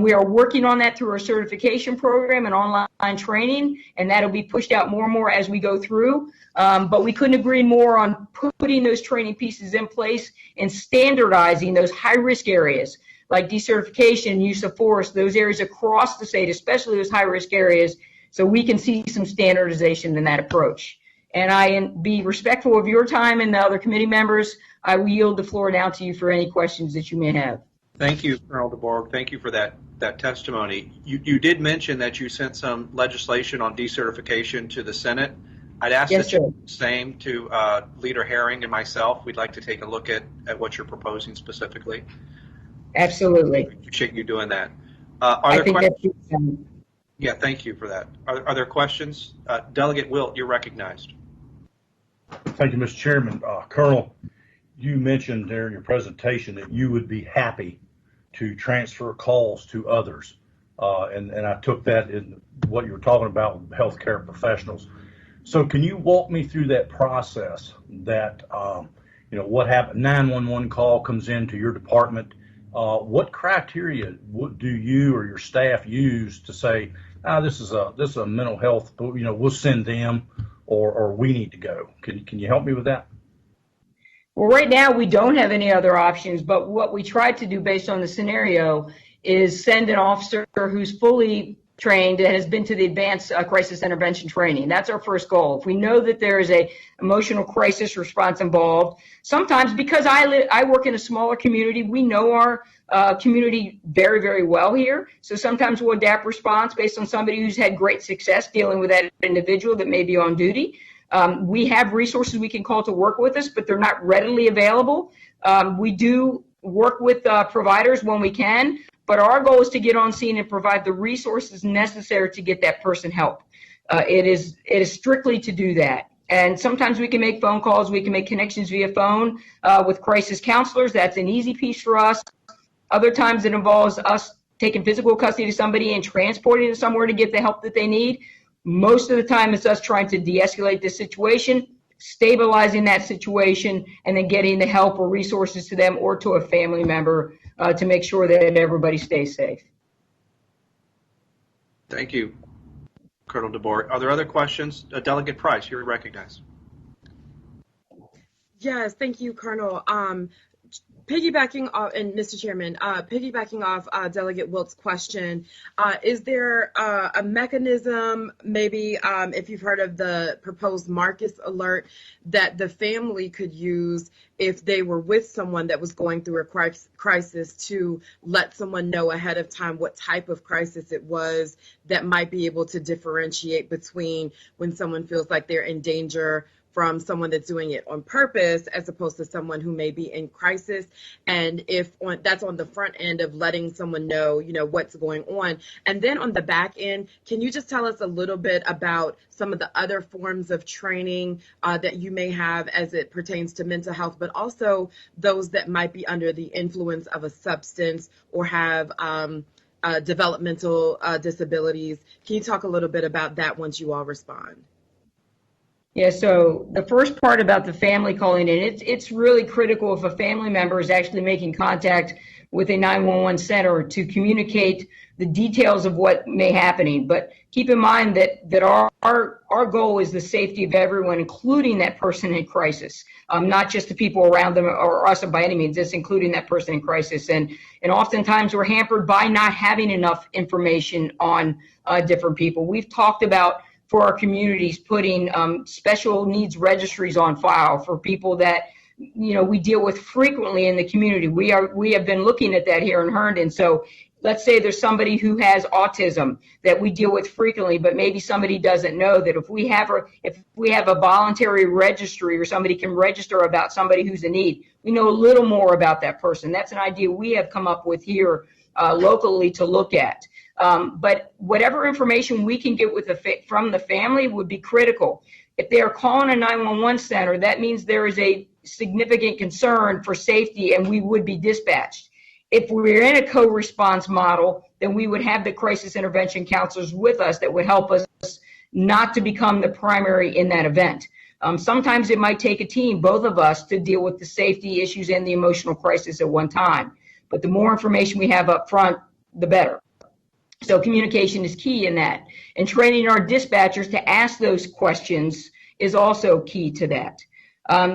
We are working on that through our certification program and online training, and that'll be pushed out more and more as we go through. But we couldn't agree more on putting those training pieces in place and standardizing those high-risk areas like decertification, use of force, those areas across the state, especially those high-risk areas, so we can see some standardization in that approach. And I be respectful of your time and the other committee members. I will yield the floor now to you for any questions that you may have. Thank you, Colonel DeBorg. Thank you for that testimony. You did mention that you sent some legislation on decertification to the Senate. I'd ask Yes, that you sir. do the same to Leader Herring and myself. We'd like to take a look at what you're proposing specifically. Absolutely. I appreciate you doing that. Are I there think questions? that's Yeah, thank you for that. Are there questions? Delegate Wilt, you're recognized. Thank you, Mr. Chairman. Colonel, you mentioned there in your presentation that you would be happy to transfer calls to others. And I took that in what you were talking about with healthcare professionals. So can you walk me through that process that, what happened, 911 call comes into your department. What criteria do you or your staff use to say, this is a mental health, we'll send them or we need to go? Can you help me with that? Well, right now we don't have any other options, but what we tried to do based on the scenario is send an officer who's fully trained and has been to the advanced crisis intervention training. That's our first goal. If we know that there is a emotional crisis response involved, sometimes because I work in a smaller community, we know our community very, very well here. So sometimes we'll adapt response based on somebody who's had great success dealing with that individual that may be on duty. We have resources we can call to work with us, but they're not readily available. We do work with providers when we can, but our goal is to get on scene and provide the resources necessary to get that person help. It is strictly to do that. And sometimes we can make phone calls, we can make connections via phone with crisis counselors. That's an easy piece for us. Other times it involves us taking physical custody of somebody and transporting them somewhere to get the help that they need. Most of the time it's us trying to de-escalate the situation, stabilizing that situation, and then getting the help or resources to them or to a family member to make sure that everybody stays safe. Thank you, Colonel DeBorg. Are there other questions? Delegate Price, you're recognized. Yes, thank you, Colonel. Piggybacking off, and Mr. Chairman, piggybacking off Delegate Wilt's question, is there a mechanism, maybe if you've heard of the proposed Marcus alert, that the family could use if they were with someone that was going through a crisis to let someone know ahead of time what type of crisis it was that might be able to differentiate between when someone feels like they're in danger from someone that's doing it on purpose as opposed to someone who may be in crisis, and if that's on the front end of letting someone know, what's going on. And then on the back end, can you just tell us a little bit about some of the other forms of training that you may have as it pertains to mental health, but also those that might be under the influence of a substance or have developmental disabilities? Can you talk a little bit about that once you all respond? Yeah, so the first part about the family calling in, it's really critical if a family member is actually making contact with a 911 center to communicate the details of what may be happening. But keep in mind that our goal is the safety of everyone, including that person in crisis, not just the people around them or us by any means, it's including that person in crisis. And oftentimes we're hampered by not having enough information on different people. We've talked about for our communities, putting special needs registries on file for people that we deal with frequently in the community. We have been looking at that here in Herndon. So let's say there's somebody who has autism that we deal with frequently, but maybe somebody doesn't know that if we have a voluntary registry or somebody can register about somebody who's in need, we know a little more about that person. That's an idea we have come up with here locally to look at. But whatever information we can get from the family would be critical. If they are calling a 911 center, that means there is a significant concern for safety and we would be dispatched. If we're in a co-response model, then we would have the crisis intervention counselors with us that would help us not to become the primary in that event. Sometimes it might take a team, both of us, to deal with the safety issues and the emotional crisis at one time. But the more information we have up front, the better. So communication is key in that. And training our dispatchers to ask those questions is also key to that.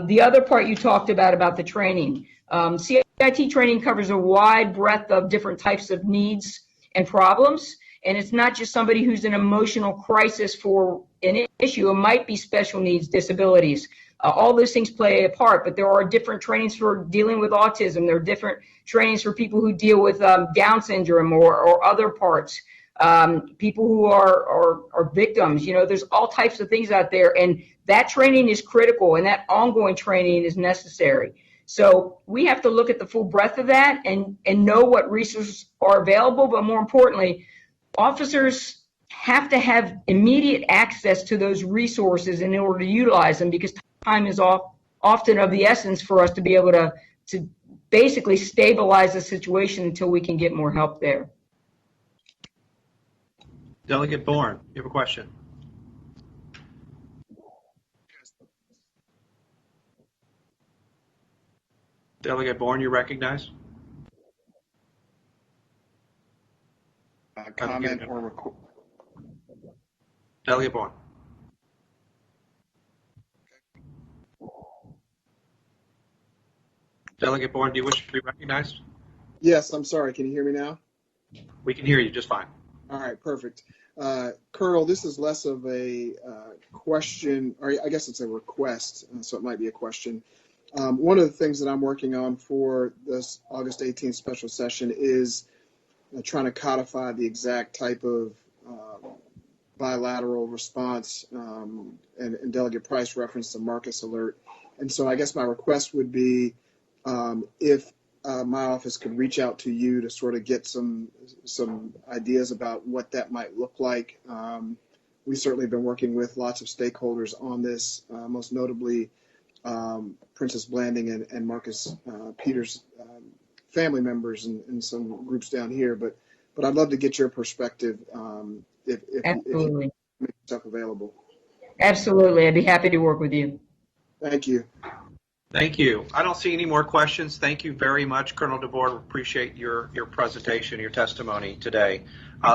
The other part you talked about the training. CIT training covers a wide breadth of different types of needs and problems. And it's not just somebody who's in emotional crisis for an issue. It might be special needs, disabilities. All those things play a part, but there are different trainings for dealing with autism. There are different trainings for people who deal with Down syndrome or other parts. People who are victims. There's all types of things out there, and that training is critical, and that ongoing training is necessary. So we have to look at the full breadth of that and know what resources are available, but more importantly, officers have to have immediate access to those resources in order to utilize them, because time is often of the essence for us to be able to basically stabilize the situation until we can get more help there. Delegate Bourne, you have a question. Delegate Bourne, you recognize? Comment or record. Delegate Bourne. Delegate Bourne, do you wish to be recognized? Yes, I'm sorry. Can you hear me now? We can hear you just fine. All right, perfect. Colonel, this is less of a question, or I guess it's a request, so it might be a question. One of the things that I'm working on for this August 18th special session is trying to codify the exact type of bilateral response, and Delegate Price referenced the Marcus alert. And so I guess my request would be if my office could reach out to you to sort of get some ideas about what that might look like. We've certainly been working with lots of stakeholders on this, most notably Princess Blanding and Marcus Peters' family members and some groups down here. But I'd love to get your perspective if you make yourself available. Absolutely. I'd be happy to work with you. Thank you. Thank you. I don't see any more questions. Thank you very much, Colonel DeBoer. Appreciate your presentation, your testimony today.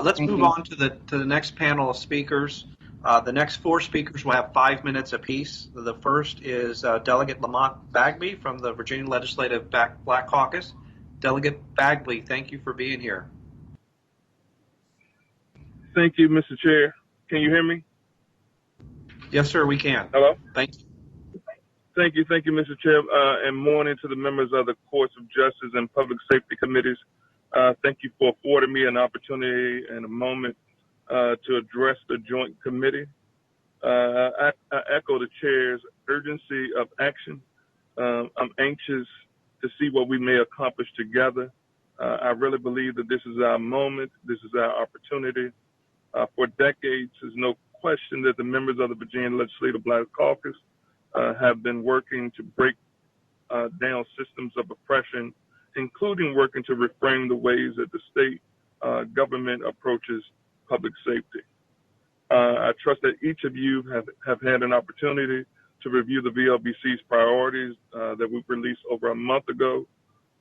Let's move on to the next panel of speakers. The next four speakers will have 5 minutes apiece. The first is Delegate Lamont Bagley from the Virginia Legislative Black Caucus. Delegate Bagley, thank you for being here. Thank you, Mr. Chair. Can you hear me? Yes, sir, we can. Hello? Thank you. Thank you, Mr. Chair, and morning to the members of the Courts of Justice and Public Safety Committees. Thank you for affording me an opportunity and a moment to address the joint committee. I echo the Chair's urgency of action. I'm anxious to see what we may accomplish together. I really believe that this is our moment. This is our opportunity. For decades, there's no question that the members of the Virginia Legislative Black Caucus have been working to break down systems of oppression, including working to reframe the ways that the state government approaches public safety. I trust that each of you have had an opportunity to review the VLBC's priorities that we released over a month ago.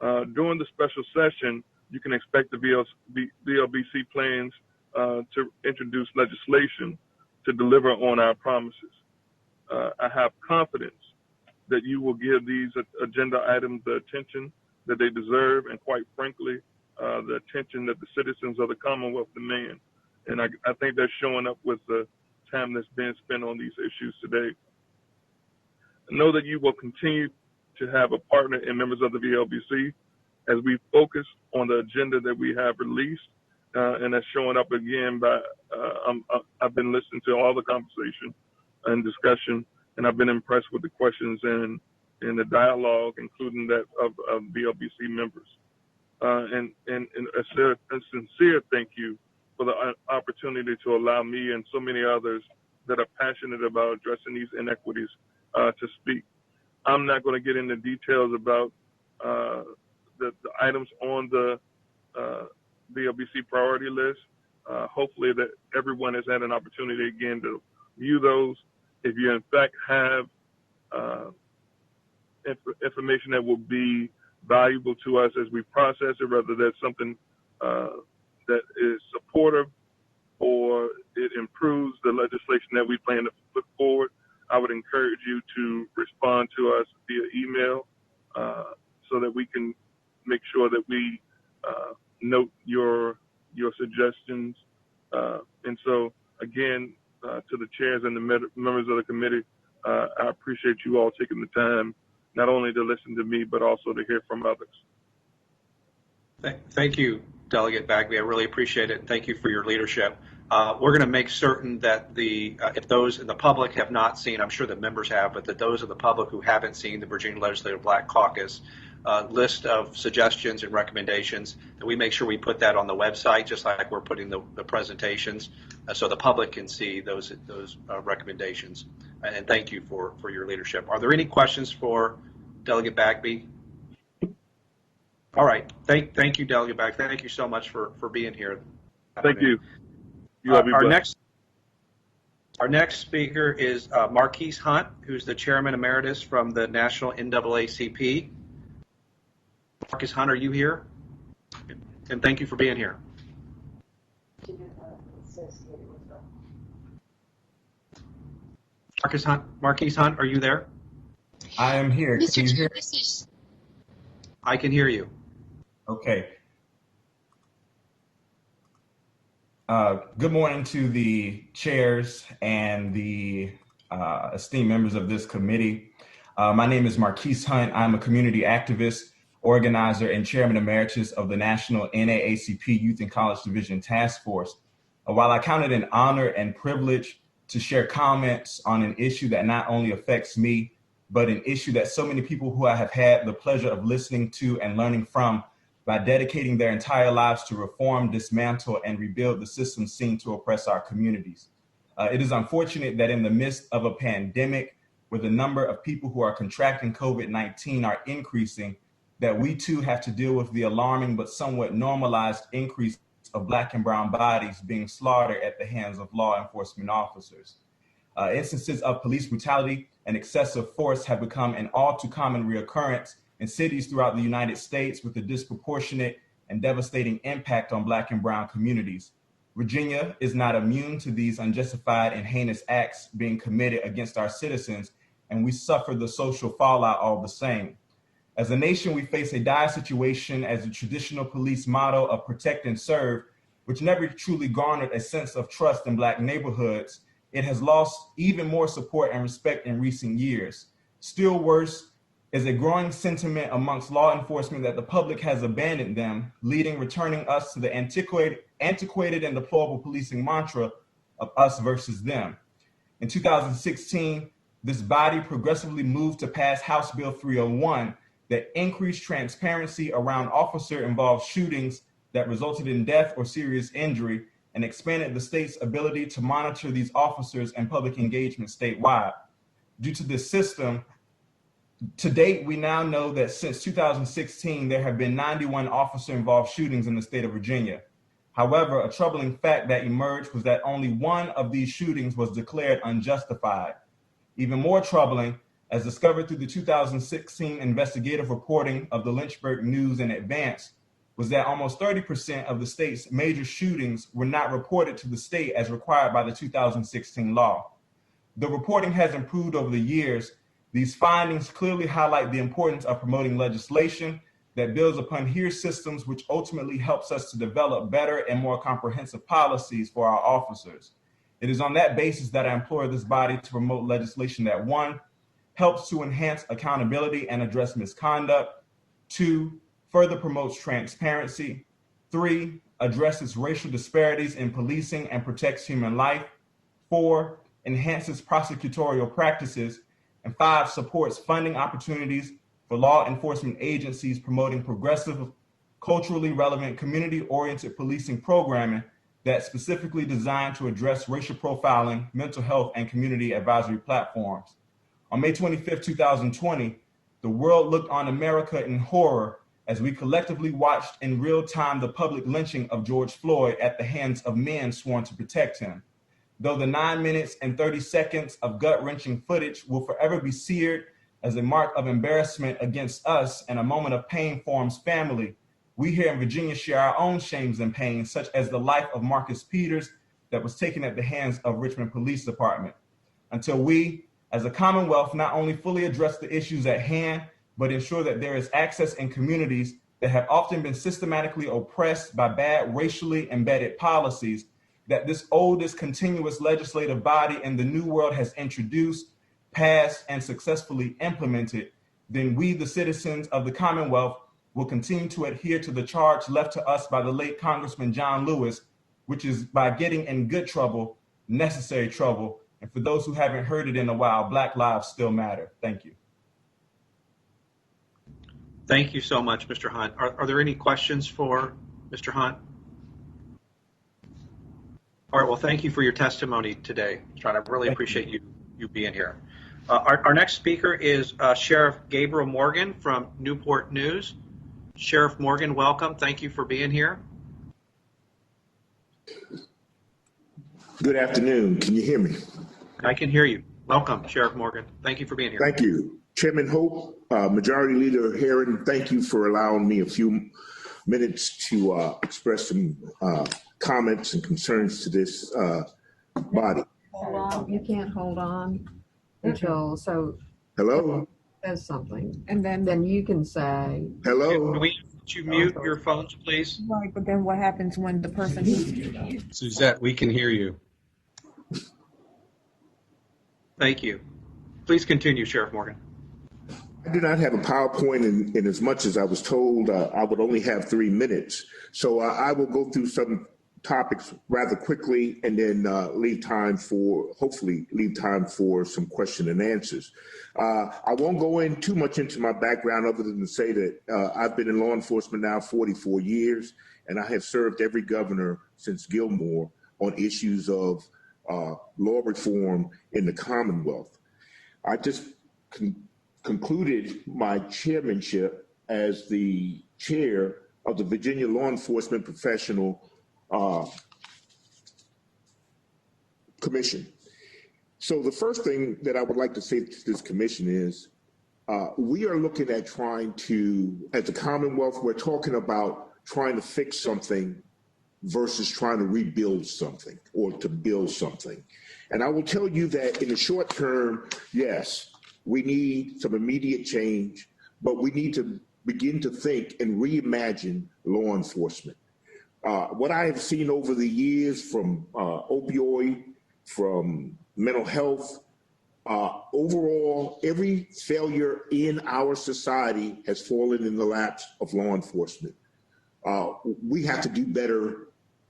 During the special session, you can expect the VLBC plans to introduce legislation to deliver on our promises. I have confidence that you will give these agenda items the attention that they deserve, and quite frankly, the attention that the citizens of the Commonwealth demand. And I think that's showing up with the time that's been spent on these issues today. I know that you will continue to have a partner in members of the VLBC as we focus on the agenda that we have released, and that's showing up again by, I've been listening to all the conversation and discussion, and I've been impressed with the questions and the dialogue, including that of VLBC members. And a sincere thank you for the opportunity to allow me and so many others that are passionate about addressing these inequities to speak. I'm not going to get into details about the items on the VLBC priority list. Hopefully that everyone has had an opportunity again to view those. If you in fact have information that will be valuable to us as we process it, whether that's something that is supportive or it improves the legislation that we plan to put forward, I would encourage you to respond to us via email so that we can make sure that we note your suggestions And so, again, to the chairs and the members of the committee, I appreciate you all taking the time not only to listen to me, but also to hear from others. Thank you, Delegate Bagby. I really appreciate it. Thank you for your leadership. We're going to make certain that if those in the public have not seen, I'm sure the members have, but that those of the public who haven't seen the Virginia Legislative Black Caucus list of suggestions and recommendations, that we make sure we put that on the website, just like we're putting the presentations, so the public can see those recommendations. And thank you for your leadership. Are there any questions for Delegate Bagby? All right. Thank you, Delegate Bagby. Thank you so much for being here. Thank you. Our next speaker is Marquise Hunt, who's the Chairman Emeritus from the National NAACP. Marquise Hunt, are you here? And thank you for being here. Marquise Hunt, are you there? I am here. Can you hear me? I can hear you. Okay. Good morning to the chairs and the esteemed members of this committee. My name is Marquise Hunt. I'm a community activist, organizer, and chairman emeritus of the National NAACP Youth and College Division Task Force. While I count it an honor and privilege to share comments on an issue that not only affects me, but an issue that so many people who I have had the pleasure of listening to and learning from by dedicating their entire lives to reform, dismantle, and rebuild the systems seen to oppress our communities. It is unfortunate that in the midst of a pandemic, where the number of people who are contracting COVID-19 are increasing, that we too have to deal with the alarming but somewhat normalized increase of Black and brown bodies being slaughtered at the hands of law enforcement officers. Instances of police brutality and excessive force have become an all too common reoccurrence in cities throughout the United States, with a disproportionate and devastating impact on Black and brown communities. Virginia is not immune to these unjustified and heinous acts being committed against our citizens, and we suffer the social fallout all the same. As a nation, we face a dire situation as the traditional police motto of protect and serve, which never truly garnered a sense of trust in Black neighborhoods. It has lost even more support and respect in recent years. Still worse is a growing sentiment amongst law enforcement that the public has abandoned them, returning us to the antiquated and deplorable policing mantra of us versus them. In 2016, this body progressively moved to pass House Bill 301 that increased transparency around officer-involved shootings that resulted in death or serious injury, and expanded the state's ability to monitor these officers and public engagement statewide. Due to this system, to date, we now know that since 2016, there have been 91 officer-involved shootings in the state of Virginia. However, a troubling fact that emerged was that only one of these shootings was declared unjustified. Even more troubling, as discovered through the 2016 investigative reporting of the Lynchburg News in Advance, was that almost 30% of the state's major shootings were not reported to the state as required by the 2016 law. The reporting has improved over the years. These findings clearly highlight the importance of promoting legislation that builds upon HERE systems, which ultimately helps us to develop better and more comprehensive policies for our officers. It is on that basis that I implore this body to promote legislation that, 1, helps to enhance accountability and address misconduct, 2, further promotes transparency, 3, addresses racial disparities in policing and protects human life, 4, enhances prosecutorial practices, and 5, supports funding opportunities for law enforcement agencies promoting progressive, culturally relevant, community-oriented policing programming that's specifically designed to address racial profiling, mental health, and community advisory platforms. On May 25, 2020, the world looked on America in horror as we collectively watched in real time the public lynching of George Floyd at the hands of men sworn to protect him. Though the 9 minutes and 30 seconds of gut-wrenching footage will forever be seared as a mark of embarrassment against us and a moment of pain for his family, we here in Virginia share our own shames and pains, such as the life of Marcus Peters that was taken at the hands of Richmond Police Department. Until we, as a Commonwealth, not only fully address the issues at hand, but ensure that there is access in communities that have often been systematically oppressed by bad racially embedded policies, that this oldest continuous legislative body in the New World has introduced, passed, and successfully implemented, then we, the citizens of the Commonwealth, will continue to adhere to the charge left to us by the late Congressman John Lewis, which is by getting in good trouble, necessary trouble. And for those who haven't heard it in a while, Black lives still matter. Thank you. Thank you so much, Mr. Hunt. Are there any questions for Mr. Hunt? All right, well, thank you for your testimony today, John. I really appreciate you being here. Our next speaker is Sheriff Gabriel Morgan from Newport News. Sheriff Morgan, welcome. Thank you for being here. Good afternoon. Can you hear me? I can hear you. Welcome, Sheriff Morgan. Thank you for being here. Thank you. Chairman Hope, Majority Leader Herron, thank you for allowing me a few minutes to express some comments and concerns to this body. Hold on. You can't hold on until Hello? says something, and then you can say hello. Can we you mute your phones, please? Right, but then what happens when the person who's Suzette, we can hear you. Thank you. Please continue, Sheriff Morgan. I do not have a PowerPoint, and as much as I was told I would only have 3 minutes. So I will go through some topics rather quickly and then hopefully leave time for some question and answers. I won't go in too much into my background other than to say that I've been in law enforcement now 44 years, and I have served every governor since Gilmore on issues of law reform in the Commonwealth. I just concluded my chairmanship as the chair of the Virginia Law Enforcement Professional Commission. So the first thing that I would like to say to this commission is we are looking at trying to, as the Commonwealth, we're talking about trying to fix something versus trying to rebuild something or to build something. And I will tell you that in the short term, yes, we need some immediate change, but we need to begin to think and reimagine law enforcement. What I have seen over the years from opioid, from mental health, overall, every failure in our society has fallen in the laps of law enforcement. We have to do better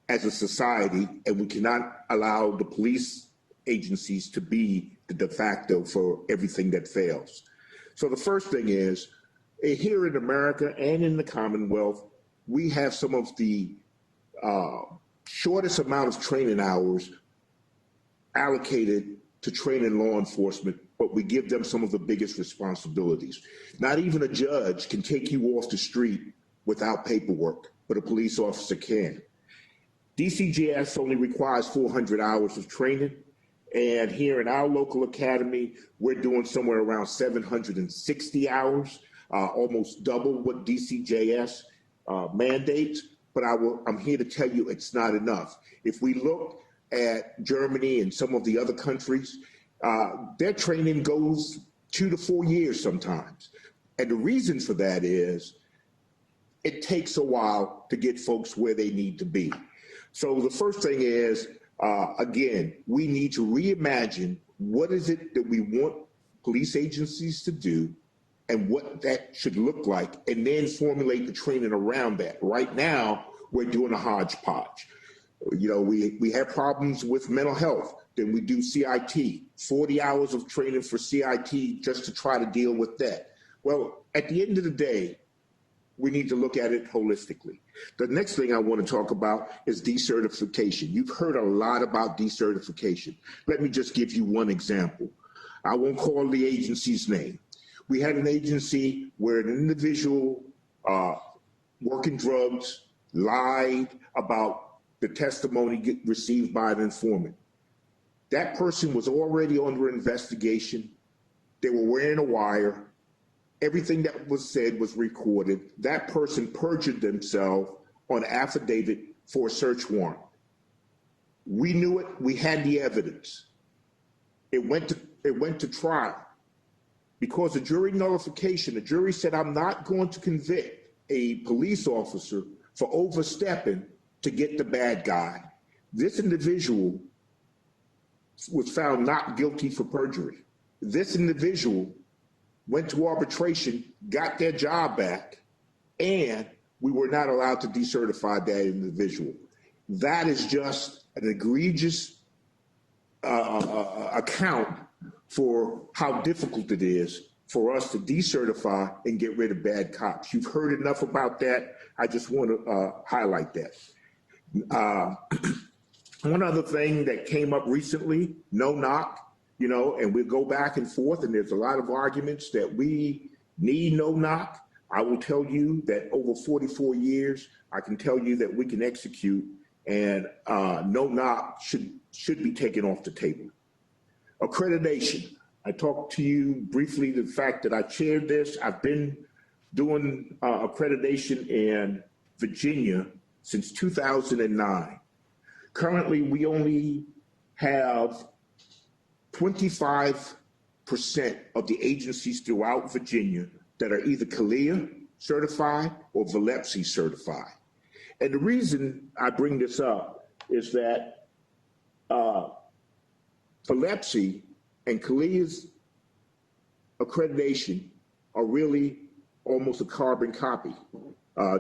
as a society, and we cannot allow the police agencies to be the de facto for everything that fails. So the first thing is, here in America and in the Commonwealth, we have some of the shortest amount of training hours allocated to training law enforcement, but we give them some of the biggest responsibilities. Not even a judge can take you off the street without paperwork, but a police officer can. DCJS only requires 400 hours of training, and here in our local academy, we're doing somewhere around 760 hours, almost double what DCJS mandates. But I'm here to tell you it's not enough. If we look at Germany and some of the other countries, their training goes 2 to 4 years sometimes. And the reason for that is it takes a while to get folks where they need to be. So the first thing is, again, we need to reimagine what is it that we want police agencies to do and what that should look like, and then formulate the training around that. Right now, we're doing a hodgepodge. You know, we have problems with mental health, then we do CIT, 40 hours of training for CIT just to try to deal with that. Well, at the end of the day, we need to look at it holistically. The next thing I want to talk about is decertification. You've heard a lot about decertification. Let me just give you one example. I won't call the agency's name. We had an agency where an individual working drugs lied about the testimony received by an informant. That person was already under investigation. They were wearing a wire. Everything that was said was recorded. That person perjured themselves on affidavit for a search warrant. We knew it. We had the evidence. It went to trial. Because of jury nullification, the jury said, I'm not going to convict a police officer for overstepping to get the bad guy. This individual was found not guilty for perjury. This individual went to arbitration, got their job back, and we were not allowed to decertify that individual. That is just an egregious account for how difficult it is for us to decertify and get rid of bad cops. You've heard enough about that. I just want to highlight that. One other thing that came up recently, no knock, you know, and we'll go back and forth, and there's a lot of arguments that we need no knock. I will tell you that over 44 years, I can tell you that we can execute, and no knock should be taken off the table. Accreditation. I talked to you briefly the fact that I chaired this. I've been doing accreditation in Virginia since 2009. Currently, we only have 25% of the agencies throughout Virginia that are either CALEA certified or LESI certified. And the reason I bring this up is that LESI and CALEA's accreditation are really almost a carbon copy.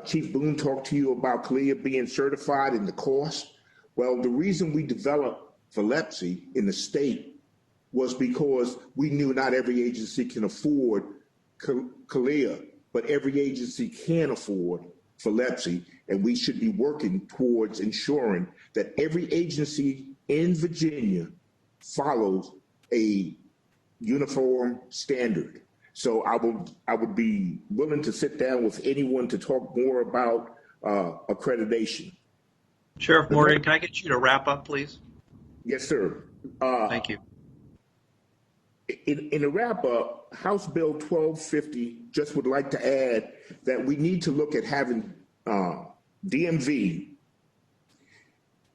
Chief Boone talked to you about CALEA being certified and the cost. Well, the reason we developed LESI in the state was because we knew not every agency can afford CALEA, but every agency can afford LESI, and we should be working towards ensuring that every agency in Virginia follows a uniform standard. So I would be willing to sit down with anyone to talk more about accreditation. Sheriff Morgan, can I get you to wrap up, please? Yes, sir. Thank you. In a wrap up, House Bill 1250 just would like to add that we need to look at having DMV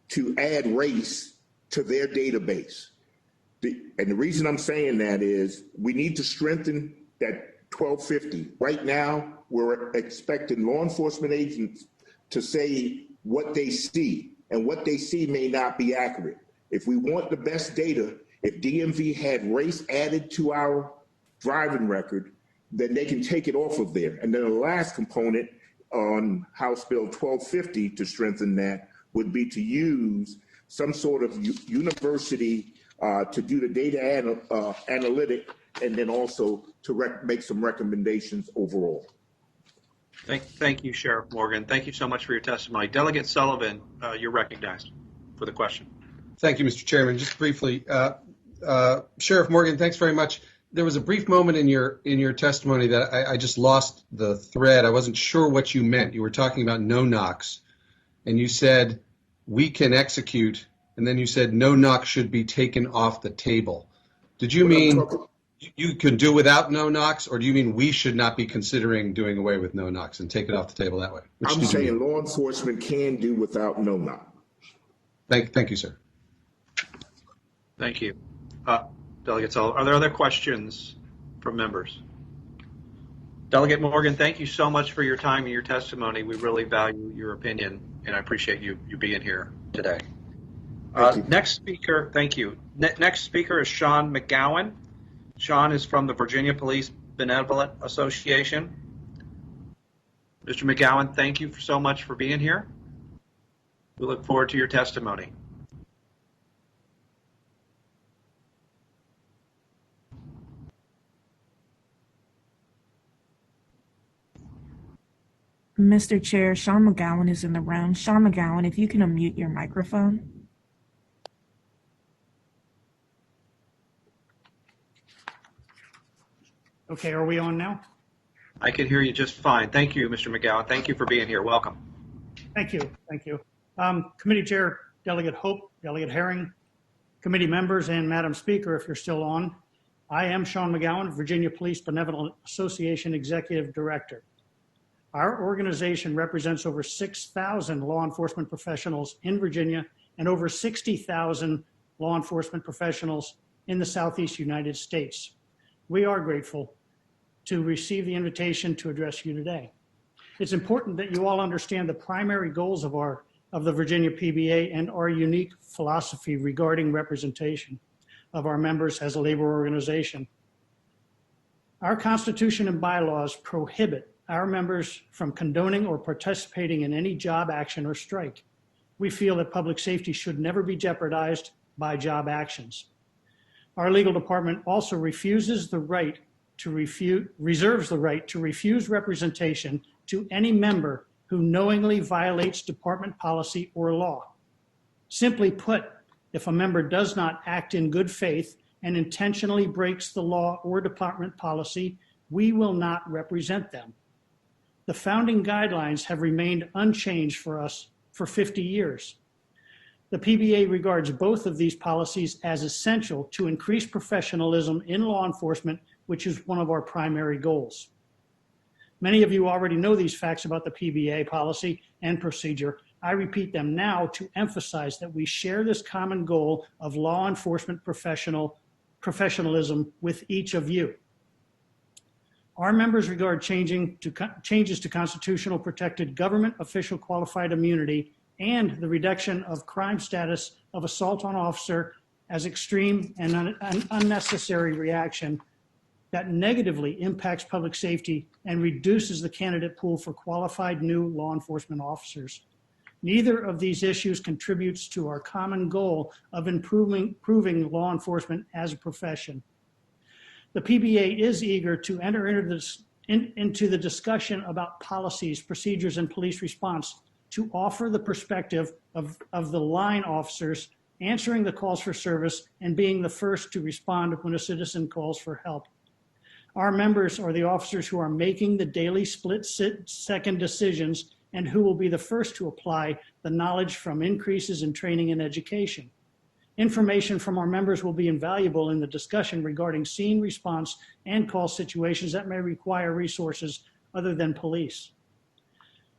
to add race to their database. And the reason I'm saying that is we need to strengthen that 1250. Right now, we're expecting law enforcement agents to say what they see, and what they see may not be accurate. If we want the best data, if DMV had race added to our driving record, then they can take it off of there. And then the last component on House Bill 1250 to strengthen that would be to use some sort of university to do the data analytic, and then also to make some recommendations overall. Thank you, Sheriff Morgan. Thank you so much for your testimony. Delegate Sullivan, you're recognized for the question. Thank you, Mr. Chairman. Just briefly, Sheriff Morgan, thanks very much. There was a brief moment in your testimony that I just lost the thread. I wasn't sure what you meant. You were talking about no knocks, and you said we can execute, and then you said no knock should be taken off the table. Did you mean you can do without no knocks, or do you mean we should not be considering doing away with no knocks and take it off the table that way? I'm saying law enforcement can do without no knock. Thank you, sir. Thank you. Delegate Sullivan, are there other questions from members? Delegate Morgan, thank you so much for your time and your testimony. We really value your opinion, and I appreciate you being here today. Next speaker, thank you. Next speaker is Sean McGowan. Sean is from the Virginia Police Benevolent Association. Mr. McGowan, thank you so much for being here. We look forward to your testimony. Mr. Chair, Sean McGowan is in the room. Sean McGowan, if you can unmute your microphone. Okay, are we on now? I can hear you just fine. Thank you, Mr. McGowan. Thank you for being here. Welcome. Thank you. Thank you. Committee Chair, Delegate Hope, Delegate Herring, committee members, and Madam Speaker, if you're still on. I am Sean McGowan, Virginia Police Benevolent Association Executive Director. Our organization represents over 6,000 law enforcement professionals in Virginia and over 60,000 law enforcement professionals in the Southeast United States. We are grateful to receive the invitation to address you today. It's important that you all understand the primary goals of our of the Virginia PBA and our unique philosophy regarding representation of our members as a labor organization. Our Constitution and bylaws prohibit our members from condoning or participating in any job action or strike. We feel that public safety should never be jeopardized by job actions. Our legal department also reserves the right to refuse representation to any member who knowingly violates department policy or law. Simply put, if a member does not act in good faith and intentionally breaks the law or department policy, we will not represent them. The founding guidelines have remained unchanged for us for 50 years. The PBA regards both of these policies as essential to increase professionalism in law enforcement, which is one of our primary goals. Many of you already know these facts about the PBA policy and procedure. I repeat them now to emphasize that we share this common goal of law enforcement professionalism with each of you. Our members regard changes to constitutional protected government official qualified immunity and the reduction of crime status of assault on officer as extreme and an unnecessary reaction that negatively impacts public safety and reduces the candidate pool for qualified new law enforcement officers. Neither of these issues contributes to our common goal of improving law enforcement as a profession. The PBA is eager to enter into the discussion about policies, procedures, and police response to offer the perspective of the line officers answering the calls for service and being the first to respond when a citizen calls for help. Our members are the officers who are making the daily split-second decisions and who will be the first to apply the knowledge from increases in training and education. Information from our members will be invaluable in the discussion regarding scene response and call situations that may require resources other than police.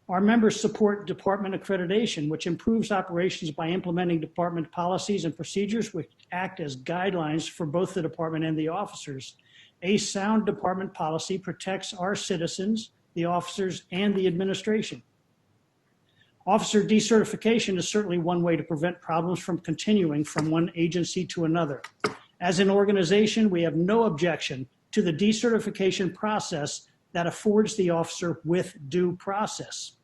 Our members support department accreditation, which improves operations by implementing department policies and procedures which act as guidelines for both the department and the officers. A sound department policy protects our citizens, the officers, and the administration. Officer decertification is certainly one way to prevent problems from continuing from one agency to another. As an organization, we have no objection to the decertification process that affords the officer with due process.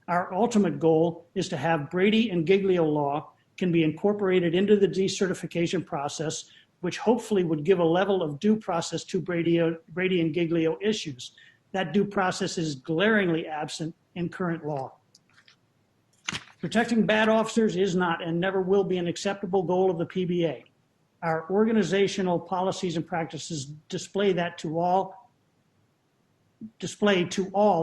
Our ultimate goal is to have Brady and Giglio law can be incorporated into the decertification process, which hopefully would give a level of due process to Brady and Giglio issues. That due process is glaringly absent in current law. Protecting bad officers is not and never will be an acceptable goal of the PBA. Our organizational policies and practices display to all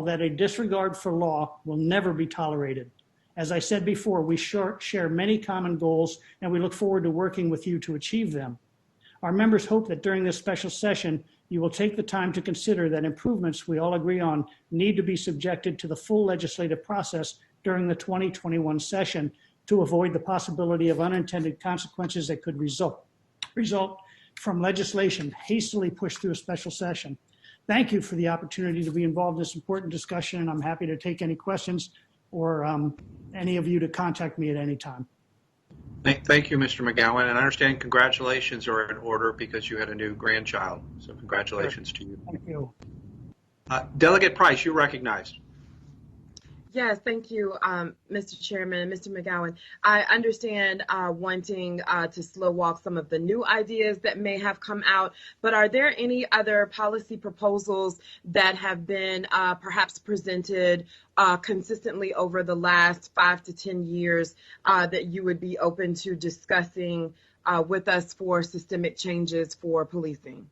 that a disregard for law will never be tolerated. As I said before, we share many common goals, and we look forward to working with you to achieve them. Our members hope that during this special session, you will take the time to consider that improvements we all agree on need to be subjected to the full legislative process during the 2021 session to avoid the possibility of unintended consequences that could result from legislation hastily pushed through a special session. Thank you for the opportunity to be involved in this important discussion, and I'm happy to take any questions or any of you to contact me at any time. Thank you, Mr. McGowan. And I understand congratulations are in order because you had a new grandchild. So congratulations to you. Thank you. Delegate Price, you're recognized. Yes, thank you, Mr. Chairman and Mr. McGowan. I understand wanting to slow walk some of the new ideas that may have come out, but are there any other policy proposals that have been perhaps presented consistently over the last 5 to 10 years that you would be open to discussing with us for systemic changes for policing?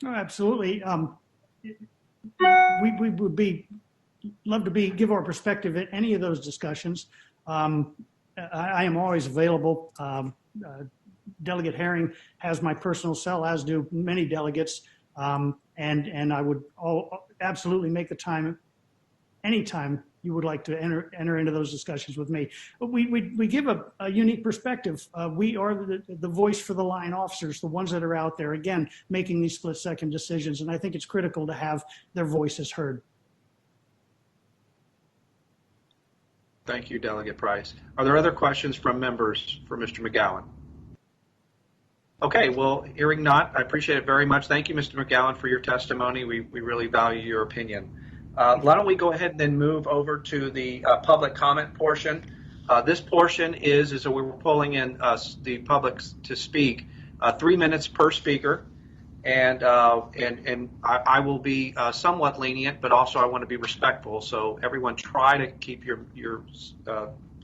Oh, absolutely. We would love to give our perspective at any of those discussions. I am always available. Delegate Herring has my personal cell, as do many delegates, and I would absolutely make the time anytime you would like to enter into those discussions with me. But we give a unique perspective. We are the voice for the line officers, the ones that are out there, again, making these split-second decisions, and I think it's critical to have their voices heard. Thank you, Delegate Price. Are there other questions from members for Mr. McGowan? Okay, well, hearing none, I appreciate it very much. Thank you, Mr. McGowan, for your testimony. We really value your opinion. Why don't we go ahead and then move over to the public comment portion. This portion is that we're pulling in the public to speak 3 minutes per speaker. And I will be somewhat lenient, but also I want to be respectful. So everyone try to keep your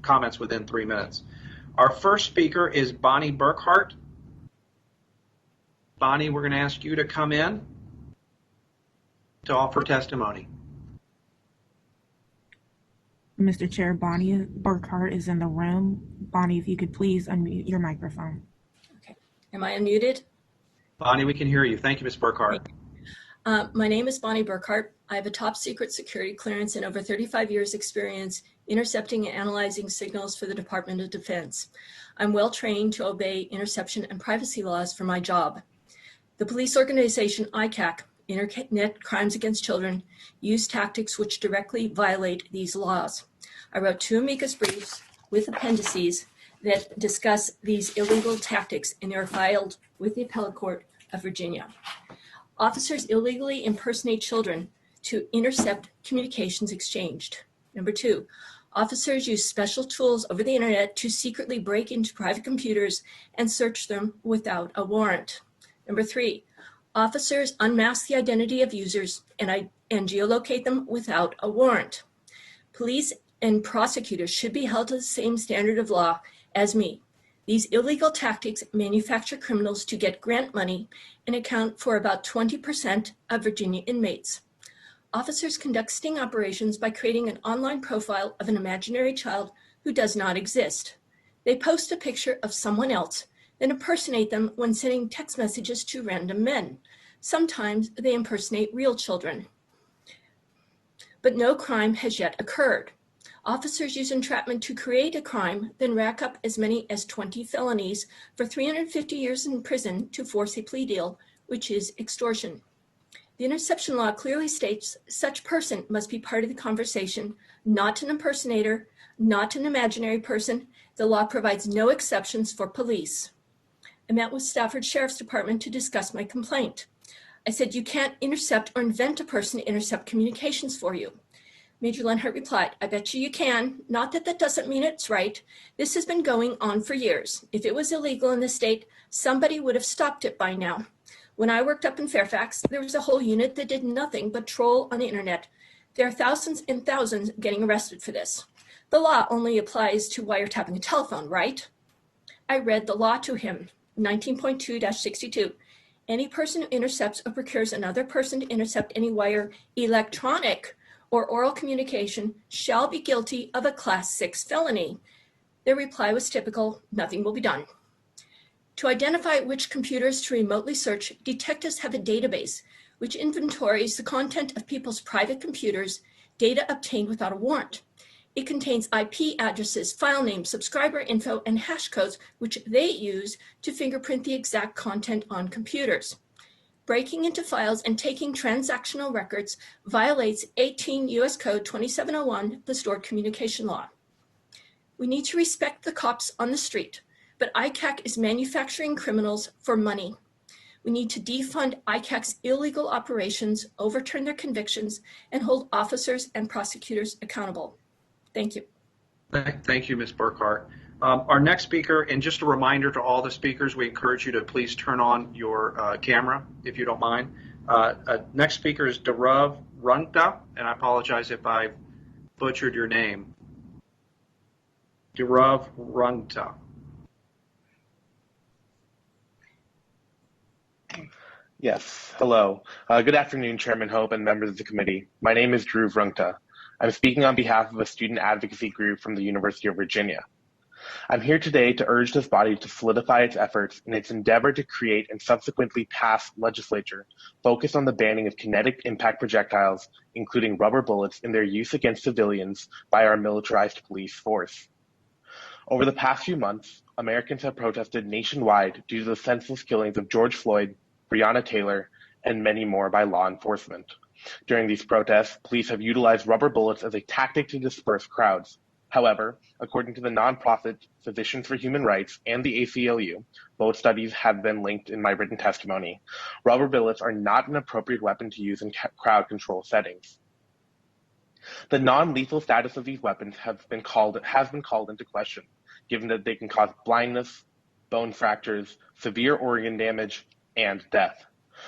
comments within 3 minutes. Our first speaker is Bonnie Burkhart. Bonnie, we're going to ask you to come in to offer testimony. Mr. Chair, Bonnie Burkhart is in the room. Bonnie, if you could please unmute your microphone. Okay. Am I unmuted? Bonnie, we can hear you. Thank you, Ms. Burkhart. My name is Bonnie Burkhart. I have a top secret security clearance and over 35 years experience intercepting and analyzing signals for the Department of Defense. I'm well trained to obey interception and privacy laws for my job. The police organization ICAC, Internet Crimes Against Children, use tactics which directly violate these laws. I wrote 2 amicus briefs with appendices that discuss these illegal tactics, and they are filed with the Appellate Court of Virginia. Officers illegally impersonate children to intercept communications exchanged. Number 2, officers use special tools over the internet to secretly break into private computers and search them without a warrant. Number 3, officers unmask the identity of users and geolocate them without a warrant. Police and prosecutors should be held to the same standard of law as me. These illegal tactics manufacture criminals to get grant money and account for about 20% of Virginia inmates. Officers conduct sting operations by creating an online profile of an imaginary child who does not exist. They post a picture of someone else, then impersonate them when sending text messages to random men. Sometimes they impersonate real children. But no crime has yet occurred. Officers use entrapment to create a crime, then rack up as many as 20 felonies for 350 years in prison to force a plea deal, which is extortion. The interception law clearly states such person must be part of the conversation, not an impersonator, not an imaginary person. The law provides no exceptions for police. I met with Stafford Sheriff's Department to discuss my complaint. I said, you can't intercept or invent a person to intercept communications for you. Major Lenhart replied, I bet you can. Not that that doesn't mean it's right. This has been going on for years. If it was illegal in the state, somebody would have stopped it by now. When I worked up in Fairfax, there was a whole unit that did nothing but troll on the internet. There are thousands and thousands getting arrested for this. The law only applies to wiretapping a telephone, right? I read the law to him, 19.2-62. Any person who intercepts or procures another person to intercept any wire, electronic or oral communication shall be guilty of a Class 6 felony. Their reply was typical, nothing will be done. To identify which computers to remotely search, detectives have a database which inventories the content of people's private computers, data obtained without a warrant. It contains IP addresses, file names, subscriber info, and hash codes, which they use to fingerprint the exact content on computers. Breaking into files and taking transactional records violates 18 U.S. Code 2701, the Stored Communication Law. We need to respect the cops on the street, but ICAC is manufacturing criminals for money. We need to defund ICAC's illegal operations, overturn their convictions, and hold officers and prosecutors accountable. Thank you. Thank you, Ms. Burkhart. Our next speaker, and just a reminder to all the speakers, we encourage you to please turn on your camera, if you don't mind. Next speaker is Dhruv Rungta, and I apologize if I butchered your name. Dhruv Rungta. Yes, hello. Good afternoon, Chairman Hope and members of the committee. My name is Dhruv Rungta. I'm speaking on behalf of a student advocacy group from the University of Virginia. I'm here today to urge this body to solidify its efforts in its endeavor to create and subsequently pass legislature focused on the banning of kinetic impact projectiles, including rubber bullets, in their use against civilians by our militarized police force. Over the past few months, Americans have protested nationwide due to the senseless killings of George Floyd, Breonna Taylor, and many more by law enforcement. During these protests, police have utilized rubber bullets as a tactic to disperse crowds. However, according to the nonprofit Physicians for Human Rights and the ACLU, both studies have been linked in my written testimony, rubber bullets are not an appropriate weapon to use in crowd control settings. The non-lethal status of these weapons has been called into question, given that they can cause blindness, bone fractures, severe organ damage, and death.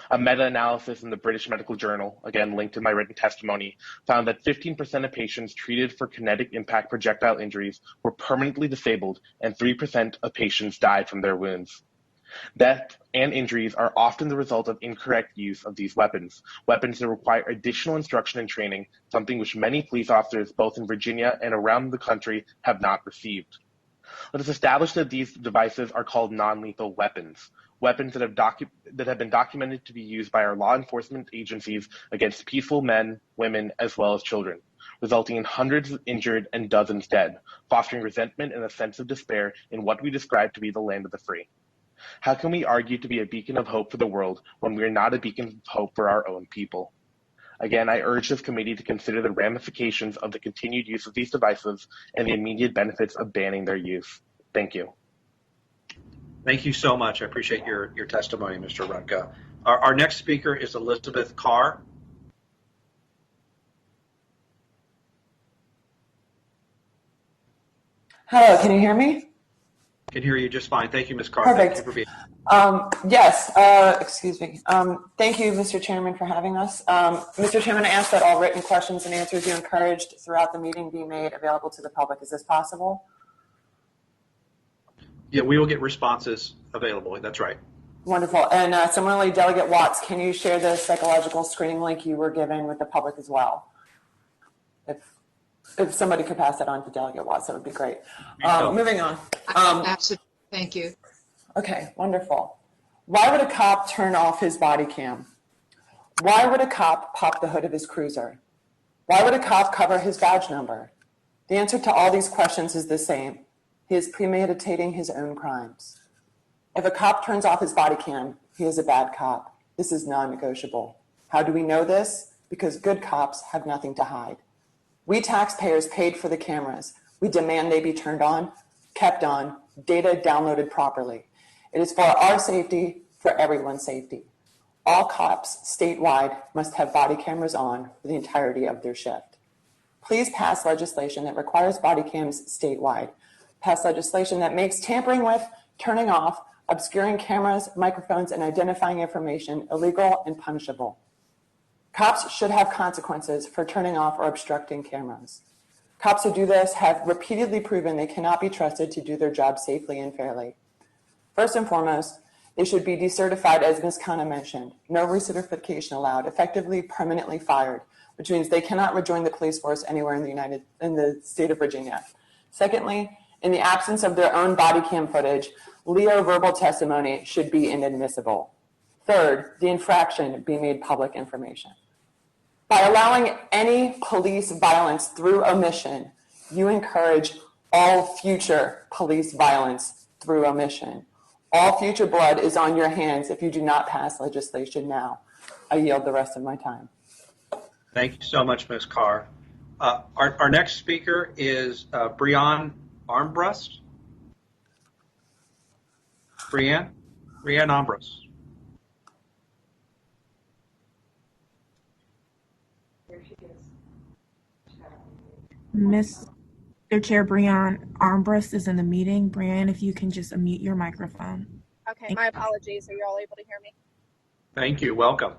A meta-analysis in the British Medical Journal, again linked in my written testimony, found that 15% of patients treated for kinetic impact projectile injuries were permanently disabled and 3% of patients died from their wounds. Death and injuries are often the result of incorrect use of these weapons that require additional instruction and training, something which many police officers both in Virginia and around the country have not received. Let us establish that these devices are called non-lethal weapons that have been documented to be used by our law enforcement agencies against peaceful men, women, as well as children, resulting in hundreds injured and dozens dead, fostering resentment and a sense of despair in what we describe to be the land of the free. How can we argue to be a beacon of hope for the world when we are not a beacon of hope for our own people? Again, I urge this committee to consider the ramifications of the continued use of these devices and the immediate benefits of banning their use. Thank you. Thank you so much. I appreciate your testimony, Mr. Runka. Our next speaker is Elizabeth Carr. Hello, can you hear me? I can hear you just fine. Thank you, Ms. Carr. Perfect. Thank you for being Yes, excuse me. Thank you, Mr. Chairman, for having us. Mr. Chairman, I ask that all written questions and answers you encouraged throughout the meeting be made available to the public. Is this possible? Yeah, we will get responses available. That's right. Wonderful. And similarly, Delegate Watts, can you share the psychological screening link you were given with the public as well? If somebody could pass that on to Delegate Watts, that would be great. Moving on. Absolutely. Thank you. Okay, wonderful. Why would a cop turn off his body cam? Why would a cop pop the hood of his cruiser? Why would a cop cover his badge number? The answer to all these questions is the same. He is premeditating his own crimes. If a cop turns off his body cam, he is a bad cop. This is non-negotiable. How do we know this? Because good cops have nothing to hide. We taxpayers paid for the cameras. We demand they be turned on, kept on, data downloaded properly. It is for our safety, for everyone's safety. All cops statewide must have body cameras on for the entirety of their shift. Please pass legislation that requires body cams statewide. Pass legislation that makes tampering with, turning off, obscuring cameras, microphones, and identifying information illegal and punishable. Cops should have consequences for turning off or obstructing cameras. Cops who do this have repeatedly proven they cannot be trusted to do their job safely and fairly. First and foremost, they should be decertified, as Ms. Khanna mentioned. No recertification allowed, effectively permanently fired, which means they cannot rejoin the police force anywhere in the state of Virginia. Secondly, in the absence of their own body cam footage, Leo verbal testimony should be inadmissible. Third, the infraction be made public information. By allowing any police violence through omission, you encourage all future police violence through omission. All future blood is on your hands if you do not pass legislation now. I yield the rest of my time. Thank you so much, Ms. Carr. Our next speaker is Breanne Armbrust. Breanne Armbrust. Mr. Chair, Breanne Armbrust is in the meeting. Breanne, if you can just unmute your microphone. Okay, my apologies. Are you all able to hear me? Thank you. Welcome.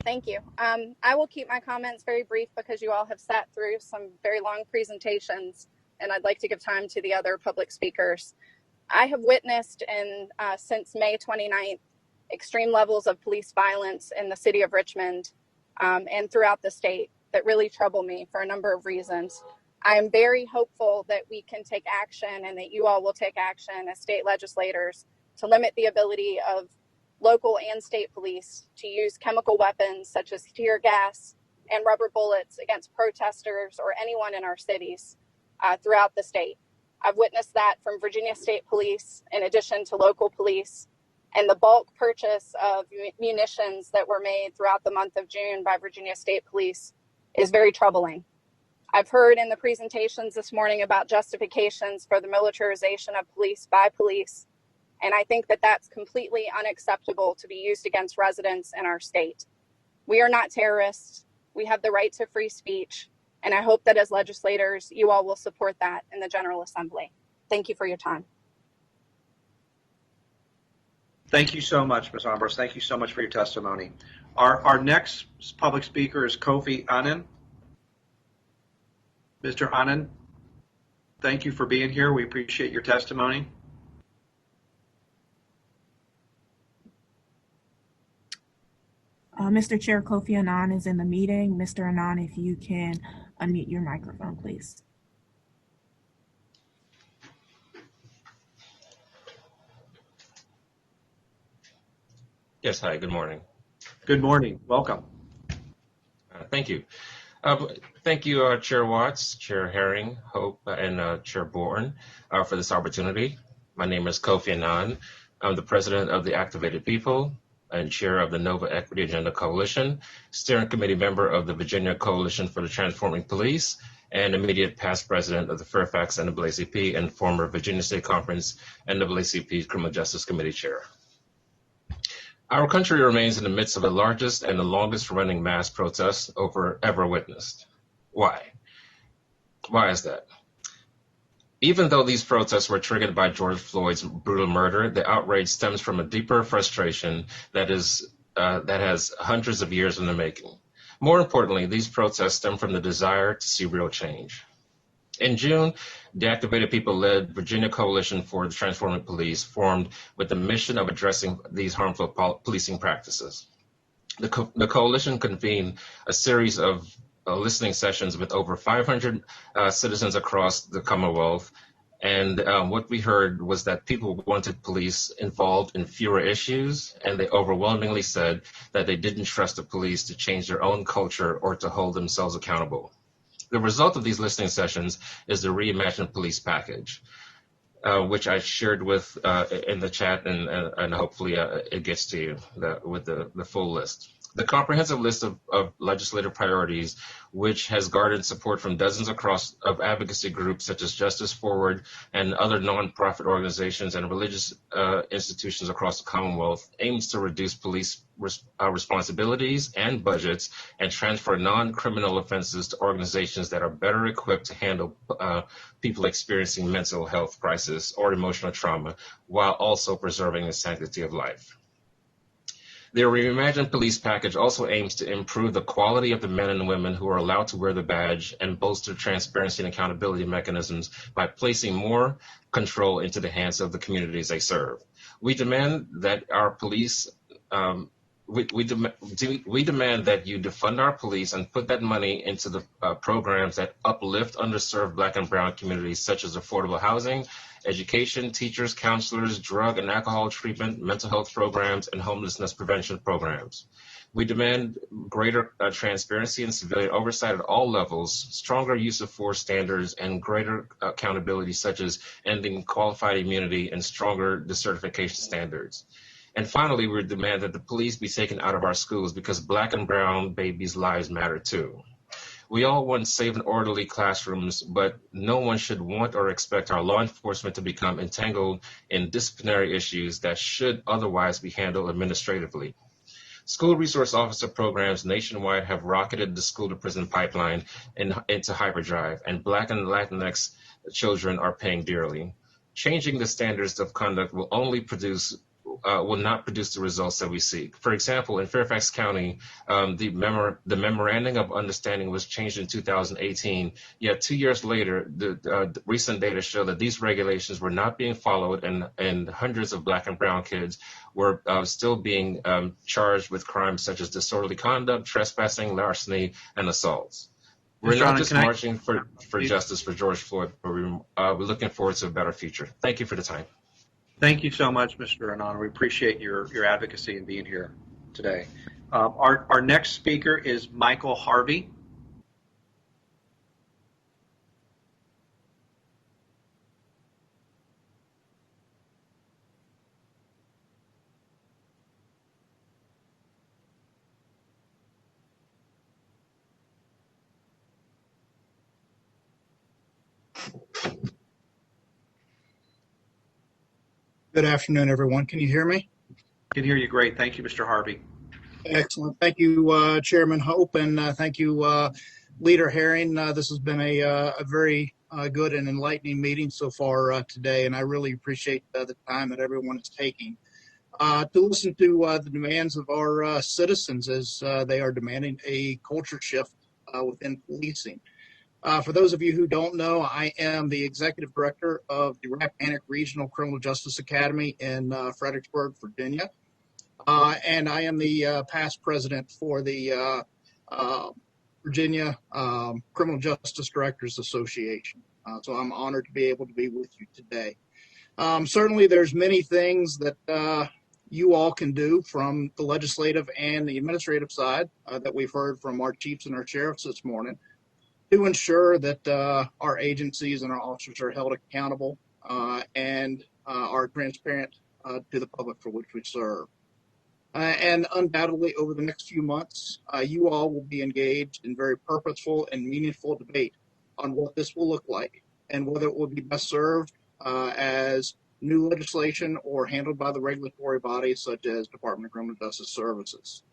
Thank you. I will keep my comments very brief because you all have sat through some very long presentations, and I'd like to give time to the other public speakers. I have witnessed since May 29th extreme levels of police violence in the city of Richmond and throughout the state that really trouble me for a number of reasons. I am very hopeful that we can take action and that you all will take action as state legislators to limit the ability of local and state police to use chemical weapons such as tear gas and rubber bullets against protesters or anyone in our cities throughout the state. I've witnessed that from Virginia State Police in addition to local police, and the bulk purchase of munitions that were made throughout the month of June by Virginia State Police is very troubling. I've heard in the presentations this morning about justifications for the militarization of police by police, and I think that that's completely unacceptable to be used against residents in our state. We are not terrorists. We have the right to free speech, and I hope that as legislators, you all will support that in the General Assembly. Thank you for your time. Thank you so much, Ms. Ambrose. Thank you so much for your testimony. Our next public speaker is Kofi Annan. Mr. Annan, thank you for being here. We appreciate your testimony. Mr. Chair, Kofi Annan is in the meeting. Mr. Annan, if you can unmute your microphone, please. Yes, hi, good morning. Good morning. Welcome. Thank you. Thank you, Chair Watts, Chair Herring, Hope, and Chair Bourne for this opportunity. My name is Kofi Annan. I'm the president of the Activated People and chair of the Nova Equity Agenda Coalition, steering committee member of the Virginia Coalition for the Transforming Police, and immediate past president of the Fairfax NAACP and former Virginia State Conference NAACP Criminal Justice Committee chair. Our country remains in the midst of the largest and the longest running mass protests ever witnessed. Why? Why is that? Even though these protests were triggered by George Floyd's brutal murder, the outrage stems from a deeper frustration that has hundreds of years in the making. More importantly, these protests stem from the desire to see real change. In June, the Activated People-led Virginia Coalition for the Transforming Police formed with the mission of addressing these harmful policing practices. The coalition convened a series of listening sessions with over 500 citizens across the Commonwealth, and what we heard was that people wanted police involved in fewer issues, and they overwhelmingly said that they didn't trust the police to change their own culture or to hold themselves accountable. The result of these listening sessions is the Reimagined Police Package, which I shared with in the chat, and hopefully it gets to you with the full list. The comprehensive list of legislative priorities, which has garnered support from dozens of advocacy groups such as Justice Forward and other nonprofit organizations and religious institutions across the Commonwealth, aims to reduce police responsibilities and budgets and transfer non-criminal offenses to organizations that are better equipped to handle people experiencing mental health crisis or emotional trauma, while also preserving the sanctity of life. The Reimagined Police Package also aims to improve the quality of the men and women who are allowed to wear the badge and bolster transparency and accountability mechanisms by placing more control into the hands of the communities they serve. We demand that our police we demand that you defund our police and put that money into the programs that uplift underserved Black and Brown communities, such as affordable housing, education, teachers, counselors, drug and alcohol treatment, mental health programs, and homelessness prevention programs. We demand greater transparency and civilian oversight at all levels, stronger use of force standards, and greater accountability, such as ending qualified immunity and stronger decertification standards. And finally, we demand that the police be taken out of our schools because Black and Brown babies' lives matter too. We all want safe and orderly classrooms, but no one should want or expect our law enforcement to become entangled in disciplinary issues that should otherwise be handled administratively. School resource officer programs nationwide have rocketed the school-to-prison pipeline into hyperdrive, and Black and Latinx children are paying dearly. Changing the standards of conduct will not produce the results that we seek. For example, in Fairfax County, the memorandum of understanding was changed in 2018, yet 2 years later, the recent data show that these regulations were not being followed, and hundreds of Black and Brown kids were still being charged with crimes such as disorderly conduct, trespassing, larceny, and assaults. We're not just marching for justice for George Floyd, but we're looking forward to a better future. Thank you for the time. Thank you so much, Mr. Annan. We appreciate your advocacy and being here today. Our next speaker is Michael Harvey. Good afternoon, everyone. Can you hear me? Can hear you great. Thank you, Mr. Harvey. Excellent. Thank you, Chairman Hope, and thank you, Leader Herring. This has been a very good and enlightening meeting so far today, and I really appreciate the time that everyone is taking to listen to the demands of our citizens as they are demanding a culture shift within policing. For those of you who don't know, I am the Executive Director of the Rappahannock Regional Criminal Justice Academy in Fredericksburg, Virginia. And I am the past president for the Virginia Criminal Justice Directors Association. So I'm honored to be able to be with you today. Certainly there's many things that you all can do from the legislative and the administrative side that we've heard from our chiefs and our sheriffs this morning to ensure that our agencies and our officers are held accountable and are transparent to the public for which we serve. And undoubtedly, over the next few months, you all will be engaged in very purposeful and meaningful debate on what this will look like and whether it will be best served as new legislation or handled by the regulatory bodies such as Department of Criminal Justice Services.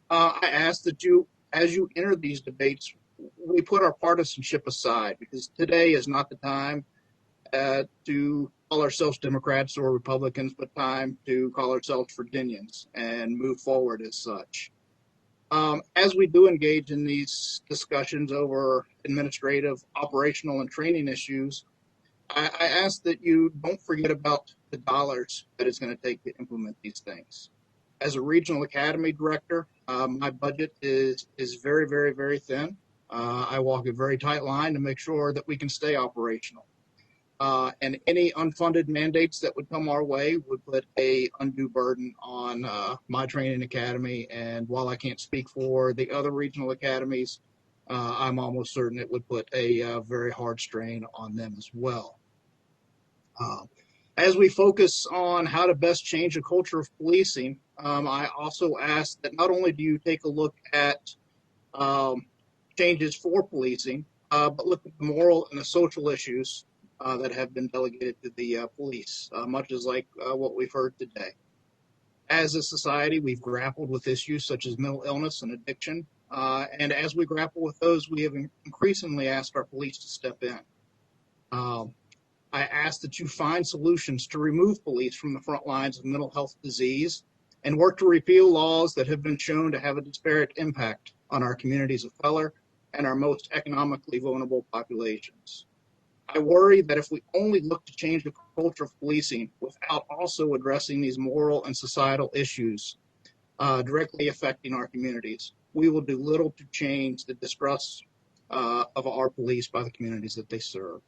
I ask that you, as you enter these debates, we put our partisanship aside, because today is not the time to call ourselves Democrats or Republicans, but time to call ourselves Virginians and move forward as such. As we do engage in these discussions over administrative, operational, and training issues, I ask that you don't forget about the dollars that it's going to take to implement these things. As a regional academy director, my budget is very, very, very thin. I walk a very tight line to make sure that we can stay operational. And any unfunded mandates that would come our way would put a undue burden on my training academy. And while I can't speak for the other regional academies, I'm almost certain it would put a very hard strain on them as well. As we focus on how to best change the culture of policing, I also ask that not only do you take a look at changes for policing, but look at the moral and the social issues that have been delegated to the police, much as like what we've heard today. As a society, we've grappled with issues such as mental illness and addiction, and as we grapple with those, we have increasingly asked our police to step in. I ask that you find solutions to remove police from the front lines of mental health disease and work to repeal laws that have been shown to have a disparate impact on our communities of color and our most economically vulnerable populations. I worry that if we only look to change the culture of policing without also addressing these moral and societal issues directly affecting our communities, we will do little to change the distrust of our police by the communities that they serve.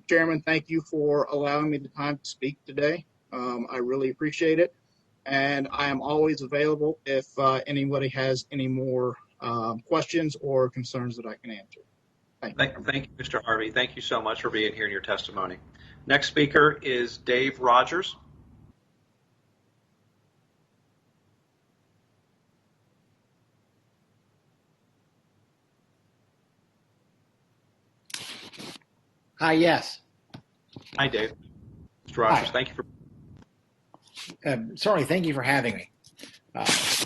Chairman, thank you for allowing me the time to speak today. I really appreciate it. And I am always available if anybody has any more questions or concerns that I can answer. Thank you, Mr. Harvey. Thank you so much for being here in your testimony. Next speaker is Dave Rogers. Hi, yes. Hi, Dave. Mr. Rogers, Hi. thank you for. Certainly, thank you for having me.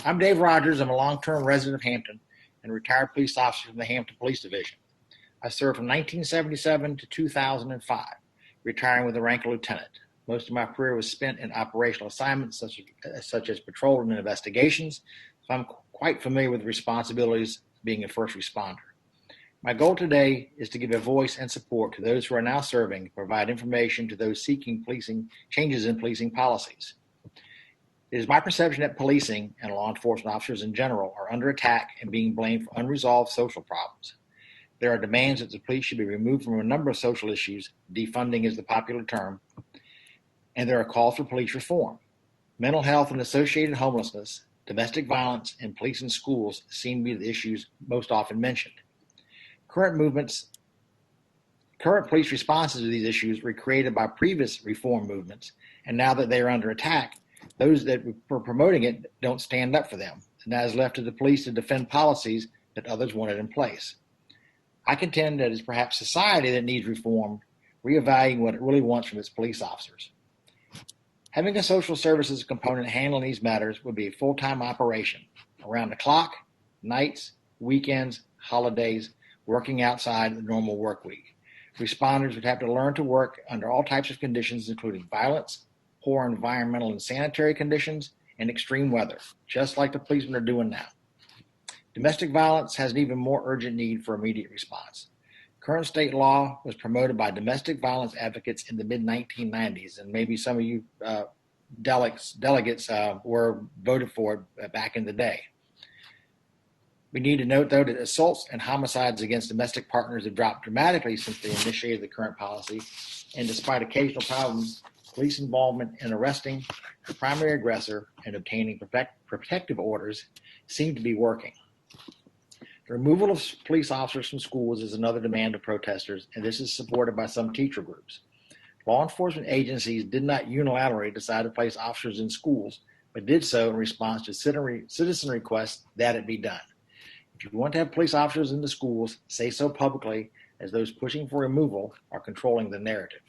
I'm Dave Rogers. I'm a long-term resident of Hampton and retired police officer from the Hampton Police Division. I served from 1977 to 2005, retiring with the rank of lieutenant. Most of my career was spent in operational assignments such as patrol and investigations, so I'm quite familiar with the responsibilities of being a first responder. My goal today is to give a voice and support to those who are now serving and provide information to those seeking changes in policing policies. It is my perception that policing and law enforcement officers in general are under attack and being blamed for unresolved social problems. There are demands that the police should be removed from a number of social issues, defunding is the popular term, and there are calls for police reform. Mental health and associated homelessness, domestic violence, and police in schools seem to be the issues most often mentioned. Current police responses to these issues were created by previous reform movements, and now that they are under attack, those that were promoting it don't stand up for them, and that is left to the police to defend policies that others wanted in place. I contend that it's perhaps society that needs reform, reevaluating what it really wants from its police officers. Having a social services component handling these matters would be a full-time operation, around the clock, nights, weekends, holidays, working outside the normal work week. Responders would have to learn to work under all types of conditions, including violence, poor environmental and sanitary conditions, and extreme weather, just like the policemen are doing now. Domestic violence has an even more urgent need for immediate response. Current state law was promoted by domestic violence advocates in the mid-1990s, and maybe some of you delegates were voted for it back in the day. We need to note, though, that assaults and homicides against domestic partners have dropped dramatically since they initiated the current policy, and despite occasional problems, police involvement in arresting the primary aggressor and obtaining protective orders seem to be working. The removal of police officers from schools is another demand of protesters, and this is supported by some teacher groups. Law enforcement agencies did not unilaterally decide to place officers in schools, but did so in response to citizen requests that it be done. If you want to have police officers in the schools, say so publicly, as those pushing for removal are controlling the narrative.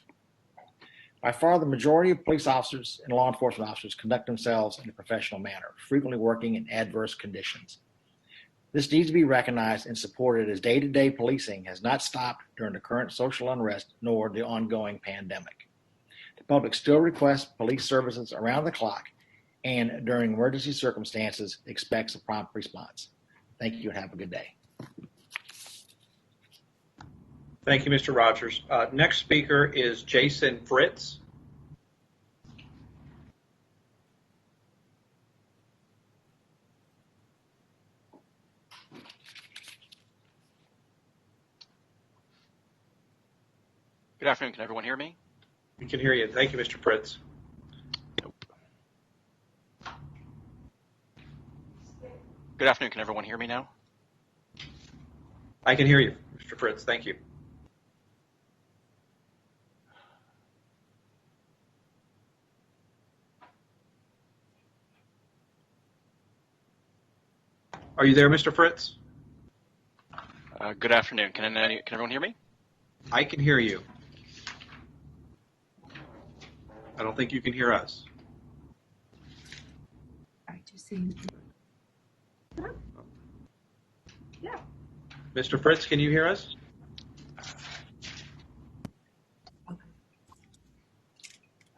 By far, the majority of police officers and law enforcement officers conduct themselves in a professional manner, frequently working in adverse conditions. This needs to be recognized and supported, as day-to-day policing has not stopped during the current social unrest nor the ongoing pandemic. The public still requests police services around the clock and during emergency circumstances expects a prompt response. Thank you and have a good day. Thank you, Mr. Rogers. Next speaker is Jason Fritz. Good afternoon. Can everyone hear me? We can hear you. Thank you, Mr. Fritz. Good afternoon. Can everyone hear me now? I can hear you, Mr. Fritz. Thank you. Are you there, Mr. Fritz? Good afternoon. Can everyone hear me? I can hear you. I don't think you can hear us. I just see. Yeah. Mr. Fritz, can you hear us?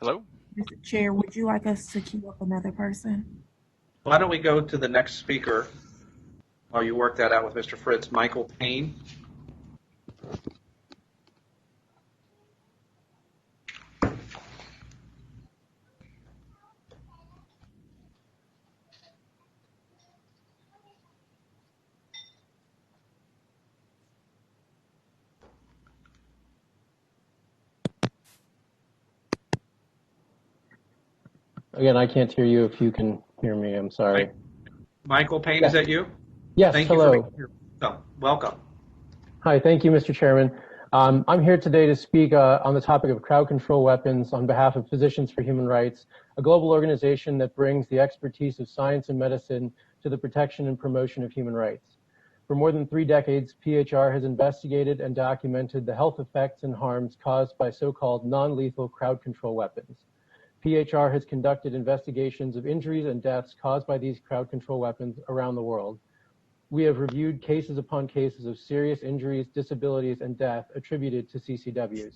Hello? Mr. Chair, would you like us to queue up another person? Why don't we go to the next speaker while you work that out with Mr. Fritz, Michael Payne. Again, I can't hear you if you can hear me. I'm sorry. Michael Payne, is that you? Yes, Thank hello. You for welcome. Hi, thank you, Mr. Chairman. I'm here today to speak on the topic of crowd control weapons on behalf of Physicians for Human Rights, a global organization that brings the expertise of science and medicine to the protection and promotion of human rights. For more than 3 decades, PHR has investigated and documented the health effects and harms caused by so-called non-lethal crowd control weapons. PHR has conducted investigations of injuries and deaths caused by these crowd control weapons around the world. We have reviewed cases upon cases of serious injuries, disabilities, and death attributed to CCWs.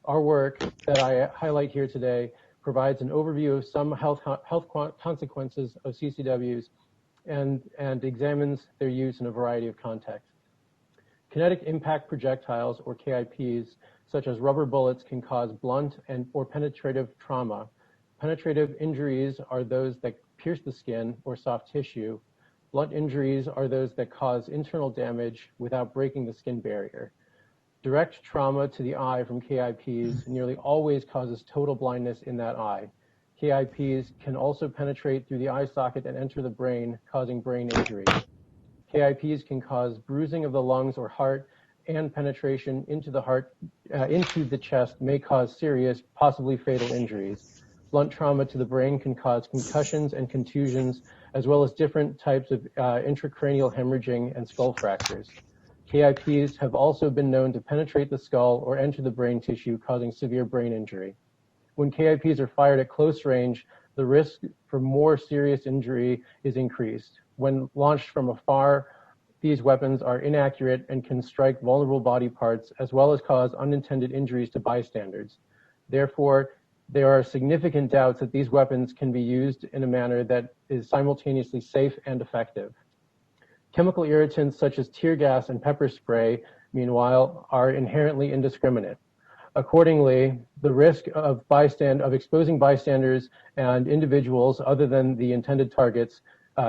Our work that I highlight here today provides an overview of some health consequences of CCWs and examines their use in a variety of contexts. Kinetic impact projectiles, or KIPs, such as rubber bullets, can cause blunt or penetrative trauma. Penetrative injuries are those that pierce the skin or soft tissue. Blunt injuries are those that cause internal damage without breaking the skin barrier. Direct trauma to the eye from KIPs nearly always causes total blindness in that eye. KIPs can also penetrate through the eye socket and enter the brain, causing brain injury. KIPs can cause bruising of the lungs or heart, and penetration into the heart, into the chest may cause serious, possibly fatal injuries. Blunt trauma to the brain can cause concussions and contusions, as well as different types of intracranial hemorrhaging and skull fractures. KIPs have also been known to penetrate the skull or enter the brain tissue, causing severe brain injury. When KIPs are fired at close range, the risk for more serious injury is increased. When launched from afar, these weapons are inaccurate and can strike vulnerable body parts as well as cause unintended injuries to bystanders. Therefore, there are significant doubts that these weapons can be used in a manner that is simultaneously safe and effective. Chemical irritants such as tear gas and pepper spray, meanwhile, are inherently indiscriminate. Accordingly, the risk of exposing bystanders and individuals other than the intended targets,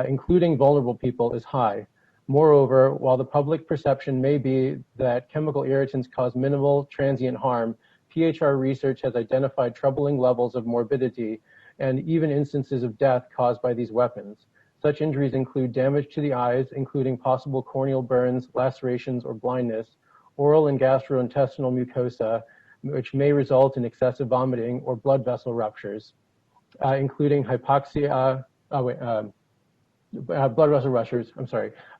including vulnerable people, is high. Moreover, while the public perception may be that chemical irritants cause minimal transient harm, PHR research has identified troubling levels of morbidity and even instances of death caused by these weapons. Such injuries include damage to the eyes, including possible corneal burns, lacerations, or blindness, oral and gastrointestinal mucosa, which may result in excessive vomiting or blood vessel ruptures, including hypoxia, blood vessel ruptures,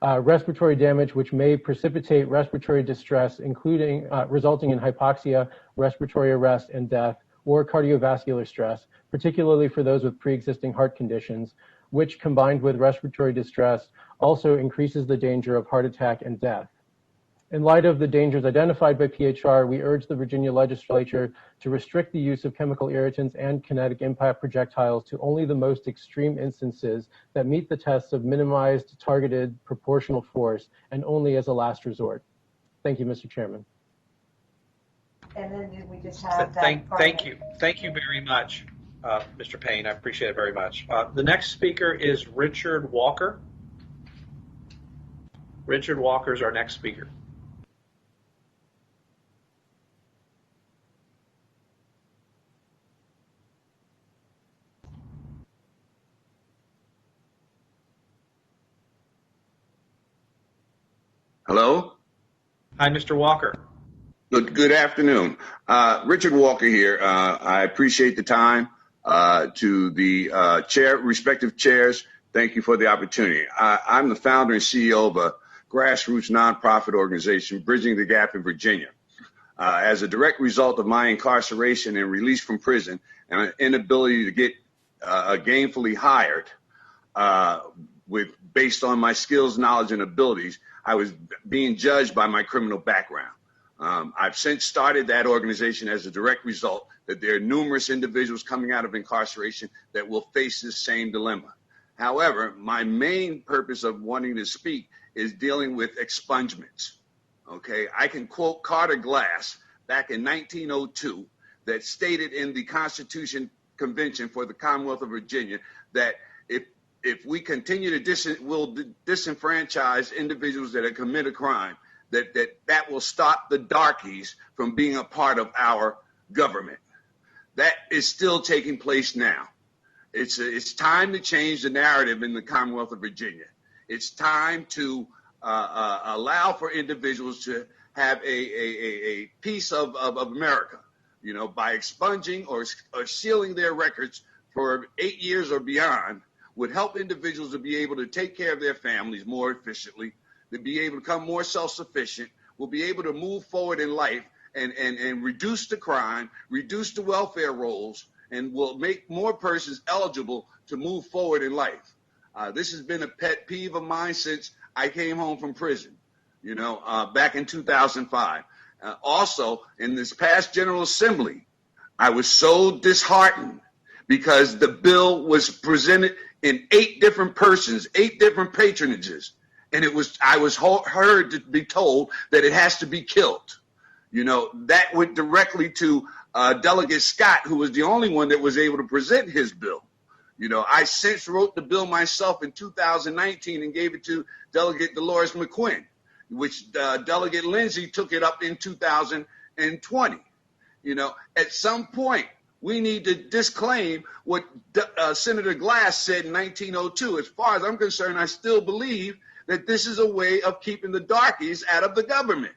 respiratory damage, which may precipitate respiratory distress, including resulting in hypoxia, respiratory arrest, and death, or cardiovascular stress, particularly for those with pre-existing heart conditions, which combined with respiratory distress also increases the danger of heart attack and death. In light of the dangers identified by PHR, we urge the Virginia legislature to restrict the use of chemical irritants and kinetic impact projectiles to only the most extreme instances that meet the tests of minimized, targeted, proportional force, and only as a last resort. Thank you, Mr. Chairman. And then we just have that. Thank you very much, Mr. Payne. I appreciate it very much. The next speaker is Richard Walker. Richard Walker is our next speaker. Hello? Hi, Mr. Walker. Good afternoon. Richard Walker here. I appreciate the time. To the respective chairs, thank you for the opportunity. I'm the founder and CEO of a grassroots nonprofit organization, Bridging the Gap in Virginia. As a direct result of my incarceration and release from prison and an inability to get gainfully hired based on my skills, knowledge, and abilities, I was being judged by my criminal background. I've since started that organization as a direct result that there are numerous individuals coming out of incarceration that will face this same dilemma. However, my main purpose of wanting to speak is dealing with expungements. Okay, I can quote Carter Glass back in 1902 that stated in the Constitution Convention for the Commonwealth of Virginia that if we continue to we'll disenfranchise individuals that have committed a crime, that will stop the darkies from being a part of our government. That is still taking place now. It's time to change the narrative in the Commonwealth of Virginia. It's time to allow for individuals to have a piece of America, by expunging or sealing their records for 8 years or beyond would help individuals to be able to take care of their families more efficiently, to be able to become more self-sufficient, will be able to move forward in life and reduce the crime, reduce the welfare rolls, and will make more persons eligible to move forward in life. This has been a pet peeve of mine since I came home from prison, back in 2005. Also, in this past General Assembly, I was so disheartened because the bill was presented in 8 different persons, 8 different patronages. And I was heard to be told that it has to be killed. That went directly to Delegate Scott, who was the only one that was able to present his bill. I since wrote the bill myself in 2019 and gave it to Delegate Dolores McQuinn, which Delegate Lindsay took it up in 2020. At some point, we need to disclaim what Senator Glass said in 1902. As far as I'm concerned, I still believe that this is a way of keeping the darkies out of the government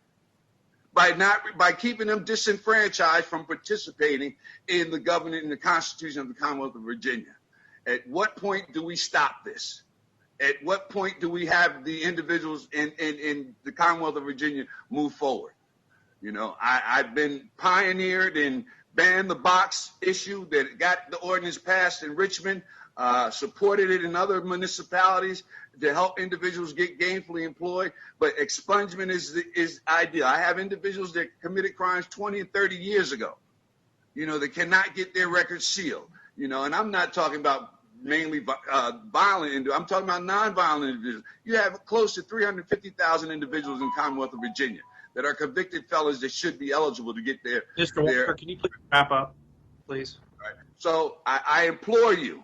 by keeping them disenfranchised from participating in the government and the Constitution of the Commonwealth of Virginia. At what point do we stop this? At what point do we have the individuals in the Commonwealth of Virginia move forward? I've been pioneered in ban the box issue that got the ordinance passed in Richmond, supported it in other municipalities to help individuals get gainfully employed. But expungement is ideal. I have individuals that committed crimes 20 and 30 years ago, that cannot get their records sealed, and I'm not talking about mainly violent individuals. I'm talking about nonviolent individuals. You have close to 350,000 individuals in Commonwealth of Virginia that are convicted felons that should be eligible to get their. Mr. Walker, can you please wrap up, please? Right. So I implore you,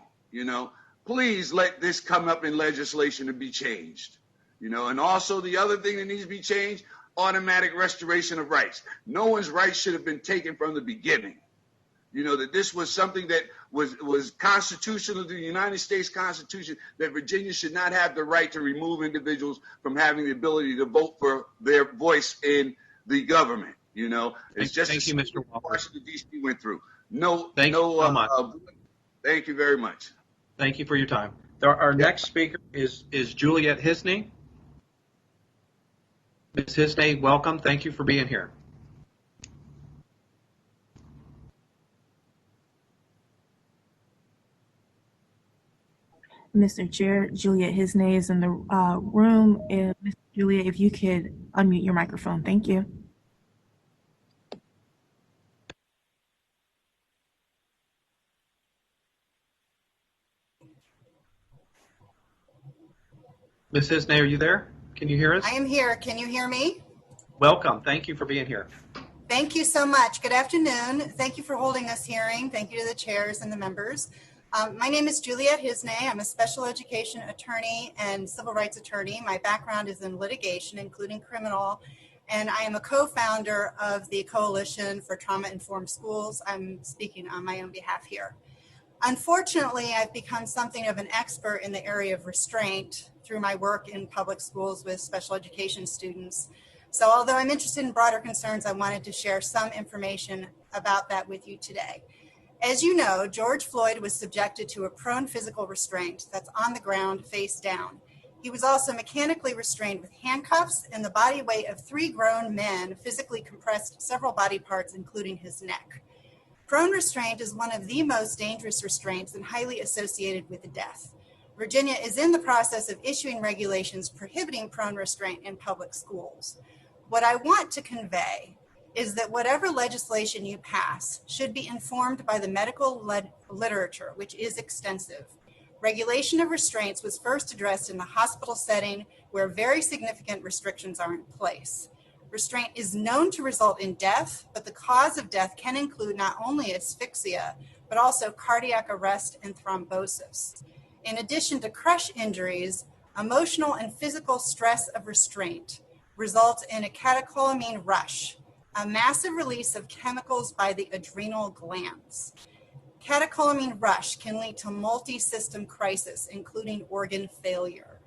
please let this come up in legislation to be changed, and also the other thing that needs to be changed, automatic restoration of rights. No one's rights should have been taken from the beginning. That this was something that was constitutional to the United States Constitution, that Virginia should not have the right to remove individuals from having the ability to vote for their voice in the government. It's just thank you, Mr. Walker. Washington, D.C. went through. Thank you so much. Thank you very much. Thank you for your time. Our next speaker is Juliet Hisney. Ms. Hisney, welcome. Thank you for being here. Mr. Chair, Juliet Hisney is in the room. Ms. Juliet, if you could unmute your microphone. Thank you. Ms. Hisney, are you there? Can you hear us? I am here. Can you hear me? Welcome. Thank you for being here. Thank you so much. Good afternoon. Thank you for holding this hearing. Thank you to the chairs and the members. My name is Juliet Hisney. I'm a special education attorney and civil rights attorney. My background is in litigation, including criminal, and I am a co-founder of the Coalition for Trauma-Informed Schools. I'm speaking on my own behalf here. Unfortunately, I've become something of an expert in the area of restraint through my work in public schools with special education students. So although I'm interested in broader concerns, I wanted to share some information about that with you today. As you know, George Floyd was subjected to a prone physical restraint that's on the ground face down. He was also mechanically restrained with handcuffs, and the body weight of 3 grown men physically compressed several body parts, including his neck. Prone restraint is one of the most dangerous restraints and highly associated with death. Virginia is in the process of issuing regulations prohibiting prone restraint in public schools. What I want to convey is that whatever legislation you pass should be informed by the medical literature, which is extensive. Regulation of restraints was first addressed in the hospital setting where very significant restrictions are in place. Restraint is known to result in death, but the cause of death can include not only asphyxia, but also cardiac arrest and thrombosis. In addition to crush injuries, emotional and physical stress of restraint results in a catecholamine rush, a massive release of chemicals by the adrenal glands. Catecholamine rush can lead to multi-system crisis, including organ failure.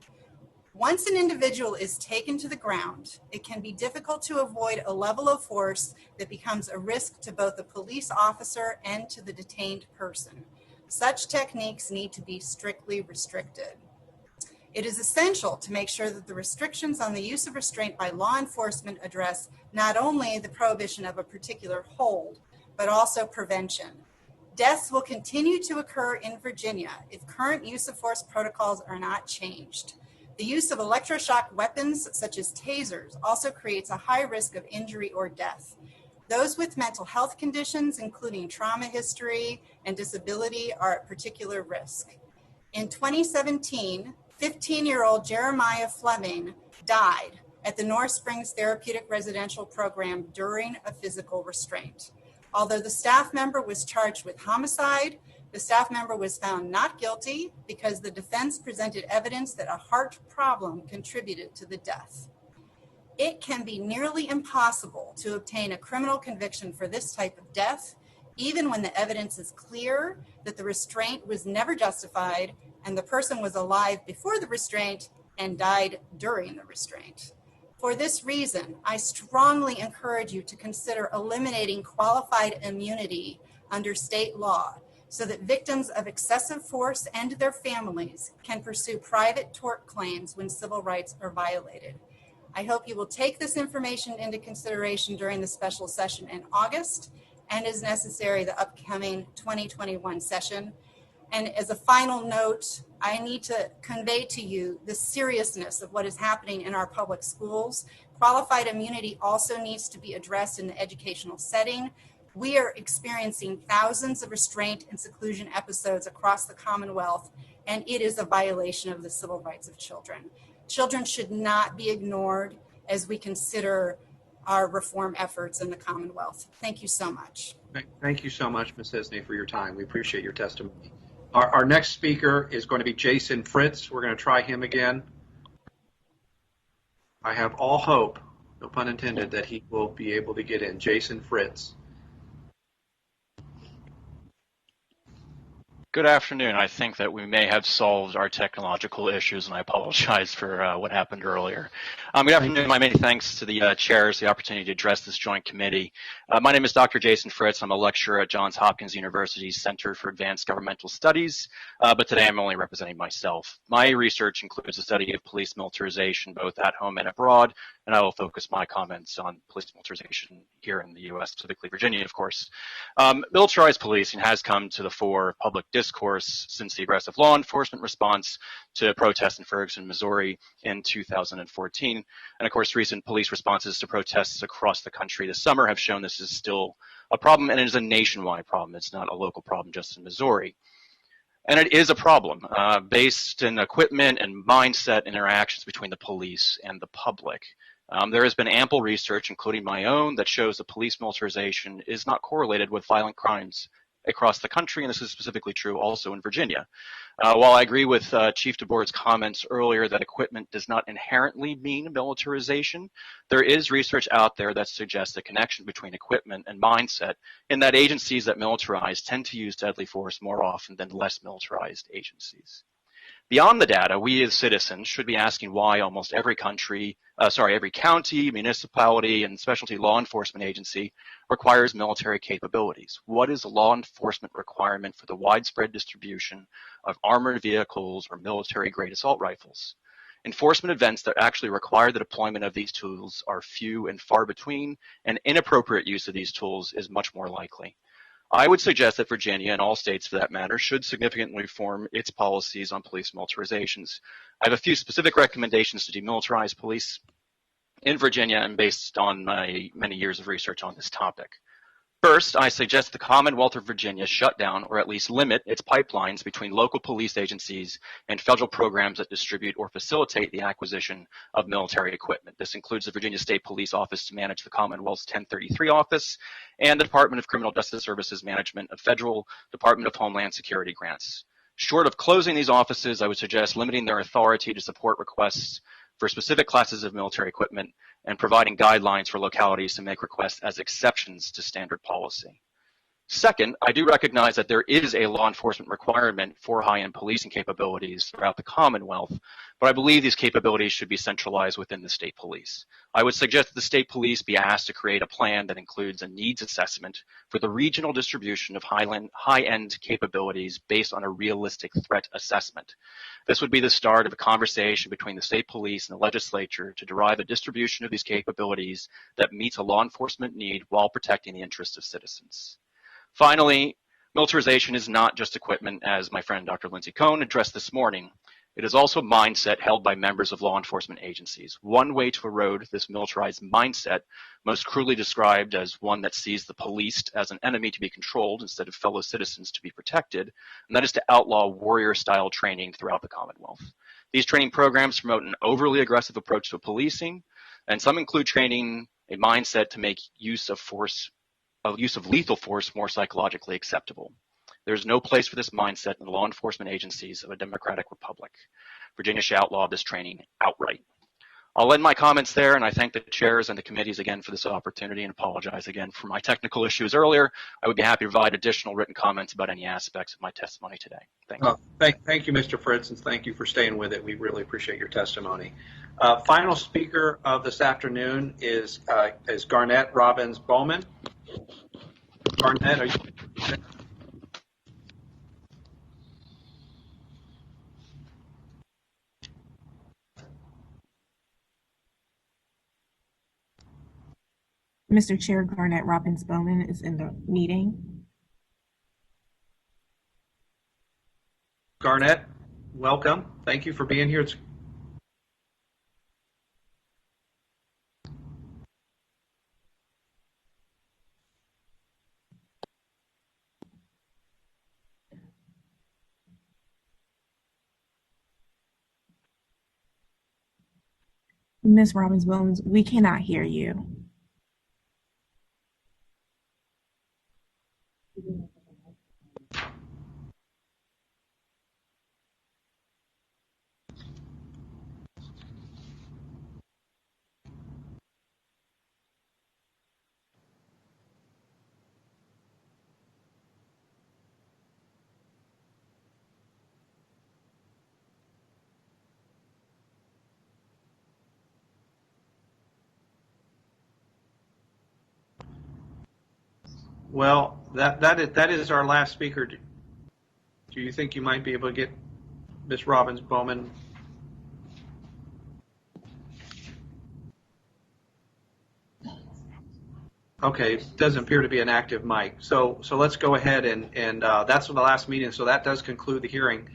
Once an individual is taken to the ground, it can be difficult to avoid a level of force that becomes a risk to both the police officer and to the detained person. Such techniques need to be strictly restricted. It is essential to make sure that the restrictions on the use of restraint by law enforcement address not only the prohibition of a particular hold, but also prevention. Deaths will continue to occur in Virginia if current use of force protocols are not changed. The use of electroshock weapons, such as tasers, also creates a high risk of injury or death. Those with mental health conditions, including trauma history and disability, are at particular risk. In 2017, 15-year-old Jeremiah Fleming died at the North Springs Therapeutic Residential Program during a physical restraint. Although the staff member was charged with homicide, the staff member was found not guilty because the defense presented evidence that a heart problem contributed to the death. It can be nearly impossible to obtain a criminal conviction for this type of death, even when the evidence is clear that the restraint was never justified and the person was alive before the restraint and died during the restraint. For this reason, I strongly encourage you to consider eliminating qualified immunity under state law so that victims of excessive force and their families can pursue private tort claims when civil rights are violated. I hope you will take this information into consideration during the special session in August and as necessary, the upcoming 2021 session. And as a final note, I need to convey to you the seriousness of what is happening in our public schools. Qualified immunity also needs to be addressed in the educational setting. We are experiencing thousands of restraint and seclusion episodes across the Commonwealth, and it is a violation of the civil rights of children. Children should not be ignored as we consider our reform efforts in the Commonwealth. Thank you so much. Thank you so much, Ms. Hisney, for your time. We appreciate your testimony. Our next speaker is going to be Jason Fritz. We're going to try him again. I have all hope, no pun intended, that he will be able to get in. Jason Fritz. Good afternoon. I think that we may have solved our technological issues, and I apologize for what happened earlier. Good afternoon. My many thanks to the chairs, the opportunity to address this joint committee. My name is Dr. Jason Fritz. I'm a lecturer at Johns Hopkins University's Center for Advanced Governmental Studies, but today I'm only representing myself. My research includes the study of police militarization, both at home and abroad, and I will focus my comments on police militarization here in the U.S., specifically Virginia, of course. Militarized policing has come to the fore of public discourse since the aggressive law enforcement response to protests in Ferguson, Missouri in 2014. And of course, recent police responses to protests across the country this summer have shown this is still a problem, and it is a nationwide problem. It's not a local problem just in Missouri. And it is a problem based in equipment and mindset interactions between the police and the public. There has been ample research, including my own, that shows that police militarization is not correlated with violent crimes across the country, and this is specifically true also in Virginia. While I agree with Chief DeBoer's comments earlier that equipment does not inherently mean militarization, there is research out there that suggests a connection between equipment and mindset, in that agencies that militarize tend to use deadly force more often than less militarized agencies. Beyond the data, we as citizens should be asking why almost every county, municipality, and specialty law enforcement agency requires military capabilities. What is a law enforcement requirement for the widespread distribution of armored vehicles or military-grade assault rifles? Enforcement events that actually require the deployment of these tools are few and far between, and inappropriate use of these tools is much more likely. I would suggest that Virginia, and all states for that matter, should significantly reform its policies on police militarizations. I have a few specific recommendations to demilitarize police in Virginia and based on my many years of research on this topic. First, I suggest the Commonwealth of Virginia shut down or at least limit its pipelines between local police agencies and federal programs that distribute or facilitate the acquisition of military equipment. This includes the Virginia State Police Office to manage the Commonwealth's 1033 office and the Department of Criminal Justice Services management of Federal Department of Homeland Security grants. Short of closing these offices, I would suggest limiting their authority to support requests for specific classes of military equipment and providing guidelines for localities to make requests as exceptions to standard policy. Second, I do recognize that there is a law enforcement requirement for high-end policing capabilities throughout the Commonwealth, but I believe these capabilities should be centralized within the state police. I would suggest that the state police be asked to create a plan that includes a needs assessment for the regional distribution of high-end capabilities based on a realistic threat assessment. This would be the start of a conversation between the state police and the legislature to derive a distribution of these capabilities that meets a law enforcement need while protecting the interests of citizens. Finally, militarization is not just equipment, as my friend Dr. Lindsay Cohn addressed this morning. It is also a mindset held by members of law enforcement agencies. One way to erode this militarized mindset, most cruelly described as one that sees the policed as an enemy to be controlled instead of fellow citizens to be protected, and that is to outlaw warrior-style training throughout the Commonwealth. These training programs promote an overly aggressive approach to policing, and some include training a mindset to make use of lethal force more psychologically acceptable. There is no place for this mindset in the law enforcement agencies of a democratic republic. Virginia should outlaw this training outright. I'll end my comments there, and I thank the chairs and the committees again for this opportunity and apologize again for my technical issues earlier. I would be happy to provide additional written comments about any aspects of my testimony today. Thank you. Thank you, Mr. Fritz, and thank you for staying with it. We really appreciate your testimony. Final speaker of this afternoon is Garnett Robbins Bowman. Garnett, are you? Mr. Chair, Garnett Robbins Bowman is in the meeting. Garnett, welcome. Thank you for being here. Ms. Robbins Bowman, we cannot hear you. Well, that is our last speaker. Do you think you might be able to get Ms. Robbins Bowman? Okay, doesn't appear to be an active mic. So let's go ahead and that's the last meeting. So that does conclude the hearing.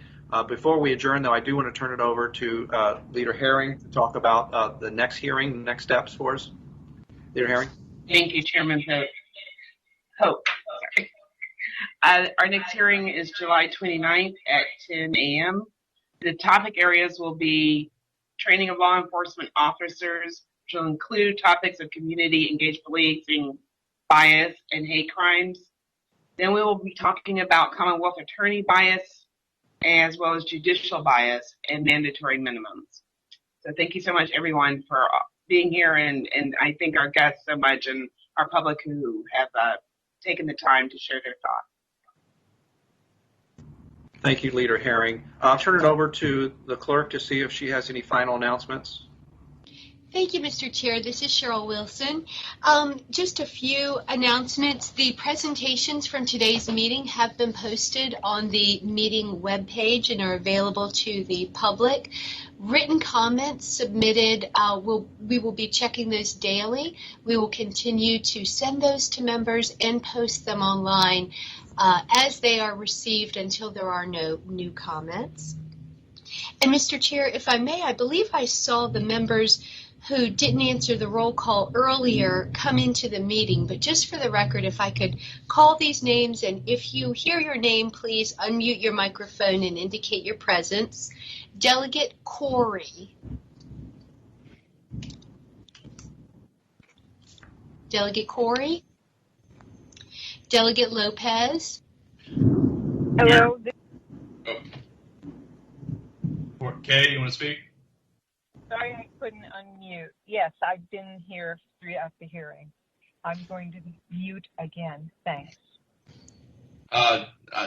Before we adjourn, though, I do want to turn it over to Leader Herring to talk about the next hearing, the next steps for us. Leader Herring. Thank you, Chairman Hope. Our next hearing is July 29th at 10 a.m. The topic areas will be training of law enforcement officers, which will include topics of community engaged policing, bias, and hate crimes. Then we will be talking about Commonwealth attorney bias, as well as judicial bias and mandatory minimums. So thank you so much, everyone, for being here, and I thank our guests so much and our public who have taken the time to share their thoughts. Thank you, Leader Herring. I'll turn it over to the clerk to see if she has any final announcements. Thank you, Mr. Chair. This is Cheryl Wilson. Just a few announcements. The presentations from today's meeting have been posted on the meeting webpage and are available to the public. Written comments submitted, we will be checking those daily. We will continue to send those to members and post them online as they are received until there are no new comments. And Mr. Chair, if I may, I believe I saw the members who didn't answer the roll call earlier come into the meeting, but just for the record, if I could call these names, and if you hear your name, please unmute your microphone and indicate your presence. Delegate Corey. Delegate Corey. Delegate Lopez. Hello. Kay, you want to speak? Sorry, I couldn't unmute. Yes, I've been here throughout the hearing. I'm going to mute again. Thanks.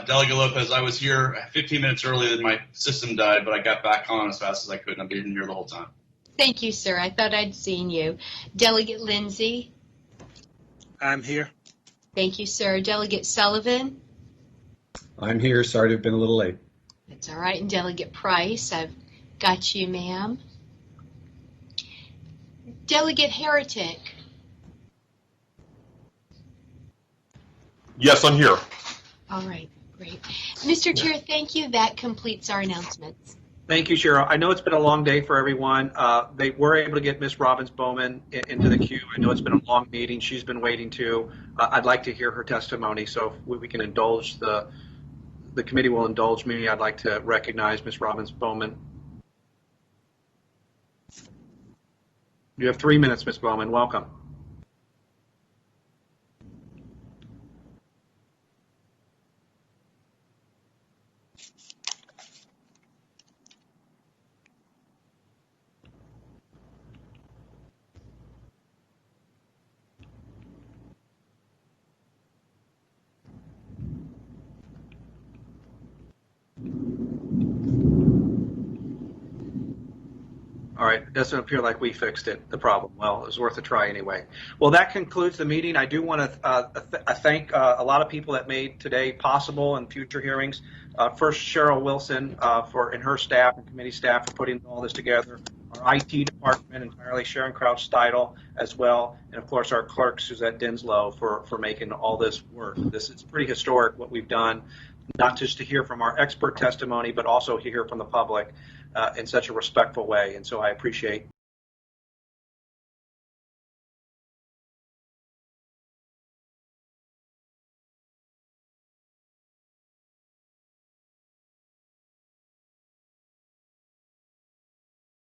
Delegate Lopez, I was here 15 minutes earlier than my system died, but I got back on as fast as I could, and I've been here the whole time. Thank you, sir. I thought I'd seen you. Delegate Lindsay. I'm here. Thank you, sir. Delegate Sullivan. I'm here. Sorry to have been a little late. That's all right. And Delegate Price, I've got you, ma'am. Delegate Heretic. Yes, I'm here. All right, great. Mr. Chair, thank you. That completes our announcements. Thank you, Cheryl. I know it's been a long day for everyone. They were able to get Ms. Robbins Bowman into the queue. I know it's been a long meeting. She's been waiting too. I'd like to hear her testimony, so if we can indulge the committee will indulge me. I'd like to recognize Ms. Robbins Bowman. You have 3 minutes, Ms. Bowman. Welcome. All right, it doesn't appear like we fixed it, the problem. Well, it was worth a try anyway. Well, that concludes the meeting. I do want to thank a lot of people that made today possible and future hearings. First, Cheryl Wilson and her staff and committee staff for putting all this together. our IT department entirely, Sharon Crouch-Steidel as well, and of course our clerk, Suzette Dinslow, for making all this work. This is pretty historic what we've done, not just to hear from our expert testimony, but also to hear from the public in such a respectful way. And so I appreciate